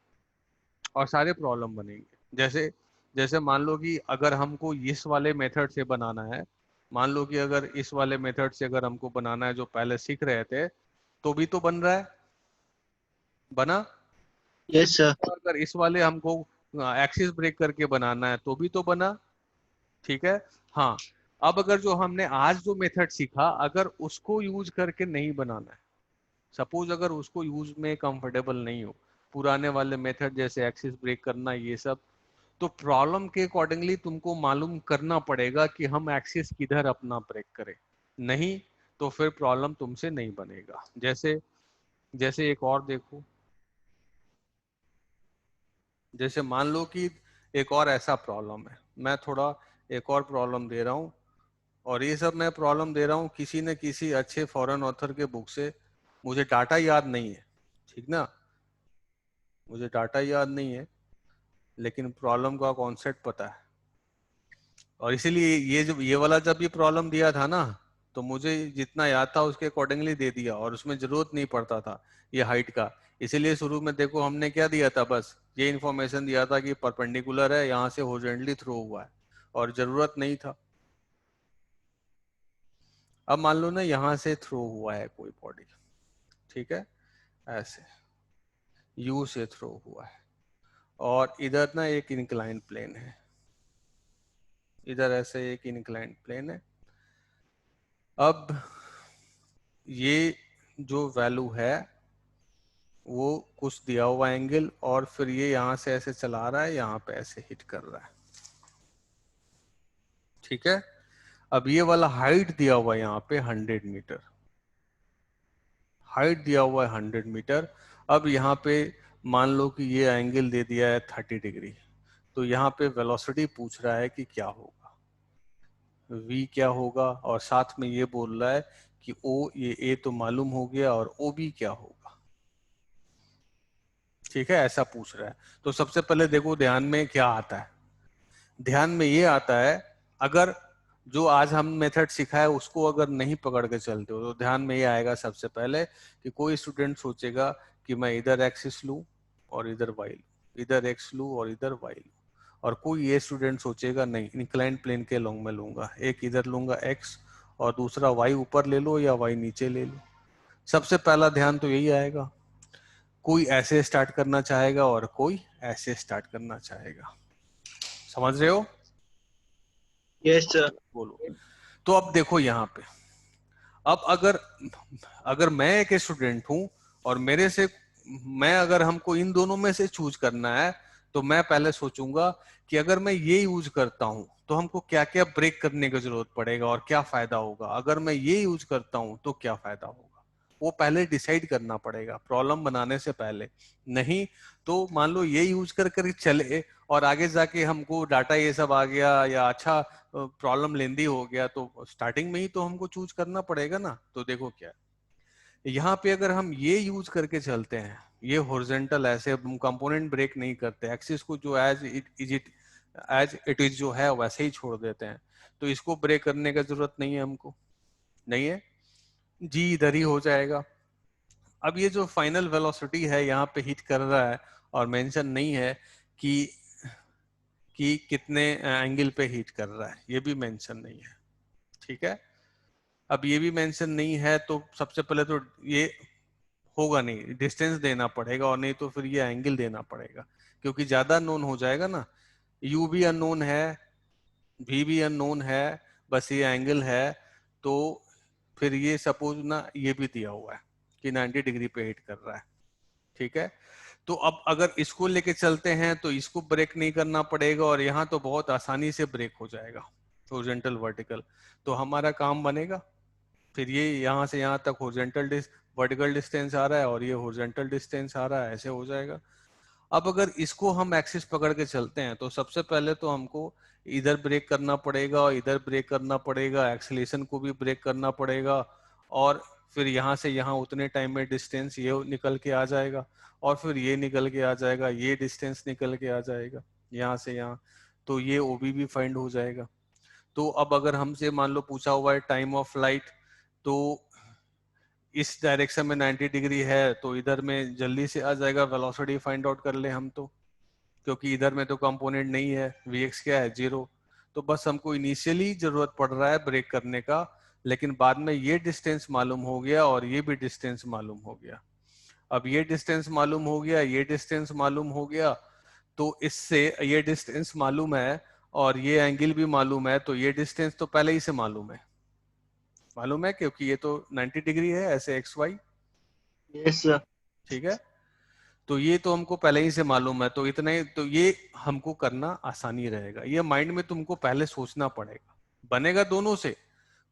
और सारे प्रॉब्लम बनेंगे। जैसे जैसे मान लो कि अगर हमको इस वाले मेथड से बनाना है, मान लो कि अगर इस वाले मेथड से अगर हमको बनाना है जो पहले सीख रहे थे, तो भी तो बन रहा है, बना। Yes sir. अगर इस वाले हमको एक्सिस ब्रेक करके बनाना है तो भी तो बना। ठीक है। हाँ, अब अगर जो हमने आज जो मेथड सीखा, अगर उसको यूज करके नहीं बनाना है, सपोज अगर उसको यूज में कंफर्टेबल नहीं हो, पुराने वाले मेथड जैसे एक्सिस ब्रेक करना ये सब, तो प्रॉब्लम के अकॉर्डिंगली तुमको मालूम करना पड़ेगा कि हम एक्सिस किधर अपना ब्रेक करें। नहीं तो फिर प्रॉब्लम तुमसे नहीं बनेगा। जैसे जैसे एक और देखो, जैसे मान लो कि एक और ऐसा प्रॉब्लम है, मैं थोड़ा एक और प्रॉब्लम दे रहा हूँ, और ये सब मैं प्रॉब्लम दे रहा हूँ किसी न किसी अच्छे फॉरेन ऑथर के बुक से। मुझे डाटा याद नहीं है, ठीक ना, मुझे डाटा याद नहीं है, लेकिन प्रॉब्लम का कॉन्सेप्ट पता है। और इसीलिए ये जब ये वाला जब ये प्रॉब्लम दिया था ना, तो मुझे जितना याद था उसके अकॉर्डिंगली दे दिया, और उसमें जरूरत नहीं पड़ता था ये हाइट का। इसीलिए शुरू में देखो हमने क्या दिया था, बस ये इन्फॉर्मेशन दिया था कि परपेंडिकुलर है, यहाँ से हॉरिजॉन्टली थ्रो हुआ है, और जरूरत नहीं था। अब मान लो ना यहाँ से थ्रो हुआ है कोई बॉडी, ठीक है, ऐसे यू से थ्रो हुआ है, और इधर ना एक इंक्लाइन प्लेन है, इधर ऐसे एक इंक्लाइन प्लेन है। अब ये जो वैल्यू है वो कुछ दिया हुआ एंगल, और फिर ये यहाँ से ऐसे चला रहा है, यहाँ पे ऐसे हिट कर रहा है, ठीक है। अब ये वाला हाइट दिया हुआ है यहाँ पे 100 मीटर, हाइट दिया हुआ है 100 मीटर। अब यहाँ पे मान लो कि ये एंगल दे दिया है 30 डिग्री, तो यहाँ पे वेलोसिटी पूछ रहा है कि क्या होगा, v क्या होगा, और साथ में ये बोल रहा है कि o, ये a तो मालूम हो गया, और ob क्या होगा, ठीक है, ऐसा पूछ रहा है। तो सबसे पहले देखो ध्यान में क्या आता है, ध्यान में ये आता है, अगर जो आज हम मेथड सिखाया उसको अगर नहीं पकड़ के चलते हो, तो ध्यान में ये आएगा सबसे पहले कि कोई स्टूडेंट सोचेगा कि मैं इधर एक्सिस लूं और इधर वाई लूं, इधर एक्स लूं और इधर वाई लूं, और कोई ये स्टूडेंट सोचेगा नहीं, इंक्लाइन प्लेन के लॉन्ग में लूंगा, एक इधर लूंगा एक्स और दूसरा वाई ऊपर ले लो या वाई नीचे ले लो। सबसे पहला ध्यान तो यही आएगा। कोई ऐसे स्टार्ट करना चाहेगा और कोई ऐसे स्टार्ट करना चाहेगा, समझ रहे हो? Yes sir. बोलो। तो अब देखो यहाँ पे, अब अगर अगर मैं एक स्टूडेंट हूं और मेरे से, मैं अगर हमको इन दोनों में से चूज करना है, तो मैं पहले सोचूंगा कि अगर मैं ये यूज करता हूं तो हमको क्या क्या ब्रेक करने की जरूरत पड़ेगा और क्या फायदा होगा, अगर मैं ये यूज करता हूं तो क्या फायदा होगा, वो पहले डिसाइड करना पड़ेगा प्रॉब्लम बनाने से पहले। नहीं तो मान लो ये यूज कर कर चले, और आगे जाके हमको डाटा ये सब आ गया या अच्छा प्रॉब्लम लेंदी हो गया, तो स्टार्टिंग में ही तो हमको चूज करना पड़ेगा ना। तो देखो क्या, यहाँ पे अगर हम ये यूज करके चलते हैं, ये हॉरिजॉन्टल ऐसे हम कंपोनेंट ब्रेक नहीं करते, एक्सिस को जो एज इट इज जो है वैसे ही छोड़ देते हैं, तो इसको ब्रेक करने का जरूरत नहीं है हमको, नहीं है, जी इधर ही हो जाएगा। अब ये जो फाइनल वेलोसिटी है यहाँ पे हिट कर रहा है, और मेंशन नहीं है कि कितने एंगल पे हिट कर रहा है, ये भी मेंशन नहीं है, ठीक है। अब ये भी मेंशन नहीं है, तो सबसे पहले तो ये होगा नहीं, डिस्टेंस देना पड़ेगा, और नहीं तो फिर ये एंगल देना पड़ेगा, क्योंकि ज्यादा नोन हो जाएगा ना। यू भी अननोन है, भी अननोन है, बस ये एंगल है, तो फिर ये सपोज ना ये भी दिया हुआ है कि 90 डिग्री पे हिट कर रहा है, ठीक है। तो अब अगर इसको लेके चलते हैं तो इसको ब्रेक नहीं करना पड़ेगा और यहाँ तो बहुत आसानी से ब्रेक हो जाएगा हॉरिजॉन्टल वर्टिकल, तो हमारा काम बनेगा। फिर ये यहाँ से यहाँ तक हॉरिजॉन्टल वर्टिकल डिस्टेंस आ रहा है और ये हॉरिजॉन्टल डिस्टेंस आ रहा है, ऐसे हो जाएगा। अब अगर इसको हम एक्सिस पकड़ के चलते हैं तो सबसे पहले तो हमको इधर ब्रेक करना पड़ेगा और इधर ब्रेक करना पड़ेगा, एक्सेलेरेशन को भी ब्रेक करना पड़ेगा, और फिर यहाँ से यहाँ उतने टाइम में डिस्टेंस ये निकल के आ जाएगा और फिर ये निकल के आ जाएगा, ये डिस्टेंस निकल के आ जाएगा यहाँ से यहाँ, तो ये ओबी भी फाइंड हो जाएगा। तो अब अगर हमसे मान लो पूछा हुआ है टाइम ऑफ फ्लाइट, तो इस डायरेक्शन में 90 डिग्री है तो इधर में जल्दी से आ जाएगा, वेलोसिटी फाइंड आउट कर ले हम तो, क्योंकि इधर में तो कंपोनेंट नहीं है, Vx क्या है 0, तो बस हमको इनिशियली जरूरत पड़ रहा है ब्रेक करने का, लेकिन बाद में ये डिस्टेंस मालूम हो गया और ये भी डिस्टेंस मालूम हो गया। अब ये डिस्टेंस मालूम हो गया, ये डिस्टेंस मालूम हो गया, तो इससे ये डिस्टेंस मालूम है और ये एंगल भी मालूम है, तो ये डिस्टेंस तो पहले ही से मालूम है क्योंकि ये तो 90 डिग्री है ऐसे एक्स वाई। Yes sir. ठीक है, तो ये तो हमको पहले ही से मालूम है, तो इतना ही, तो ये हमको करना आसानी रहेगा। ये माइंड में तुमको पहले सोचना पड़ेगा, बनेगा दोनों से,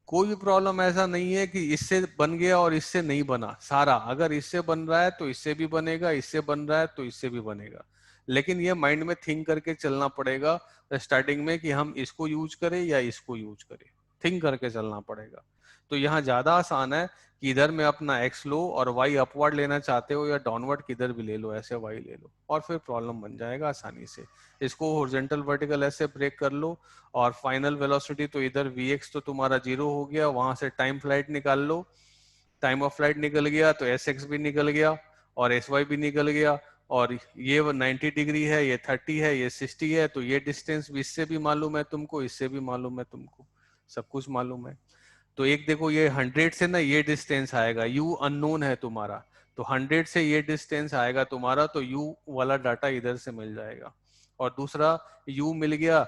कोई भी प्रॉब्लम ऐसा नहीं है कि इससे बन गया और इससे नहीं बना। सारा अगर इससे बन रहा है तो इससे भी बनेगा, इससे बन रहा है तो इससे भी बनेगा, लेकिन ये माइंड में थिंक करके चलना पड़ेगा स्टार्टिंग में कि हम इसको यूज करें या इसको यूज करें, थिंक करके चलना पड़ेगा। तो यहाँ ज्यादा आसान है कि इधर में अपना एक्स लो और वाई अपवर्ड लेना चाहते हो या डाउनवर्ड किधर भी ले लो, ऐसे वाई ले लो और फिर प्रॉब्लम बन जाएगा आसानी से। इसको हॉरिजॉन्टल वर्टिकल ऐसे ब्रेक कर लो और फाइनल वेलोसिटी तो इधर Vx तो तुम्हारा 0 हो गया, वहां से टाइम फ्लाइट निकाल लो, टाइम ऑफ फ्लाइट निकल गया तो Sx भी निकल गया और Sy भी निकल गया, और ये 90 डिग्री है, ये 30 है, ये 60 है, तो ये डिस्टेंस भी इससे भी मालूम है तुमको, इससे भी मालूम है तुमको, सब कुछ मालूम है। तो एक देखो ये 100 से ना ये डिस्टेंस आएगा, u अननोन है तुम्हारा, तो 100 से ये डिस्टेंस आएगा तुम्हारा, तो u वाला डाटा इधर से मिल जाएगा। और दूसरा u मिल गया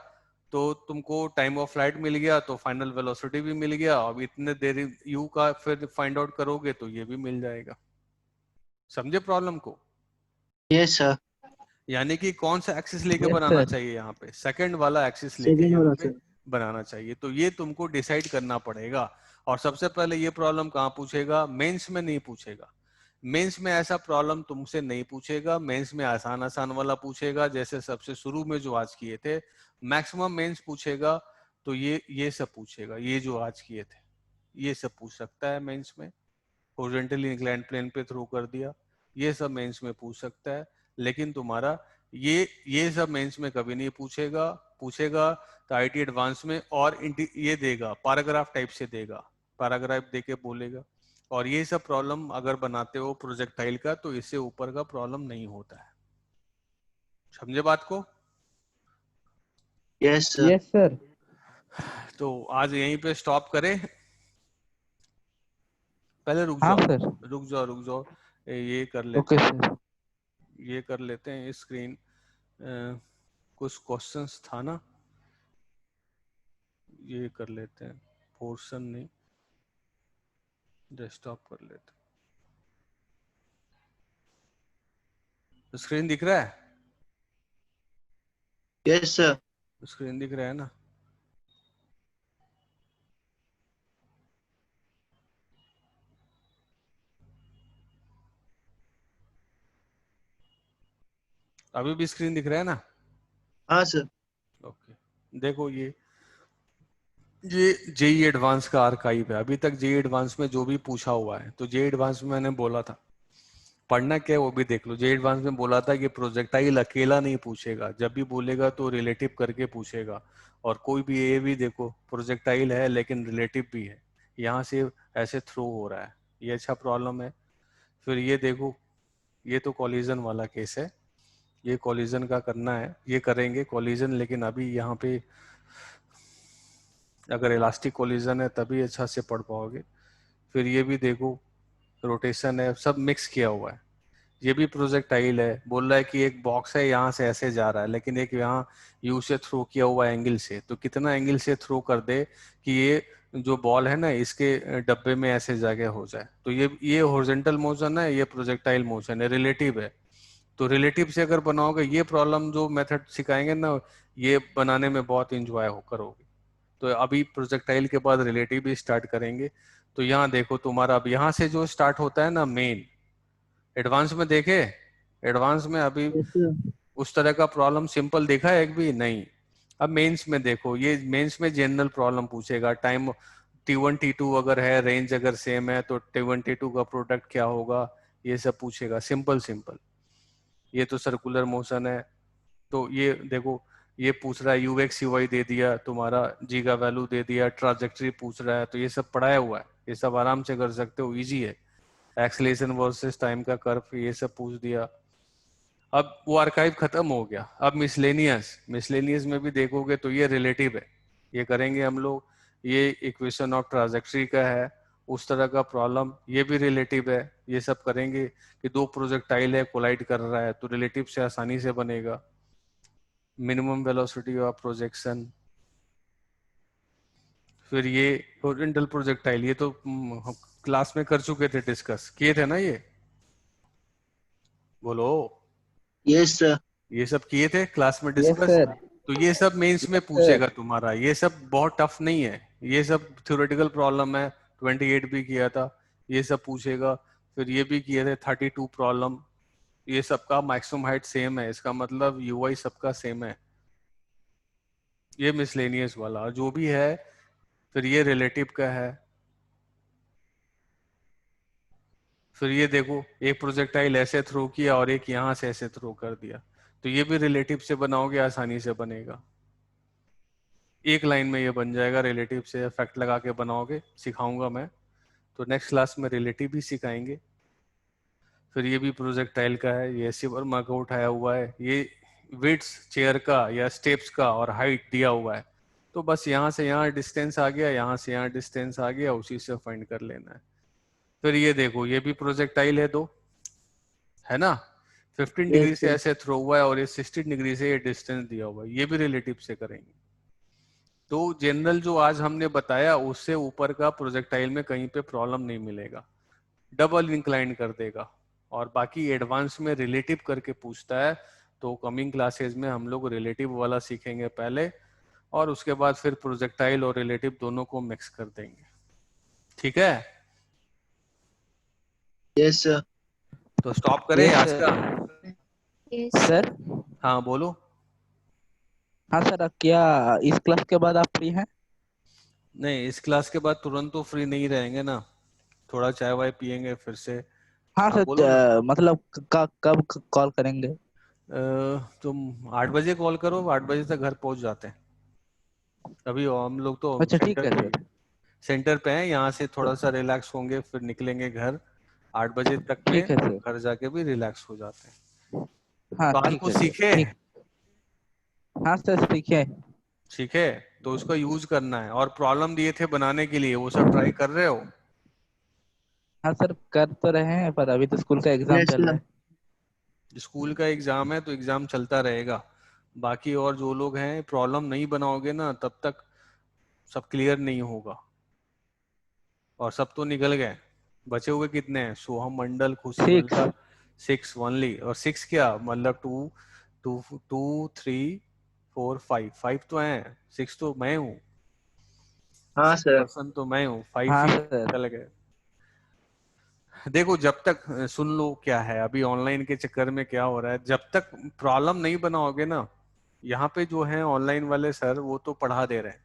तो तुमको टाइम ऑफ फ्लाइट मिल गया, तो फाइनल वेलोसिटी भी मिल गया। अब इतने देरी u का फिर फाइंड आउट करोगे तो ये भी मिल जाएगा। समझे प्रॉब्लम को? Yes sir. यानी कि कौन सा एक्सिस लेके Yes, बनाना sir. चाहिए यहाँ पे, सेकंड वाला एक्सिस लेके सेकंड यहाँ वाला पे सर। बनाना चाहिए। तो ये तुमको डिसाइड करना पड़ेगा। और सबसे पहले ये प्रॉब्लम कहाँ पूछेगा? मेंस में नहीं पूछेगा। मेंस में ऐसा प्रॉब्लम तुमसे नहीं पूछेगा, मेंस में आसान आसान वाला पूछेगा, जैसे सबसे शुरू में जो आज किए थे। मैक्सिमम मेंस पूछेगा तो ये सब पूछेगा, ये जो आज किए थे ये सब पूछ सकता है मेंस में। हॉरिजॉन्टली इंक्लाइंड प्लेन पे थ्रो कर दिया, ये सब मेंस में पूछ सकता है। लेकिन तुम्हारा ये सब मेंस में कभी नहीं पूछेगा। पूछेगा तो आईटी एडवांस में, और ये देगा पैराग्राफ टाइप से देगा, पैराग्राफ देके बोलेगा। और ये सब प्रॉब्लम अगर बनाते हो प्रोजेक्टाइल का तो इससे ऊपर का प्रॉब्लम नहीं होता है। समझे बात को? Yes sir. Yes sir. तो आज यहीं पे स्टॉप करें। पहले रुक हाँ जाओ सर। रुक जाओ रुक जाओ, ये कर लेते ओके हैं, सर। ये कर लेते हैं स्क्रीन। कुछ क्वेश्चंस था ना, ये कर लेते हैं, पोर्शन नहीं, डेस्कटॉप कर लेते हैं। स्क्रीन दिख रहा है? Yes sir. स्क्रीन दिख रहा है ना? अभी भी स्क्रीन दिख रहा है ना? हाँ सर। ओके, देखो ये जेई एडवांस का आर्काइव है। अभी तक जेई एडवांस में जो भी पूछा हुआ है, तो जेई एडवांस में मैंने बोला था पढ़ना क्या है वो भी देख लो। जेई एडवांस में बोला था कि प्रोजेक्टाइल अकेला नहीं पूछेगा, जब भी बोलेगा तो रिलेटिव करके पूछेगा। और कोई भी ये भी देखो प्रोजेक्टाइल है लेकिन रिलेटिव भी है, यहाँ से ऐसे थ्रो हो रहा है, ये अच्छा प्रॉब्लम है। फिर ये देखो, ये तो कॉलिजन वाला केस है, ये कॉलिजन का करना है, ये करेंगे कॉलिजन, लेकिन अभी यहाँ पे अगर इलास्टिक कॉलिजन है तभी अच्छा से पढ़ पाओगे। फिर ये भी देखो रोटेशन है, सब मिक्स किया हुआ है। ये भी प्रोजेक्टाइल है, बोल रहा है कि एक बॉक्स है यहाँ से ऐसे जा रहा है, लेकिन एक यहाँ यू से थ्रो किया हुआ एंगल से, तो कितना एंगल से थ्रो कर दे कि ये जो बॉल है ना इसके डब्बे में ऐसे जगह हो जाए, तो ये हॉरिजॉन्टल मोशन है, ये प्रोजेक्टाइल मोशन है, रिलेटिव है। तो रिलेटिव से अगर बनाओगे, ये प्रॉब्लम जो मेथड सिखाएंगे ना, ये बनाने में बहुत इंजॉय करोगे। तो अभी प्रोजेक्टाइल के बाद रिलेटिव भी स्टार्ट करेंगे। तो यहाँ देखो तुम्हारा, अब यहाँ से जो स्टार्ट होता है ना मेन, एडवांस में देखे, एडवांस में अभी यस सर। उस तरह का प्रॉब्लम सिंपल देखा है एक भी नहीं। अब मेंस में देखो, ये मेंस में जनरल प्रॉब्लम पूछेगा, टाइम T1 T2 अगर है, रेंज अगर सेम है, तो T1 T2 का प्रोडक्ट क्या होगा, ये सब पूछेगा, सिंपल सिंपल। ये तो सर्कुलर मोशन है, तो ये देखो, ये पूछ रहा है यूएक्स यूवाई दे दिया, तुम्हारा जी का वैल्यू दे दिया, ट्रांजैक्टरी पूछ रहा है, तो ये सब पढ़ाया हुआ है, ये सब आराम से कर सकते हो, इजी है। एक्सेलेरेशन वर्सेस टाइम का कर्व, ये सब पूछ दिया। अब वो आर्काइव खत्म हो गया, अब मिसलेनियस, मिसलेनियस में भी देखोगे तो ये रिलेटिव है, ये करेंगे हम लोग। ये इक्वेशन ऑफ ट्रांजैक्टरी का है, उस तरह का प्रॉब्लम, ये भी रिलेटिव है, ये सब करेंगे कि दो प्रोजेक्टाइल है, कोलाइड कर रहा है, तो रिलेटिव से आसानी से बनेगा। मिनिमम वेलोसिटी ऑफ प्रोजेक्शन, फिर ये हॉरिजॉन्टल प्रोजेक्टाइल, ये तो हम क्लास में कर चुके थे, डिस्कस किए थे ना ये, बोलो। Yes sir. ये सब किए थे क्लास में यस डिस्कस। सर। तो ये सब मेंस में यस पूछेगा सर। तुम्हारा, ये सब बहुत टफ नहीं है, ये सब थ्योरेटिकल प्रॉब्लम है। 28 भी किया था, ये सब पूछेगा। फिर ये भी किए थे 32 प्रॉब्लम, ये सबका मैक्सिमम हाइट सेम है, इसका मतलब यूआई सबका सेम है। ये मिसलेनियस वाला जो भी है, फिर ये रिलेटिव का है। फिर ये देखो, एक प्रोजेक्टाइल ऐसे थ्रो किया और एक यहां से ऐसे थ्रो कर दिया, तो ये भी रिलेटिव से बनाओगे, आसानी से बनेगा, एक लाइन में ये बन जाएगा। रिलेटिव से इफेक्ट लगा के बनाओगे, सिखाऊंगा मैं, तो नेक्स्ट क्लास में रिलेटिव भी सिखाएंगे। फिर ये भी प्रोजेक्टाइल का है, ये ऐसे वर्मा का उठाया हुआ है, ये विड्थ चेयर का या स्टेप्स का और हाइट दिया हुआ है, तो बस यहाँ से यहाँ डिस्टेंस आ गया, यहाँ से यहाँ डिस्टेंस आ गया, उसी से फाइंड कर लेना है। फिर ये देखो, ये भी प्रोजेक्टाइल है दो, है ना, 15 डिग्री यस से सर। ऐसे थ्रो हुआ है और ये 16 डिग्री से ये डिस्टेंस दिया हुआ है, ये भी रिलेटिव से करेंगे। तो जनरल जो आज हमने बताया, उससे ऊपर का प्रोजेक्टाइल में कहीं पे प्रॉब्लम नहीं मिलेगा, डबल इंक्लाइन कर देगा। और बाकी एडवांस में रिलेटिव करके पूछता है, तो कमिंग क्लासेस में हम लोग रिलेटिव वाला सीखेंगे पहले, और उसके बाद फिर प्रोजेक्टाइल और रिलेटिव दोनों को मिक्स कर देंगे। ठीक है, यस सर। तो स्टॉप करें यस आज का। सर। सर। हाँ बोलो। हाँ सर, अब क्या इस क्लास के बाद आप फ्री हैं? नहीं, इस क्लास के बाद तुरंत तो फ्री नहीं रहेंगे ना, थोड़ा चाय वाय पियेंगे फिर से। हाँ हाँ सर, बोलो ना। मतलब कब कॉल करेंगे? तुम 8 बजे कॉल करो, 8 बजे तक घर पहुंच जाते हैं। अभी हम लोग तो अच्छा ठीक सेंटर है पे सर। सेंटर पे हैं, यहाँ से थोड़ा सा रिलैक्स होंगे, फिर निकलेंगे घर। 8 बजे तक में ठीक है सर। घर जाके भी रिलैक्स हो जाते हैं। हाँ तो आज ठीक कुछ है सर, सीखे, ठीक। हाँ सर सीखे। सीखे तो उसका यूज करना है, और प्रॉब्लम दिए थे बनाने के लिए, वो सब ट्राई कर रहे हो। हाँ सर, कर तो रहे हैं, पर अभी तो स्कूल का एग्जाम यस चल रहा सर। है। स्कूल का एग्जाम है तो एग्जाम चलता रहेगा। बाकी और जो लोग हैं, प्रॉब्लम नहीं बनाओगे ना तब तक सब क्लियर नहीं होगा। और सब तो निकल गए, बचे हुए कितने हैं, सोहम मंडल, खुशी 6। मल्लार, 6 ओनली। और 6 क्या मतलब, 2 2 2 3 4 5, 5 तो हैं, 6 तो मैं हूँ, हाँ सर। पर्सन तो मैं हूँ, 5 हाँ ही सर। निकल गए। देखो, जब तक सुन लो क्या है, अभी ऑनलाइन के चक्कर में क्या हो रहा है, जब तक प्रॉब्लम नहीं बनाओगे ना, यहाँ पे जो है ऑनलाइन वाले सर वो तो पढ़ा दे रहे हैं,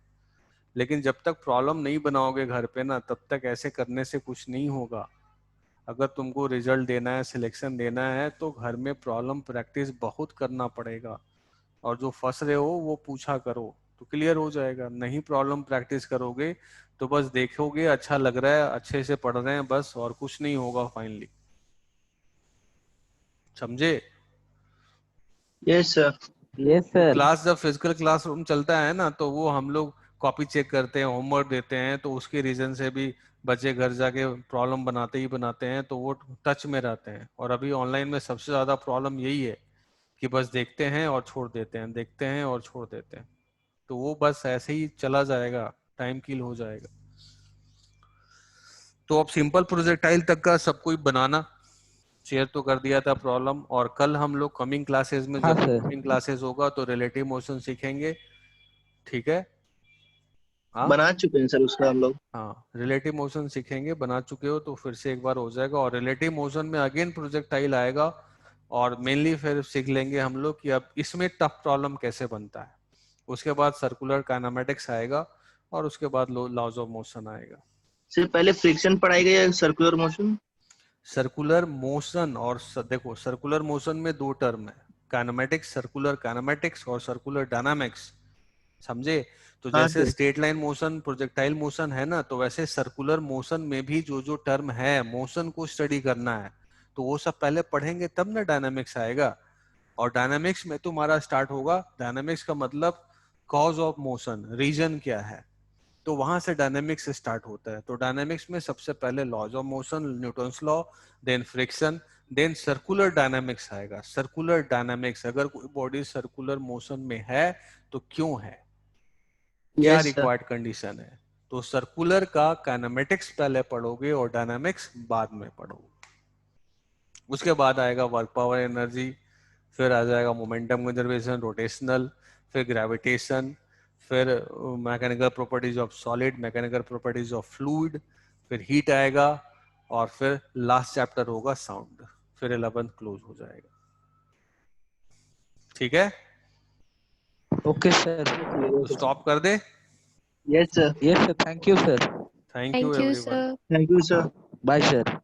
लेकिन जब तक प्रॉब्लम नहीं बनाओगे घर पे ना, तब तक ऐसे करने से कुछ नहीं होगा। अगर तुमको रिजल्ट देना है, सिलेक्शन देना है, तो घर में प्रॉब्लम प्रैक्टिस बहुत करना पड़ेगा। और जो फंस रहे हो वो पूछा करो, तो क्लियर हो जाएगा। नहीं प्रॉब्लम प्रैक्टिस करोगे तो बस देखोगे अच्छा लग रहा है, अच्छे से पढ़ रहे हैं बस, और कुछ नहीं होगा फाइनली। समझे। Yes sir. यस तो सर। क्लास, जब फिजिकल क्लासरूम चलता है ना, तो वो हम लोग कॉपी चेक करते हैं, होमवर्क देते हैं, तो उसके रीजन से भी बच्चे घर जाके प्रॉब्लम बनाते ही बनाते हैं, तो वो टच में रहते हैं। और अभी ऑनलाइन में सबसे ज्यादा प्रॉब्लम यही है कि बस देखते हैं और छोड़ देते हैं, देखते हैं और छोड़ देते हैं, तो वो बस ऐसे ही चला जाएगा, टाइम किल हो जाएगा। तो अब सिंपल प्रोजेक्टाइल तक का सब कोई बनाना शेयर तो कर दिया था प्रॉब्लम, और कल हम लोग कमिंग क्लासेस में, हाँ जब सर। कमिंग क्लासेस होगा तो रिलेटिव मोशन सीखेंगे, ठीक है? हाँ बना चुके हैं सर उसका हम लोग। हाँ, रिलेटिव मोशन सीखेंगे, बना चुके हो तो फिर से एक बार हो जाएगा। और रिलेटिव मोशन में अगेन प्रोजेक्टाइल आएगा, और मेनली फिर सीख लेंगे हम लोग कि अब इसमें टफ प्रॉब्लम कैसे बनता है। उसके बाद सर्कुलर काइनेमेटिक्स आएगा, और उसके बाद लॉज ऑफ मोशन आएगा। सर पहले फ्रिक्शन पढ़ाई गई है, सर्कुलर मोशन। सर्कुलर मोशन और देखो, सर्कुलर मोशन में दो टर्म है, काइनेमेटिक्स, सर्कुलर काइनेमेटिक्स और सर्कुलर डायनामिक्स, समझे? तो हाँ जैसे sir. Straight line motion projectile motion है ना, तो वैसे सर्कुलर मोशन में भी जो जो टर्म है, मोशन को स्टडी करना है, तो वो सब पहले पढ़ेंगे, तब ना डायनामिक्स आएगा। और डायनामिक्स में तुम्हारा स्टार्ट होगा, डायनामिक्स का मतलब कॉज ऑफ मोशन, रीजन क्या है, तो वहां से डायनेमिक्स स्टार्ट होता है। तो डायनेमिक्स में सबसे पहले laws of motion, Newton's law, then friction, then circular dynamics आएगा। सर्कुलर डायनेमिक्स, अगर कोई बॉडी सर्कुलर मोशन में है तो क्यों है, क्या यस सर। रिक्वायर्ड कंडीशन है। तो सर्कुलर का काइनेमेटिक्स पहले पढ़ोगे और डायनामिक्स बाद में पढ़ोगे। उसके बाद आएगा वर्क पावर एनर्जी, फिर आ जाएगा मोमेंटम कंजर्वेशन, रोटेशनल, फिर ग्रेविटेशन, फिर mechanical properties of solid, mechanical properties of fluid, फिर हीट आएगा, और फिर लास्ट चैप्टर होगा साउंड, फिर 11th क्लोज हो जाएगा। ठीक है, ओके सर। तो स्टॉप कर दे। Yes sir. Yes sir, thank you sir. Thank you Thank you, everyone. sir. Thank you sir. Bye sir.